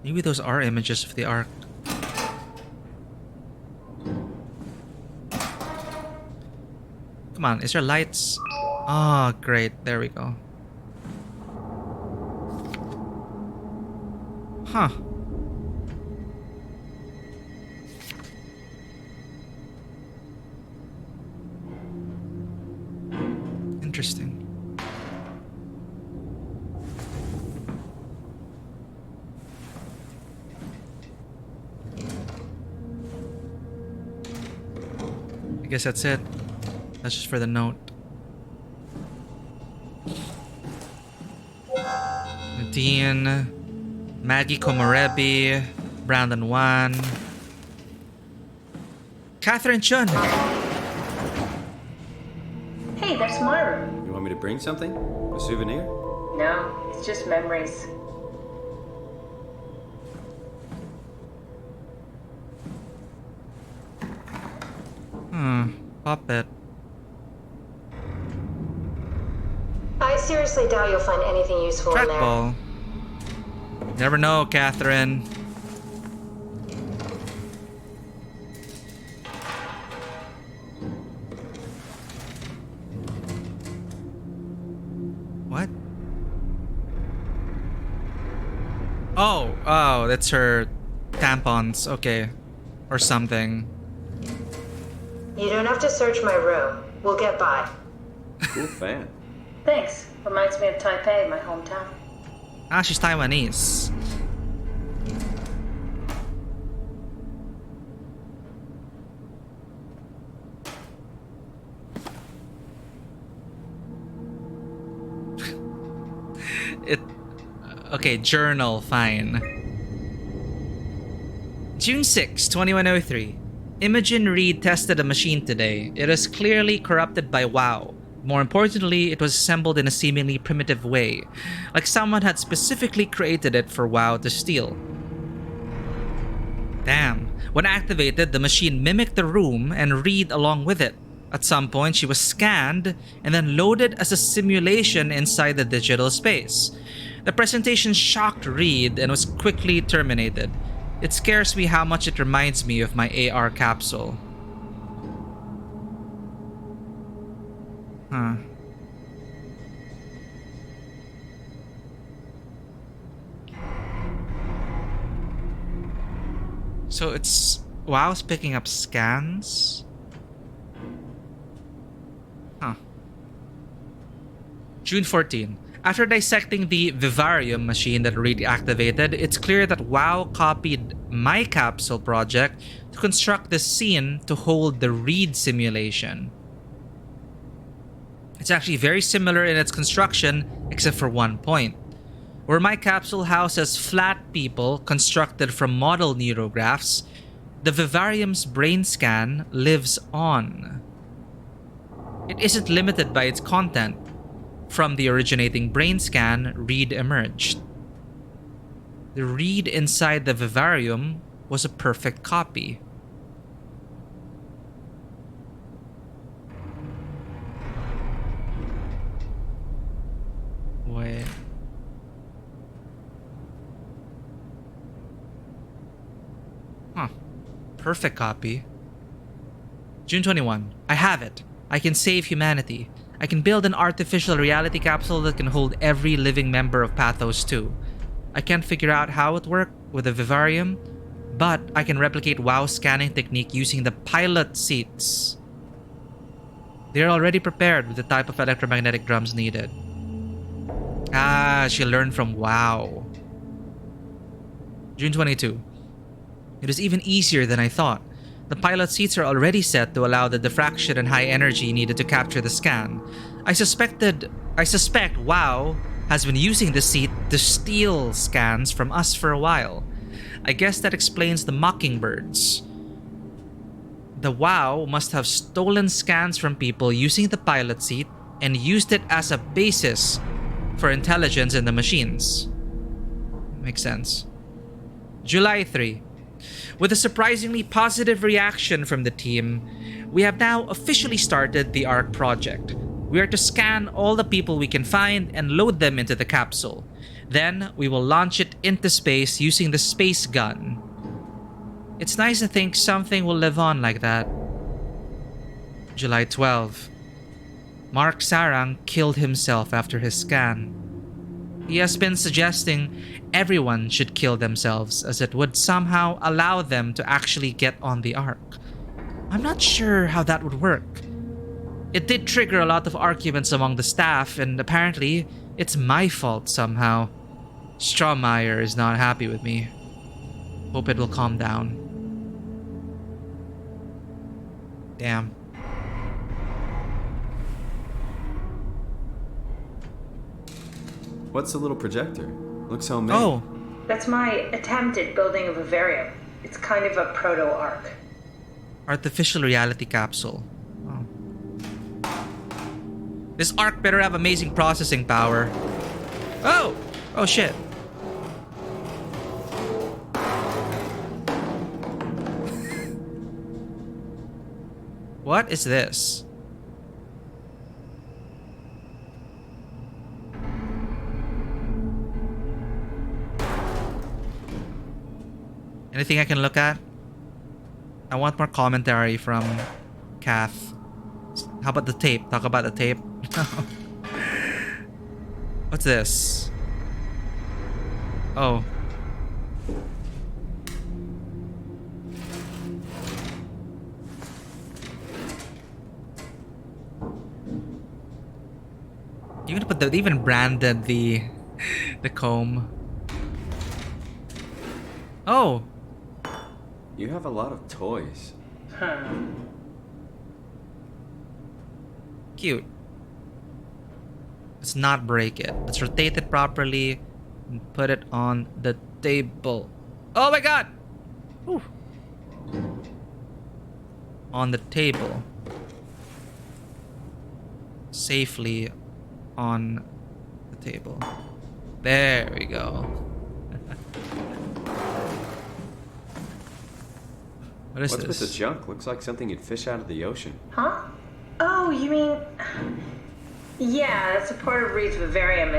Maybe those are images of the Ark. Come on, is there lights? Oh, great. There we go. Huh. Interesting. I guess that's it. That's just for the note. Nadine, Maggie Komarebi, Brandon Wan, Catherine Chun. Hey, there's Myra. You want me to bring something? A souvenir? No, it's just memories. Puppet. I seriously doubt you'll find anything useful in there. Trackball. Never know, Catherine. What? Oh, that's her tampons. Okay. Or something. You don't have to search my room. We'll get by. Cool fan. Thanks. Reminds me of Taipei, my hometown. Ah, she's Taiwanese. Okay, journal, fine. June 6, 2103. Imogen Reed tested a machine today. It is clearly corrupted by WoW. More importantly, it was assembled in a seemingly primitive way, like someone had specifically created it for WoW to steal. Damn. When activated, the machine mimicked the room and Reed along with it. At some point, she was scanned and then loaded as a simulation inside the digital space. The presentation shocked Reed and was quickly terminated. It scares me how much it reminds me of my AR capsule. Huh. So it's WoW's picking up scans? Huh. June 14. After dissecting the vivarium machine that Reed activated, it's clear that WoW copied my capsule project to construct the scene to hold the Reed simulation. It's actually very similar in its construction, except for one point. Where my capsule houses flat people constructed from model neurographs, the vivarium's brain scan lives on. It isn't limited by its content. From the originating brain scan, Reed emerged. The Reed inside the vivarium was a perfect copy. Wait. Huh. Perfect copy. June 21. I have it. I can save humanity. I can build an artificial reality capsule that can hold every living member of Pathos 2. I can't figure out how it works, with a vivarium, but I can replicate WoW scanning technique using the pilot seats. They're already prepared with the type of electromagnetic drums needed. Ah, she learned from WoW. June 22. It is even easier than I thought. The pilot seats are already set to allow the diffraction and high energy needed to capture the scan. I suspect WoW has been using the seat to steal scans from us for a while. I guess that explains the mockingbirds. The WoW must have stolen scans from people using the pilot seat and used it as a basis for intelligence in the machines. Makes sense. July 3. With a surprisingly positive reaction from the team, we have now officially started the ARC project. We are to scan all the people we can find and load them into the capsule. Then we will launch it into space using the space gun. It's nice to think something will live on like that. July 12. Mark Sarang killed himself after his scan. He has been suggesting everyone should kill themselves as it would somehow allow them to actually get on the Ark. I'm not sure how that would work. It did trigger a lot of arguments among the staff, and apparently it's my fault somehow. Strawmeyer is not happy with me. Hope it will calm down. Damn. What's the little projector? Looks homemade. Oh. That's my attempt at building a vivarium. It's kind of a proto-arc. Artificial reality capsule. Oh. This Ark better have amazing processing power. Oh! Oh shit. What is this? Anything I can look at? I want more commentary from Kath. How about the tape? Talk about the tape. What's this? Oh. You're gonna put the, they even branded the comb. Oh. You have a lot of toys. Cute. Let's not break it. Let's rotate it properly and put it on the table. Oh my god! Whew. On the table. Safely on the table. There we go. What is What's this? with the junk? Looks like something you'd fish out of the ocean. Huh? Oh, you mean... Yeah, that's a part of Reed's vivarium.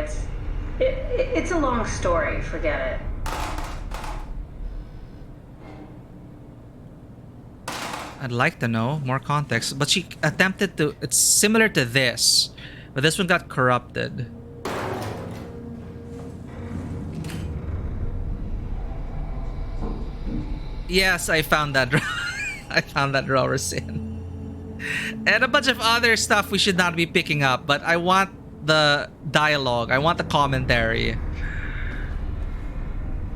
It's a long story. Forget it. I'd like to know more context, but she attempted to... It's similar to this, but this one got corrupted. Yes, I found that. I found that drawer sin. And a bunch of other stuff we should not be picking up, but I want the dialogue. I want the commentary.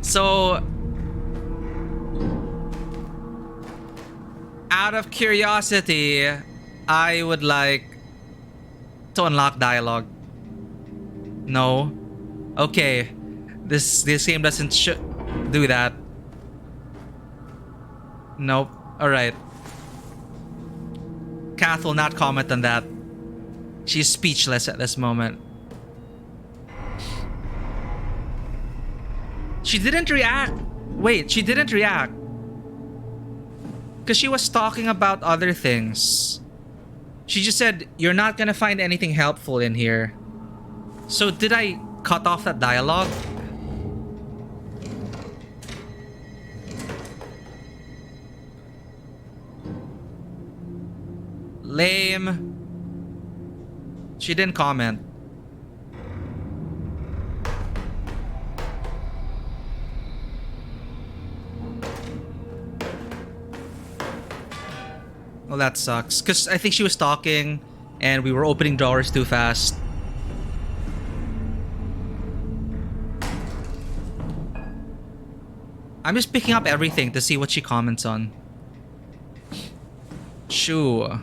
So, out of curiosity, I would like to unlock dialogue. No. Okay. This game doesn't do that. Nope. Alright. Kath will not comment on that. She's speechless at this moment. She didn't react. Wait, she didn't react. Because she was talking about other things. She just said, "You're not gonna find anything helpful in here." So did I cut off that dialogue? Lame. She didn't comment. Well, that sucks. Because I think she was talking and we were opening drawers too fast. I'm just picking up everything to see what she comments on. Shoo.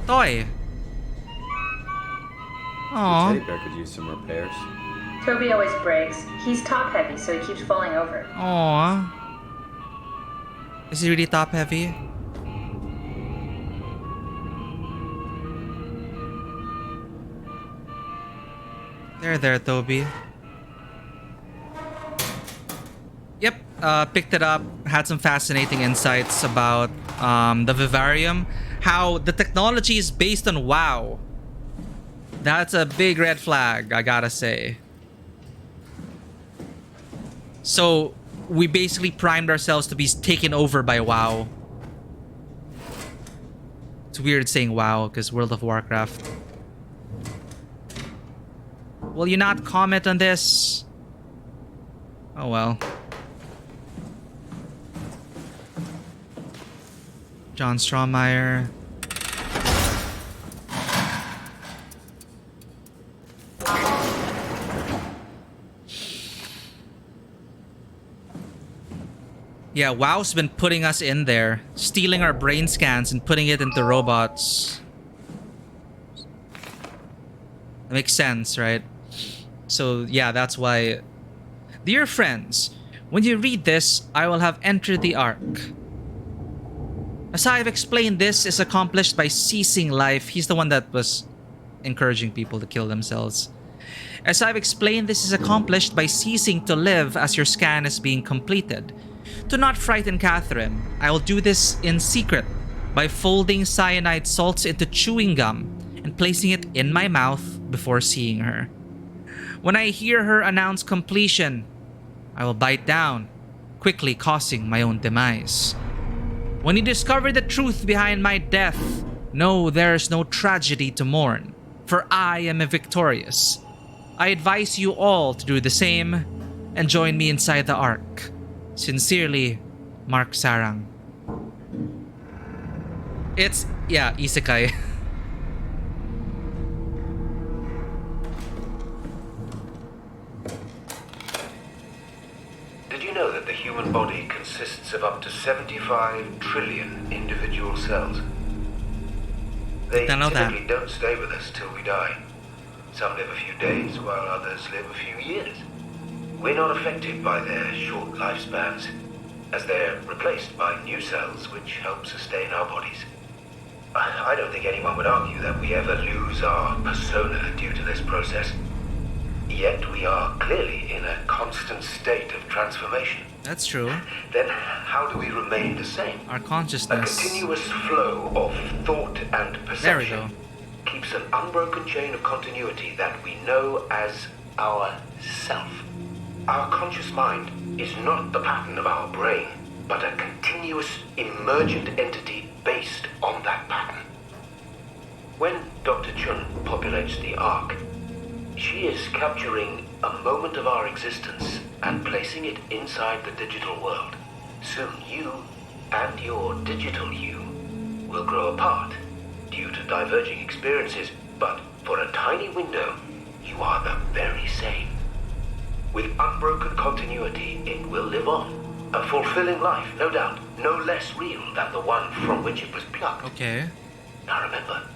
Toy. Aww. The teddy bear could use some repairs. Toby always breaks. He's top heavy, so he keeps falling over. Aww. Is he really top heavy? There, Toby. Yep, picked it up. Had some fascinating insights about the vivarium. How the technology is based on WoW. That's a big red flag, I gotta say. So, we basically primed ourselves to be taken over by WoW. It's weird saying WoW, because World of Warcraft. Will you not comment on this? Oh well. John Strawmeyer. Yeah, WoW's been putting us in there, stealing our brain scans and putting it into robots. That makes sense, right? So yeah, that's why. Dear friends, when you read this, I will have entered the Ark. As I have explained, this is accomplished by ceasing life. He's the one that was encouraging people to kill themselves. As I've explained, this is accomplished by ceasing to live as your scan is being completed. Do not frighten Catherine. I will do this in secret by folding cyanide salts into chewing gum and placing it in my mouth before seeing her. When I hear her announce completion, I will bite down, quickly causing my own demise. When you discover the truth behind my death, know there is no tragedy to mourn, for I am victorious. I advise you all to do the same and join me inside the Ark. Sincerely, Mark Sarang. It's, yeah, isekai. Did you know that the human body consists of up to 75 trillion individual cells? They typically don't stay with us till we die. Some live a few days, while others live a few years. We're not affected by their short lifespans, as they're replaced by new cells which help sustain our bodies. I don't think anyone would argue that we ever lose our persona due to this process. Yet we are clearly in a constant state of transformation. That's true. Then how do we remain the same? Our consciousness. A continuous flow of thought and perception. There we go. Keeps an unbroken chain of continuity that we know as our self. Our conscious mind is not the pattern of our brain, but a continuous emergent entity based on that pattern. When Dr. Chun populates the Ark, she is capturing a moment of our existence and placing it inside the digital world. Soon you and your digital you will grow apart due to diverging experiences, but for a tiny window, you are the very same. With unbroken continuity, it will live on. A fulfilling life, no doubt, no less real than the one from which it was plucked. Okay. Now remember,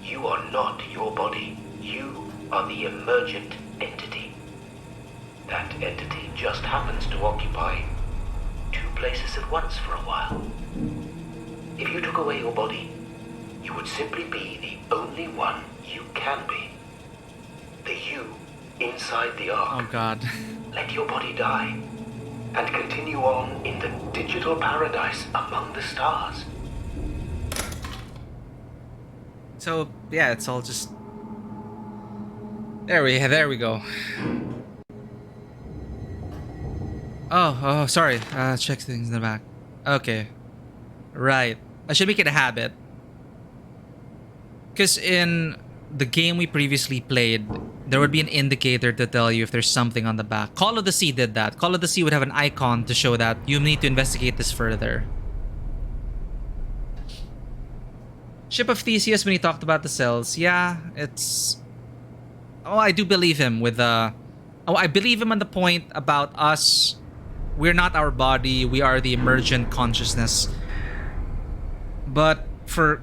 you are not your body. You are the emergent entity. That entity just happens to occupy two places at once for a while. If you took away your body, you would simply be the only one you can be. The you inside the Ark. Oh god. Let your body die and continue on in the digital paradise among the stars. So yeah, it's all just there we go. Oh, sorry. Check things in the back. Okay. Right. I should make it a habit. Because in the game we previously played, there would be an indicator to tell you if there's something on the back. Call of the Sea did that. Call of the Sea would have an icon to show that you need to investigate this further. Ship of Theseus, when he talked about the cells, yeah, it's... Oh, I do believe him with the... Oh, I believe him on the point about us. We're not our body. We are the emergent consciousness. But for...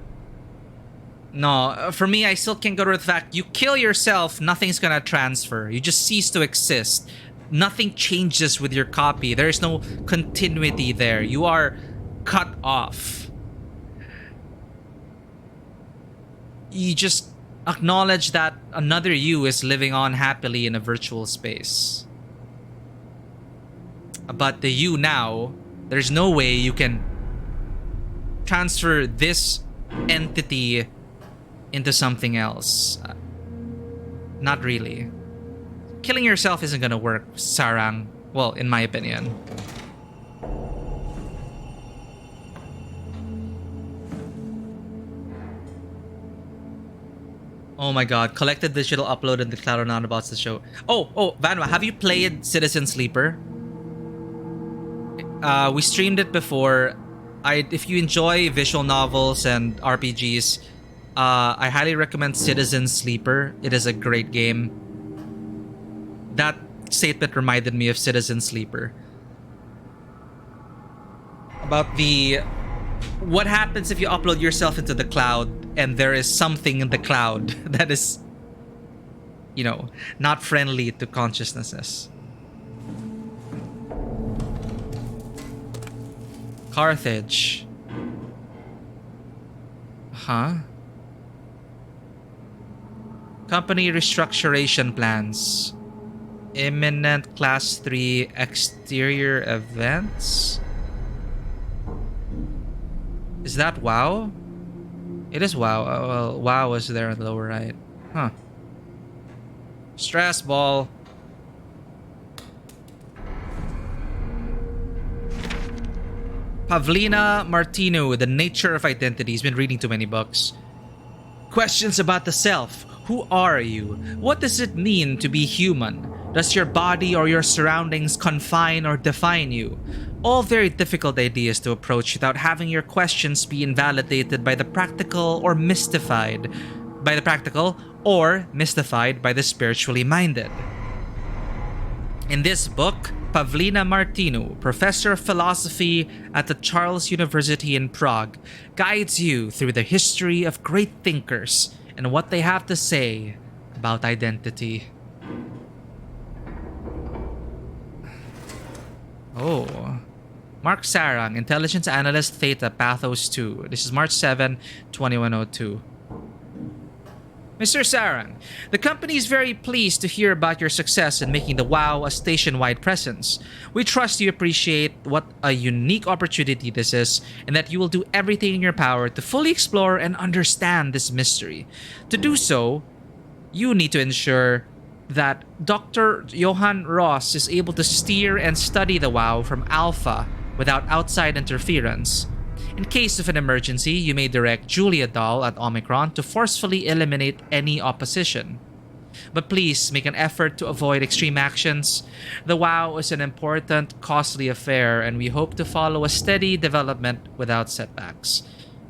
No, for me, I still can't go to the fact you kill yourself, nothing's gonna transfer. You just cease to exist. Nothing changes with your copy. There is no continuity there. You are cut off. You just acknowledge that another you is living on happily in a virtual space. But the you now, there's no way you can transfer this entity into something else. Not really. Killing yourself isn't gonna work, Sarang. Well, in my opinion. Oh my god, collected digital upload in the cloud or not about the show. Oh, Vanwa, have you played Citizen Sleeper? We streamed it before. If you enjoy visual novels and RPGs, I highly recommend Citizen Sleeper. It is a great game. That statement reminded me of Citizen Sleeper. About what happens if you upload yourself into the cloud and there is something in the cloud that is, you know, not friendly to consciousnesses. Carthage. Huh? Company restructuration plans. Imminent class 3 exterior events? Is that WoW? It is WoW. Well, WoW is there on the lower right. Huh. Stress ball. Pavlina Martinu, The Nature of Identity. He's been reading too many books. Questions about the self. Who are you? What does it mean to be human? Does your body or your surroundings confine or define you? All very difficult ideas to approach without having your questions be invalidated by the practical or mystified by the spiritually minded. In this book, Pavlina Martinu, professor of philosophy at the Charles University in Prague, guides you through the history of great thinkers and what they have to say about identity. Oh. Mark Sarang, Intelligence Analyst Theta, Pathos 2. This is March 7, 2102. Mr. Sarang, the company is very pleased to hear about your success in making the WoW a station-wide presence. We trust you appreciate what a unique opportunity this is and that you will do everything in your power to fully explore and understand this mystery. To do so, you need to ensure that Dr. Johan Ross is able to steer and study the WoW from Alpha without outside interference. In case of an emergency, you may direct Julia Dahl at Omicron to forcefully eliminate any opposition. But please make an effort to avoid extreme actions. The WoW is an important, costly affair, and we hope to follow a steady development without setbacks.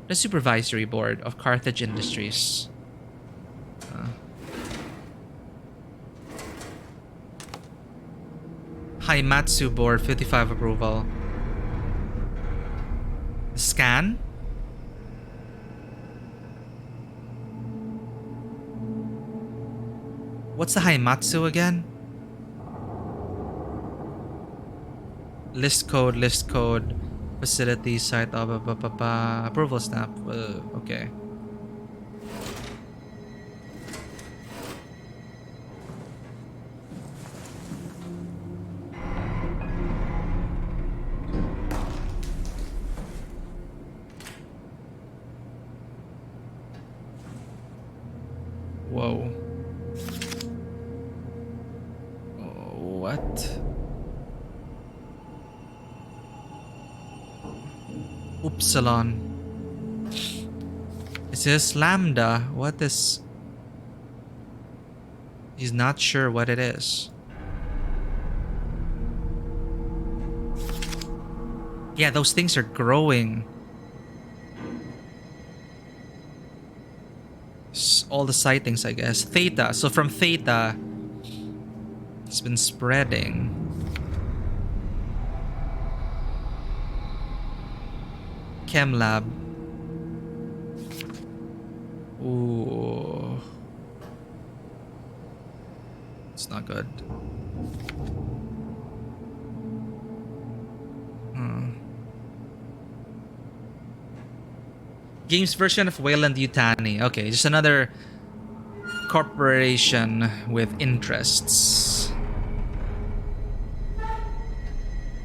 The Supervisory Board of Carthage Industries. Haimatsu Board, 55 approval. Scan? What's the Haimatsu again? List code, facility, site, approval snap. Okay. Whoa. What? Upsilon. Is this Lambda? What is... He's not sure what it is. Yeah, those things are growing. All the sightings, I guess. Theta. So from Theta, it's been spreading. Chem lab. Ooh. It's not good. Games version of Wayland Yutani. Okay, just another corporation with interests.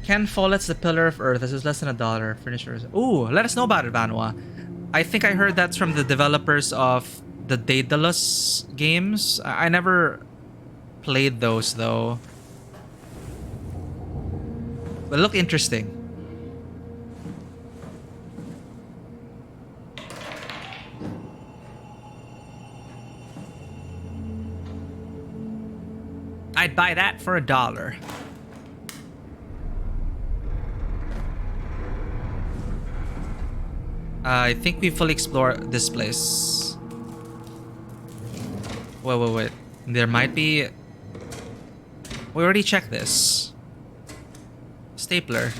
Ken Follett's The Pillar of Earth. This is less than $1. Furniture. Ooh, let us know about it, Vanwa. I think I heard that's from the developers of the Daedalus games. I never played those though. But look interesting. I'd buy that for $1. I think we fully explored this place. Wait. There might be... We already checked this. Stapler.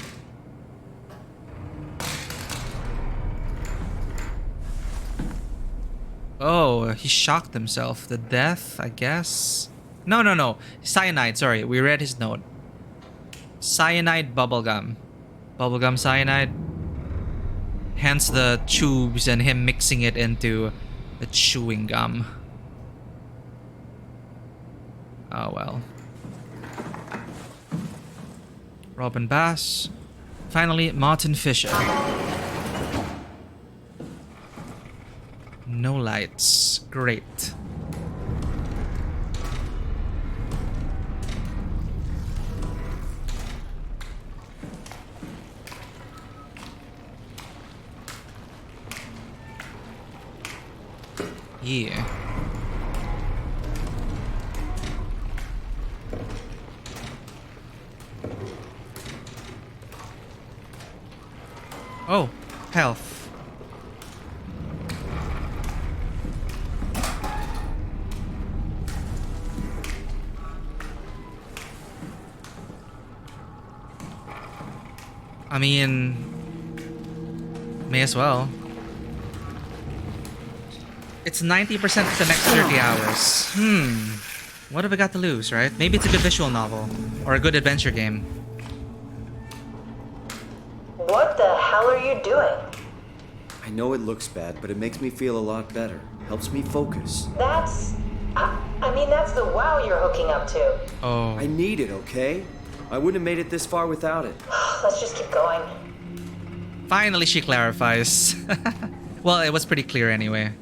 Oh, he shocked himself. The death, I guess. No. Cyanide, sorry. We read his note. Cyanide bubblegum. Bubblegum cyanide. Hence the tubes and him mixing it into the chewing gum. Oh well. Robin Bass. Finally, Martin Fisher. No lights. Great. Yeah. Oh, health. I mean, may as well. It's 90% for the next 30 hours. What have we got to lose, right? Maybe it's a good visual novel or a good adventure game. What the hell are you doing? I know it looks bad, but it makes me feel a lot better. Helps me focus. That's... I mean, that's the wow you're hooking up to. Oh. I need it, okay? I wouldn't have made it this far without it. Let's just keep going. Finally, she clarifies. Well, it was pretty clear anyway.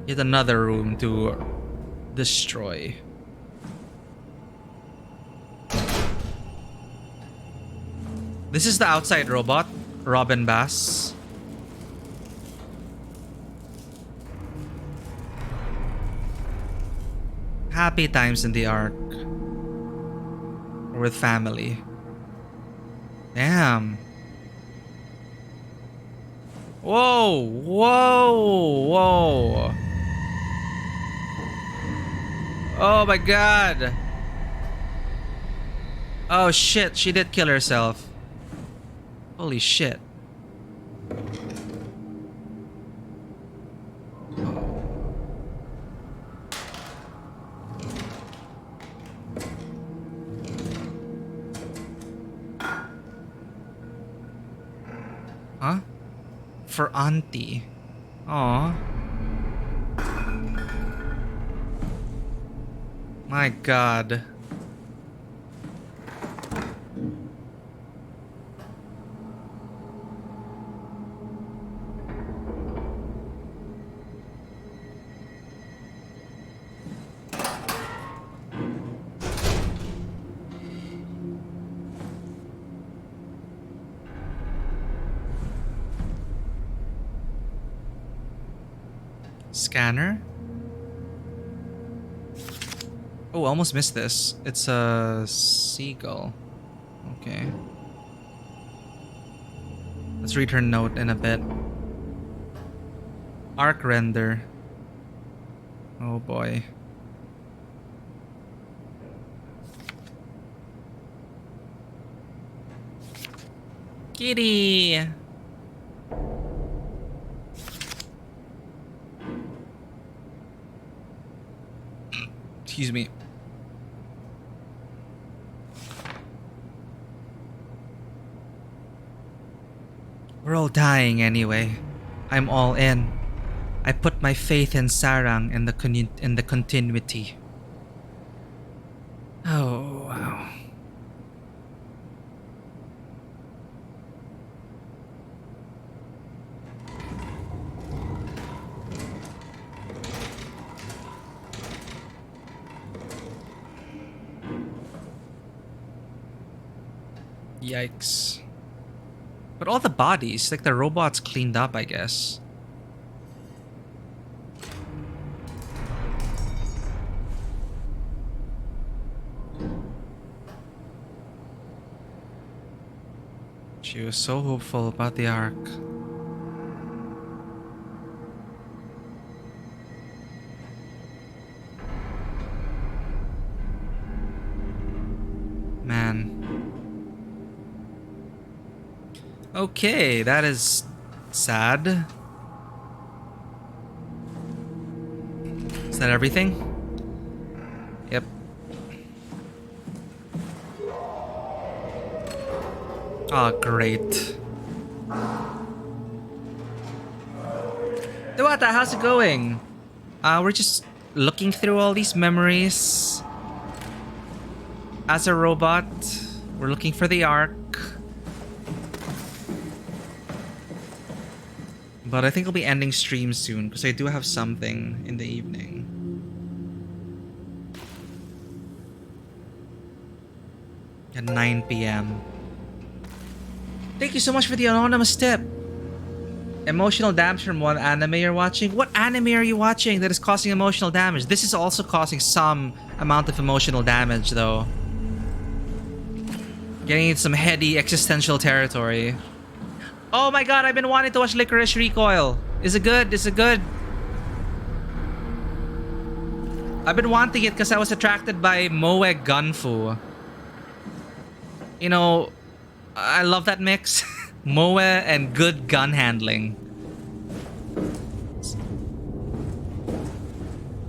Yet another room to destroy. This is the outside robot, Robin Bass. Happy times in the Ark. Or with family. Damn. Whoa. Oh my god. Oh shit, she did kill herself. Holy shit. Huh? For auntie. Aw. My god. Scanner? Oh, almost missed this. It's a seagull. Okay. Let's read her note in a bit. Arc render. Oh boy. Kitty! Excuse me. We're all dying anyway. I'm all in. I put my faith in Sarang and the continuity. Oh, wow. Yikes. But all the bodies, like the robots cleaned up, I guess. She was so hopeful about the Ark. Man. Okay, that is sad. Is that everything? Yep. Oh, great. Dewata, how's it going? We're just looking through all these memories. As a robot, we're looking for the Ark. But I think I'll be ending stream soon because I do have something in the evening. At 9 p.m. Thank you so much for the anonymous tip. Emotional damage from one anime you're watching? What anime are you watching that is causing emotional damage? This is also causing some amount of emotional damage though. Getting into some heady existential territory. Oh my god, I've been wanting to watch Licorice Recoil. Is it good? Is it good? I've been wanting it because I was attracted by Moe Gunfu. You know, I love that mix. Moe and good gun handling.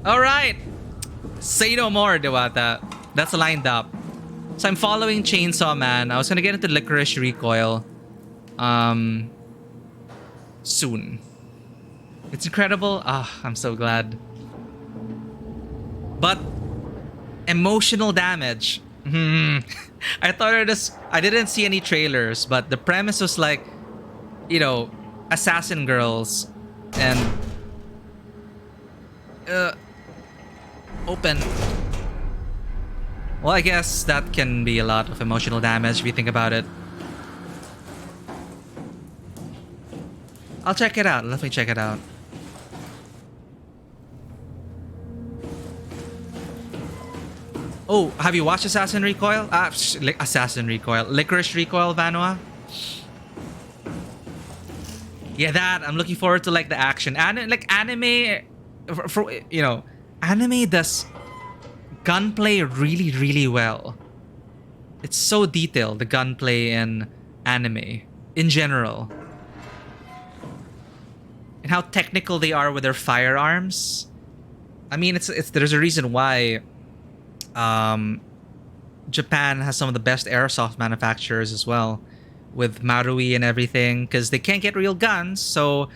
Alright. Say no more, Dewata. That's lined up. So I'm following Chainsaw Man. I was gonna get into Licorice Recoil. Soon. It's incredible. I'm so glad. But emotional damage. I thought I didn't see any trailers, but the premise was like, you know, assassin girls and open. Well, I guess that can be a lot of emotional damage if you think about it. I'll check it out. Let me check it out. Oh, have you watched Assassin Recoil? Assassin Recoil. Licorice Recoil, Vanua? Yeah, that. I'm looking forward to like the action. Anime, you know, anime does gunplay really, really well. It's so detailed, the gunplay in anime in general. And how technical they are with their firearms. I mean, there's a reason why Japan has some of the best airsoft manufacturers as well, with Marui and everything, because they can't get real guns, so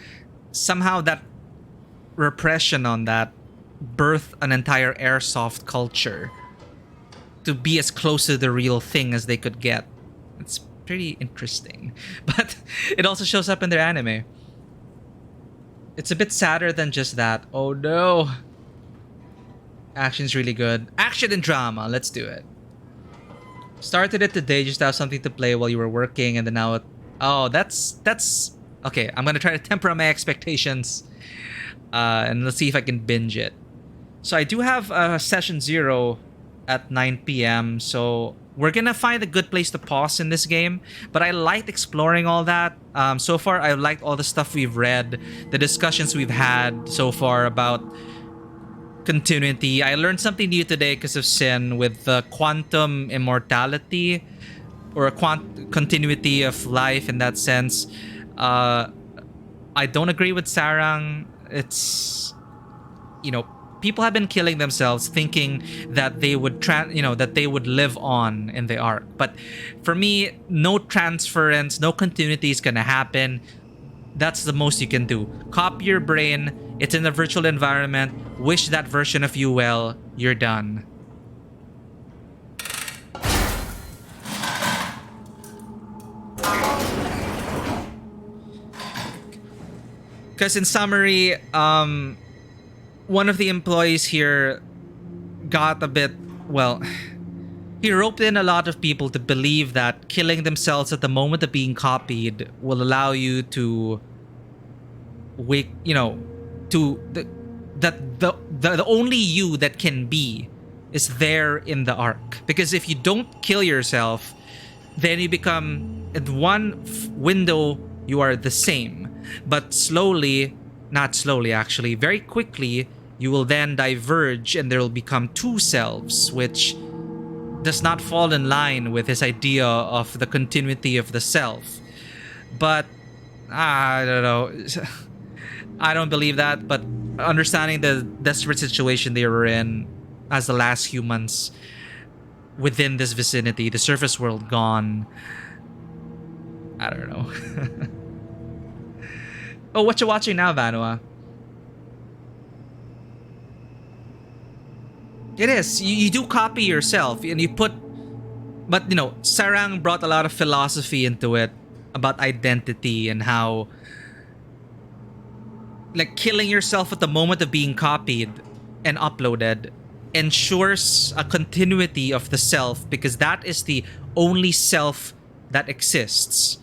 somehow that repression on that birthed an entire airsoft culture to be as close to the real thing as they could get. It's pretty interesting. But it also shows up in their anime. It's a bit sadder than just that. Oh no. Action's really good. Action and drama. Let's do it. Started it today just to have something to play while you were working, and then now oh, that's Okay, I'm gonna try to temper my expectations, and let's see if I can binge it. So I do have session 0 at 9 p.m. So we're gonna find a good place to pause in this game. But I liked exploring all that. So far, I liked all the stuff we've read, the discussions we've had so far about continuity. I learned something new today because of Sin with the quantum immortality or a continuity of life in that sense. I don't agree with Sarang. It's, people have been killing themselves thinking that they would that they would live on in the arc. But for me, no transference, no continuity is gonna happen. That's the most you can do. Copy your brain. It's in a virtual environment. Wish that version of you well. You're done. Because in summary, one of the employees here got a bit, he roped in a lot of people to believe that killing themselves at the moment of being copied will allow you to wake, that the only you that can be is there in the arc. Because if you don't kill yourself, then you become, in one window, you are the same. But slowly, not slowly actually, very quickly, you will then diverge and there will become two selves, which does not fall in line with this idea of the continuity of the self. But I don't know. I don't believe that, but understanding the desperate situation they were in as the last humans within this vicinity, the surface world gone. I don't know. Oh, what you watching now, Vanua? It is. You do copy yourself and you put... But, Sarang brought a lot of philosophy into it about identity and how... Like, killing yourself at the moment of being copied and uploaded ensures a continuity of the self because that is the only self that exists.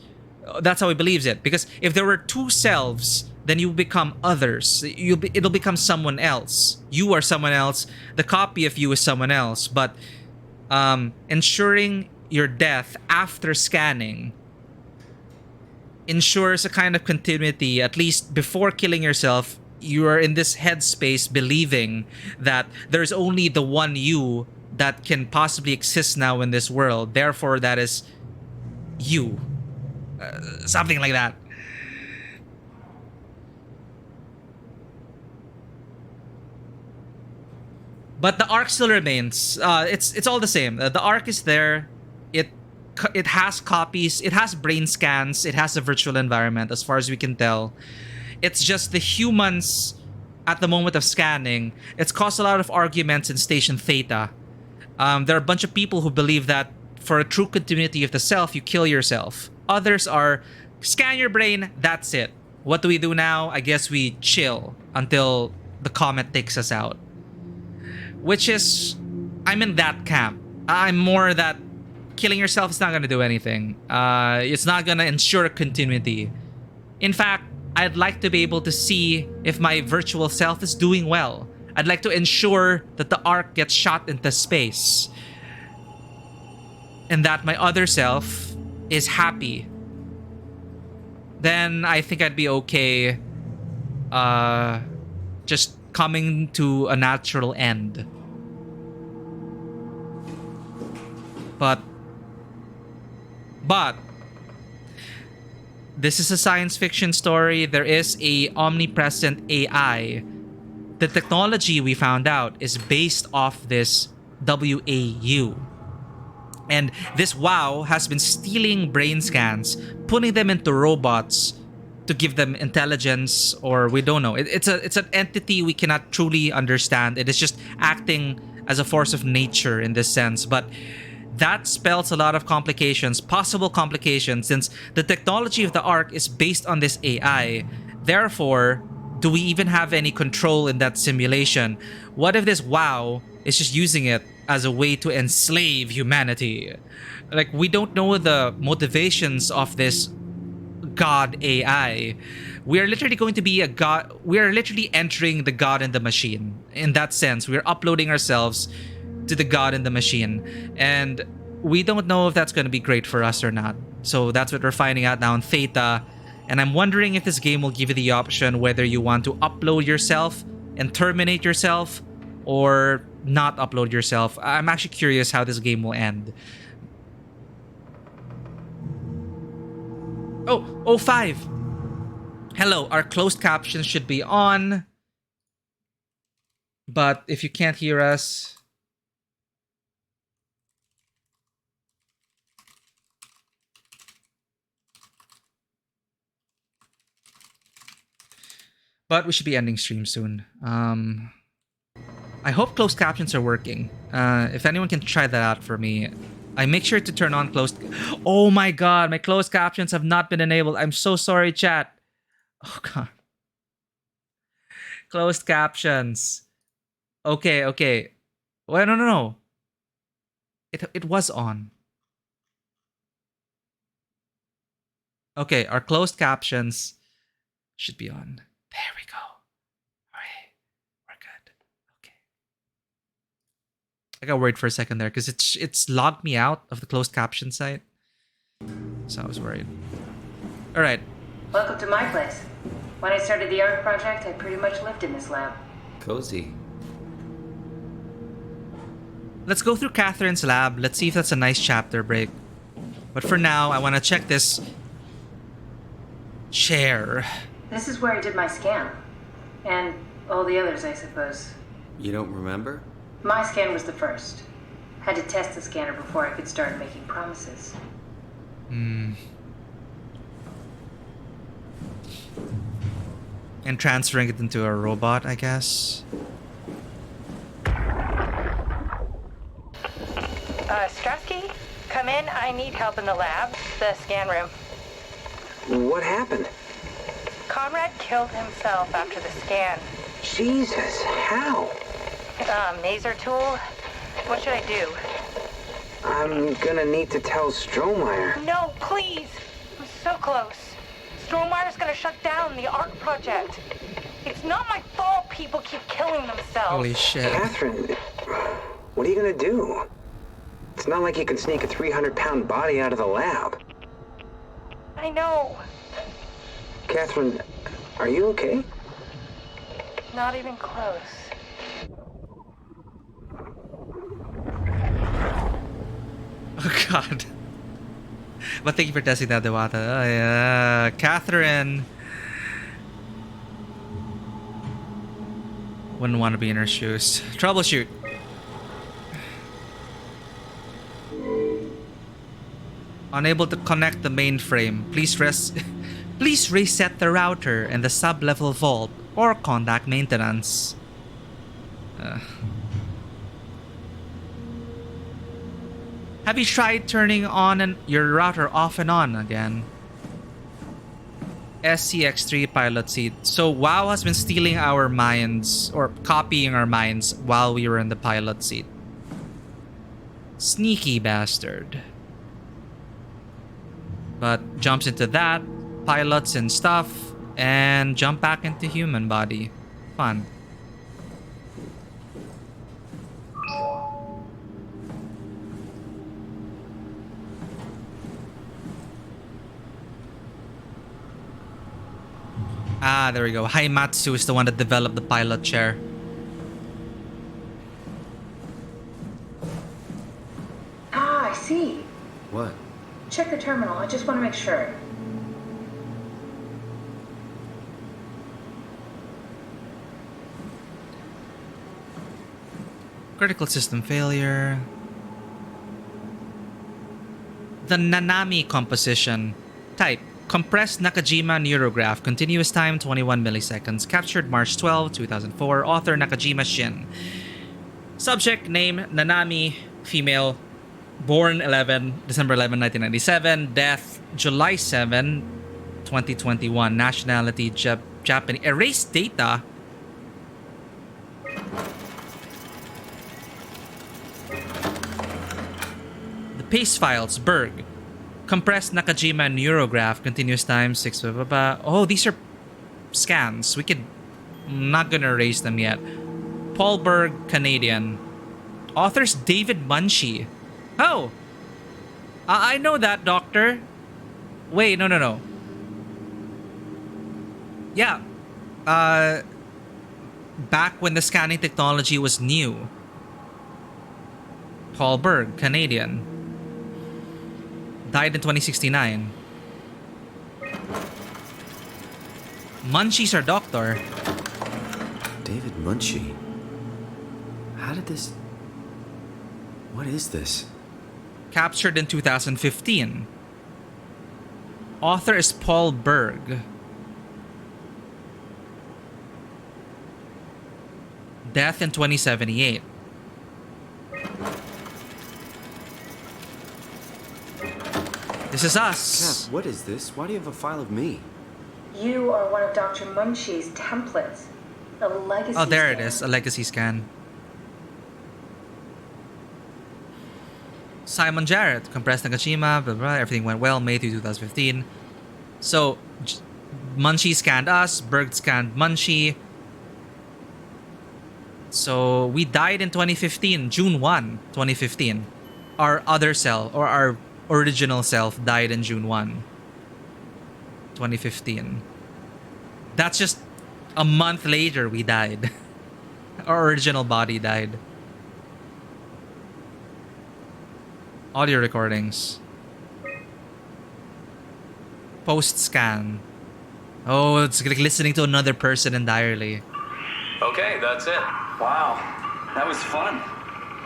That's how he believes it. Because if there were two selves, then you become others. It'll become someone else. You are someone else. The copy of you is someone else. But ensuring your death after scanning ensures a kind of continuity. At least before killing yourself, you are in this headspace believing that there's only the one you that can possibly exist now in this world. Therefore, that is you. Something like that. But the arc still remains. It's all the same. The arc is there. It has copies. It has brain scans. It has a virtual environment, as far as we can tell. It's just the humans at the moment of scanning. It's caused a lot of arguments in Station Theta. There are a bunch of people who believe that for a true continuity of the self, you kill yourself. Others are scan your brain. That's it. What do we do now? I guess we chill until the comet takes us out. Which is, I'm in that camp. I'm more that killing yourself is not going to do anything. It's not going to ensure continuity. In fact, I'd like to be able to see if my virtual self is doing well. I'd like to ensure that the arc gets shot into space. And that my other self is happy. Then I think I'd be okay just coming to a natural end. But this is a science fiction story. There is a omnipresent AI. The technology we found out is based off this WAU. And this WOW has been stealing brain scans, putting them into robots to give them intelligence, or we don't know. It's an entity we cannot truly understand. It is just acting as a force of nature in this sense. But that spells a lot of complications, possible complications, since the technology of the Ark is based on this AI. Therefore, do we even have any control in that simulation? What if this WOW is just using it as a way to enslave humanity? Like, we don't know the motivations of this God AI. We are literally going to be a god. We are literally entering the God in the machine. In that sense, we are uploading ourselves to the God in the machine, and we don't know if that's going to be great for us or not. So that's what we're finding out now in Theta. And I'm wondering if this game will give you the option whether you want to upload yourself and terminate yourself, or not upload yourself. I'm actually curious how this game will end. Oh, 05. Hello, our closed captions should be on. But if you can't hear us... But we should be ending stream soon. I hope closed captions are working. If anyone can try that out for me. I make sure to turn on closed... Oh my god, my closed captions have not been enabled. I'm so sorry, chat. Oh god. Closed captions. Okay. Well, no. It was on. Okay, our closed captions should be on. There we go. Alright. We're good. Okay. I got worried for a second there because it's logged me out of the closed caption site. So I was worried. Alright. Welcome to my place. When I started the art project, I pretty much lived in this lab. Cozy. Let's go through Catherine's lab. Let's see if that's a nice chapter break. But for now, I want to check this chair. This is where I did my scan. And all the others, I suppose. You don't remember? My scan was the first. Had to test the scanner before I could start making promises. And transferring it into a robot, I guess. Strasky, come in. I need help in the lab, the scan room. What happened? Conrad killed himself after the scan. Jesus, how? Maser tool. What should I do? I'm gonna need to tell Strohmeyer. No, please. I'm so close. Strohmeyer's gonna shut down the art project. It's not my fault people keep killing themselves. Holy shit. Catherine, what are you gonna do? It's not like you can sneak a 300-pound body out of the lab. I know. Catherine, are you okay? Not even close. Oh god. But thank you for testing that, Dewata. Oh, yeah. Catherine. Wouldn't want to be in her shoes. Troubleshoot. Unable to connect the mainframe. Please reset the router and the sub-level vault or contact maintenance. Have you tried turning on your router off and on again? SCX3 pilot seat. So WoW has been stealing our minds, or copying our minds while we were in the pilot seat. Sneaky bastard. But jumps into that, pilots and stuff, and jump back into human body. Fun. Ah, there we go. Haimatsu is the one that developed the pilot chair. Ah, I see. What? Check the terminal. I just want to make sure. Critical system failure. The Nanami composition. Type. Compressed Nakajima neurograph. Continuous time 21 milliseconds. Captured March 12, 2004. Author Nakajima Shin. Subject name Nanami. Female. Born December 11, 1997. Death July 7, 2021. Nationality Japanese. Erase data. The paste files. Berg. Compressed Nakajima neurograph, continuous time, 6 blah, blah, blah. Oh, these are scans. We could... I'm not gonna erase them yet. Paul Berg, Canadian. Authors David Munshi. Oh! I know that, doctor. Wait, no. Yeah. Back when the scanning technology was new. Paul Berg, Canadian. Died in 2069. Munshi's our doctor. David Munshi. How did this... What is this? Captured in 2015. Author is Paul Berg. Death in 2078. This is us. Cap, what is this? Why do you have a file of me? You are one of Dr. Munshi's templates. A legacy Oh, there it scan. is. A legacy scan. Simon Jarrett, compressed Nakashima, blah, blah, everything went well, May 2015. So, Munshi scanned us, Berg scanned Munshi. So, we died in 2015, June 1, 2015. Our other self, or our original self, died in June 1, 2015. That's just a month later we died. Our original body died. Audio recordings. Post scan. Oh, it's like listening to another person entirely. Okay, that's it. Wow, that was fun.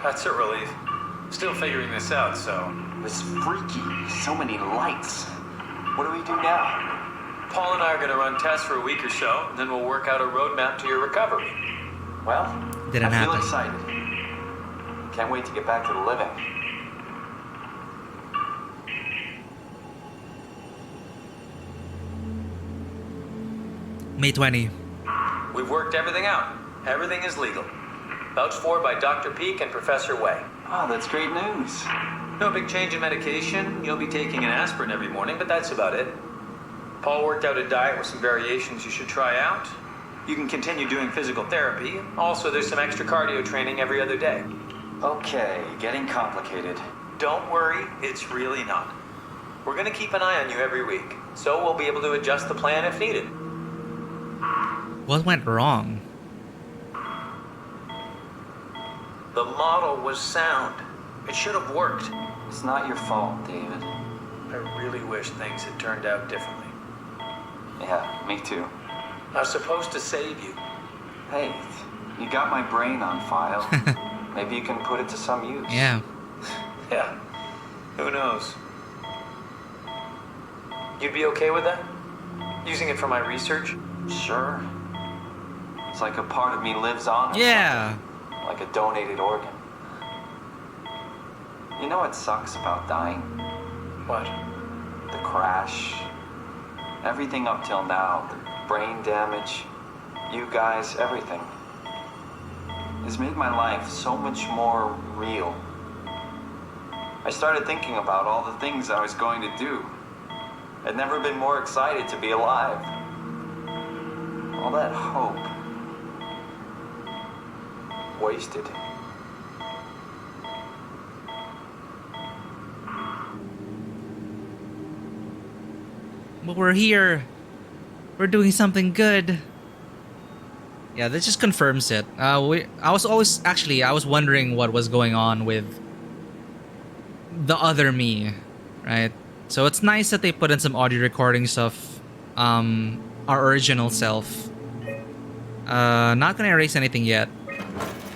That's a relief. Still figuring this out, so... It was freaky. So many lights. What do we do now? Paul and I are going to run tests for a week or so, and then we'll work out a roadmap to your recovery. Well, Didn't I feel happen. excited. Can't wait to get back to the living. May 20. We've worked everything out. Everything is legal. Vouched for by Dr. Peak and Professor Way. Oh, that's great news. No big change in medication. You'll be taking an aspirin every morning, but that's about it. Paul worked out a diet with some variations you should try out. You can continue doing physical therapy. Also, there's some extra cardio training every other day. Okay, getting complicated. Don't worry, it's really not. We're going to keep an eye on you every week, so we'll be able to adjust the plan if needed. What went wrong? The model was sound. It should have worked. It's not your fault, David. I really wish things had turned out differently. Yeah, me too. I was supposed to save you. Hey, you got my brain on file. Maybe you can put it to some use. Yeah. Yeah. Who knows? You'd be okay with that? Using it for my research? Sure. It's like a part of me lives on. Or Yeah. something. Like a donated organ. You know what sucks about dying? What? The crash. Everything up till now. The brain damage. You guys, everything. Has made my life so much more real. I started thinking about all the things I was going to do. I'd never been more excited to be alive. All that hope. Wasted. But we're here. We're doing something good. Yeah, this just confirms it. I was wondering what was going on with the other me, right? So it's nice that they put in some audio recordings of our original self. Not gonna erase anything yet.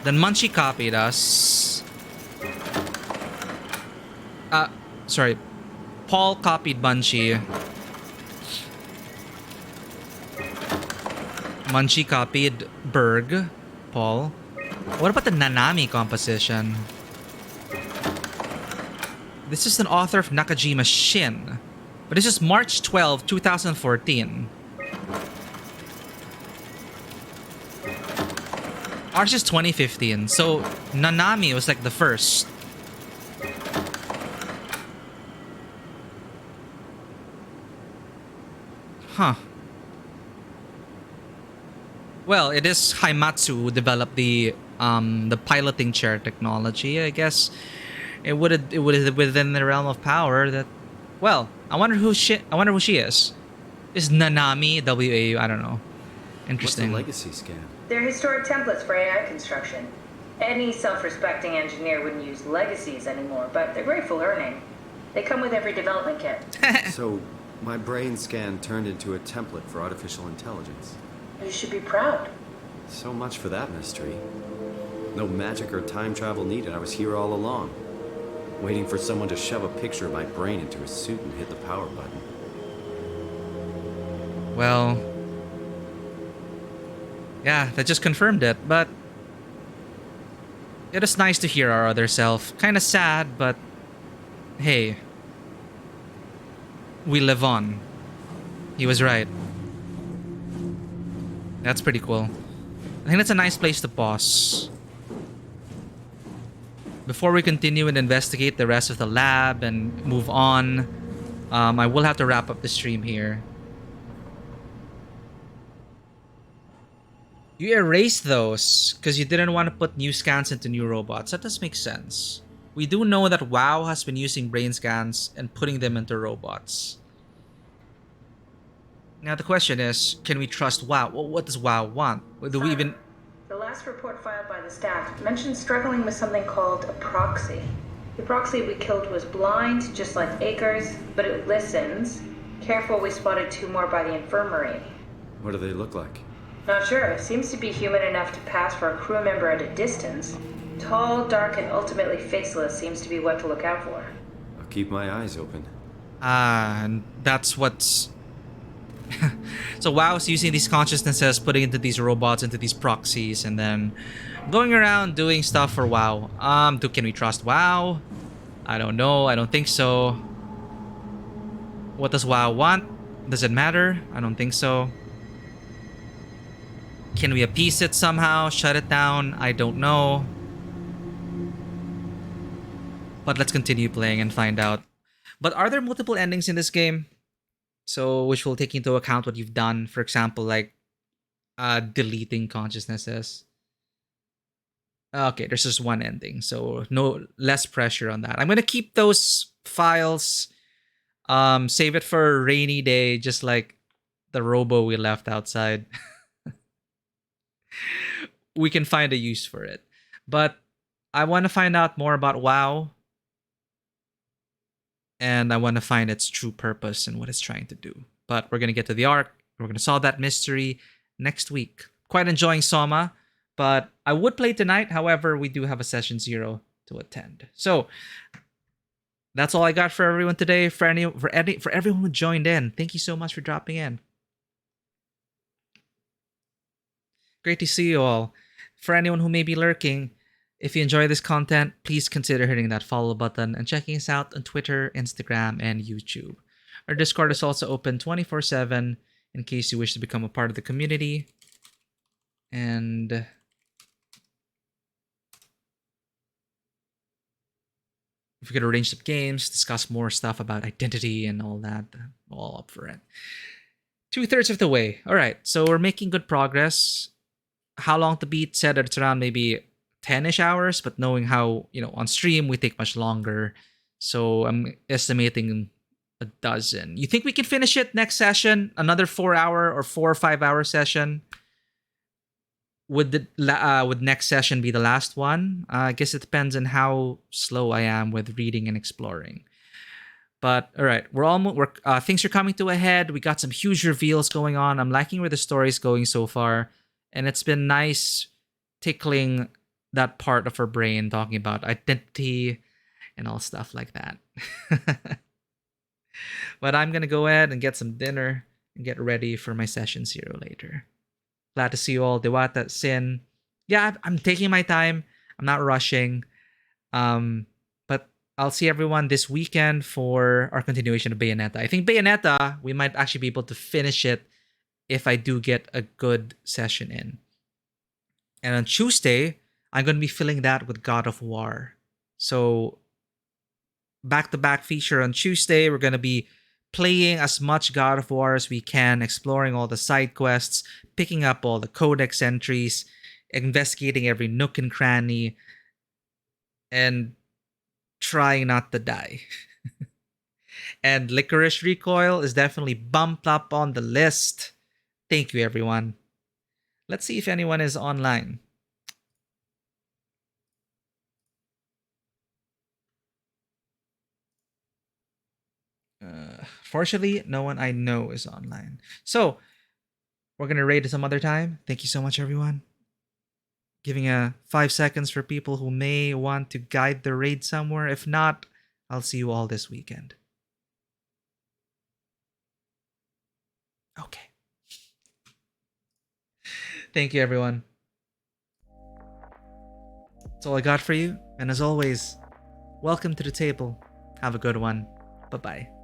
Then Munshi copied us. Sorry. Paul copied Munshi. Munshi copied Berg. Paul. What about the Nanami composition? This is an author of Nakajima Shin. But this is March 12, 2014. Ours is 2015. So Nanami was like the first. Huh. Well, it is Haimatsu who developed the piloting chair technology. I guess it would within the realm of power that. Well, I wonder who she is. Is Nanami WA? I don't know. What's the Interesting. legacy scan? They're historic templates for AI construction. Any self-respecting engineer wouldn't use legacies anymore, but they're great for learning. They come with every development kit. So, my brain scan turned into a template for artificial intelligence. You should be proud. So much for that mystery. No magic or time travel needed. I was here all along, waiting for someone to shove a picture of my brain into a suit and hit the power button. Well, yeah, that just confirmed it, but it is nice to hear our other self. Kind of sad, but hey, we live on. He was right. That's pretty cool. I think that's a nice place to pause. Before we continue and investigate the rest of the lab and move on, I will have to wrap up the stream here. You erased those because you didn't want to put new scans into new robots. That does make sense. We do know that WoW has been using brain scans and putting them into robots. Now the question is, can we trust WoW? What does WoW want? Do we even... The last report filed by the staff mentioned struggling with something called a proxy. The proxy we killed was blind, just like Akers, but it listens. Careful, we spotted 2 more by the infirmary. What do they look like? Not sure. Seems to be human enough to pass for a crew member at a distance. Tall, dark, and ultimately faceless seems to be what to look out for. I'll keep my eyes open. And that's what's... So WoW is using these consciousnesses, putting into these robots, into these proxies, and then going around doing stuff for WoW. Can we trust WoW? I don't know. I don't think so. What does WoW want? Does it matter? I don't think so. Can we appease it somehow? Shut it down? I don't know. But let's continue playing and find out. But are there multiple endings in this game? So, which will take into account what you've done. For example, like deleting consciousnesses. Okay, there's just one ending. So, no less pressure on that. I'm going to keep those files. Save it for a rainy day, just like the robo we left outside. We can find a use for it. But I want to find out more about WoW. And I want to find its true purpose and what it's trying to do. But we're going to get to the arc. We're going to solve that mystery next week. Quite enjoying SOMA, but I would play tonight. However, we do have a session 0 to attend. So that's all I got for everyone today. For everyone who joined in, thank you so much for dropping in. Great to see you all. For anyone who may be lurking, if you enjoy this content, please consider hitting that follow button and checking us out on Twitter, Instagram, and YouTube. Our Discord is also open 24/7 in case you wish to become a part of the community. And if we could arrange some games, discuss more stuff about identity and all that, I'm all up for it. 2/3 of the way. All right, so we're making good progress. How long to beat? Said that it's around maybe 10-ish hours, but knowing how, on stream we take much longer. So I'm estimating a dozen. You think we can finish it next session? Another 4-hour or 4 or 5-hour session? Would next session be the last one? I guess it depends on how slow I am with reading and exploring. But all right, things are coming to a head. We got some huge reveals going on. I'm liking where the story's going so far, and it's been nice tickling that part of her brain, talking about identity and all stuff like that. But I'm gonna go ahead and get some dinner and get ready for my session 0 later. Glad to see you all. Dewata, Sin. Yeah, I'm taking my time. I'm not rushing. But I'll see everyone this weekend for our continuation of Bayonetta. I think Bayonetta, we might actually be able to finish it if I do get a good session in. And on Tuesday, I'm going to be filling that with God of War. So, back-to-back feature on Tuesday. We're going to be playing as much God of War as we can, exploring all the side quests, picking up all the codex entries, investigating every nook and cranny, and trying not to die. And Licorice Recoil is definitely bumped up on the list. Thank you, everyone. Let's see if anyone is online. Fortunately, no one I know is online. So, we're going to raid some other time. Thank you so much, everyone. Giving a 5 seconds for people who may want to guide the raid somewhere. If not, I'll see you all this weekend. Okay. Thank you, everyone. That's all I got for you. And as always, welcome to the table. Have a good one. Bye-bye.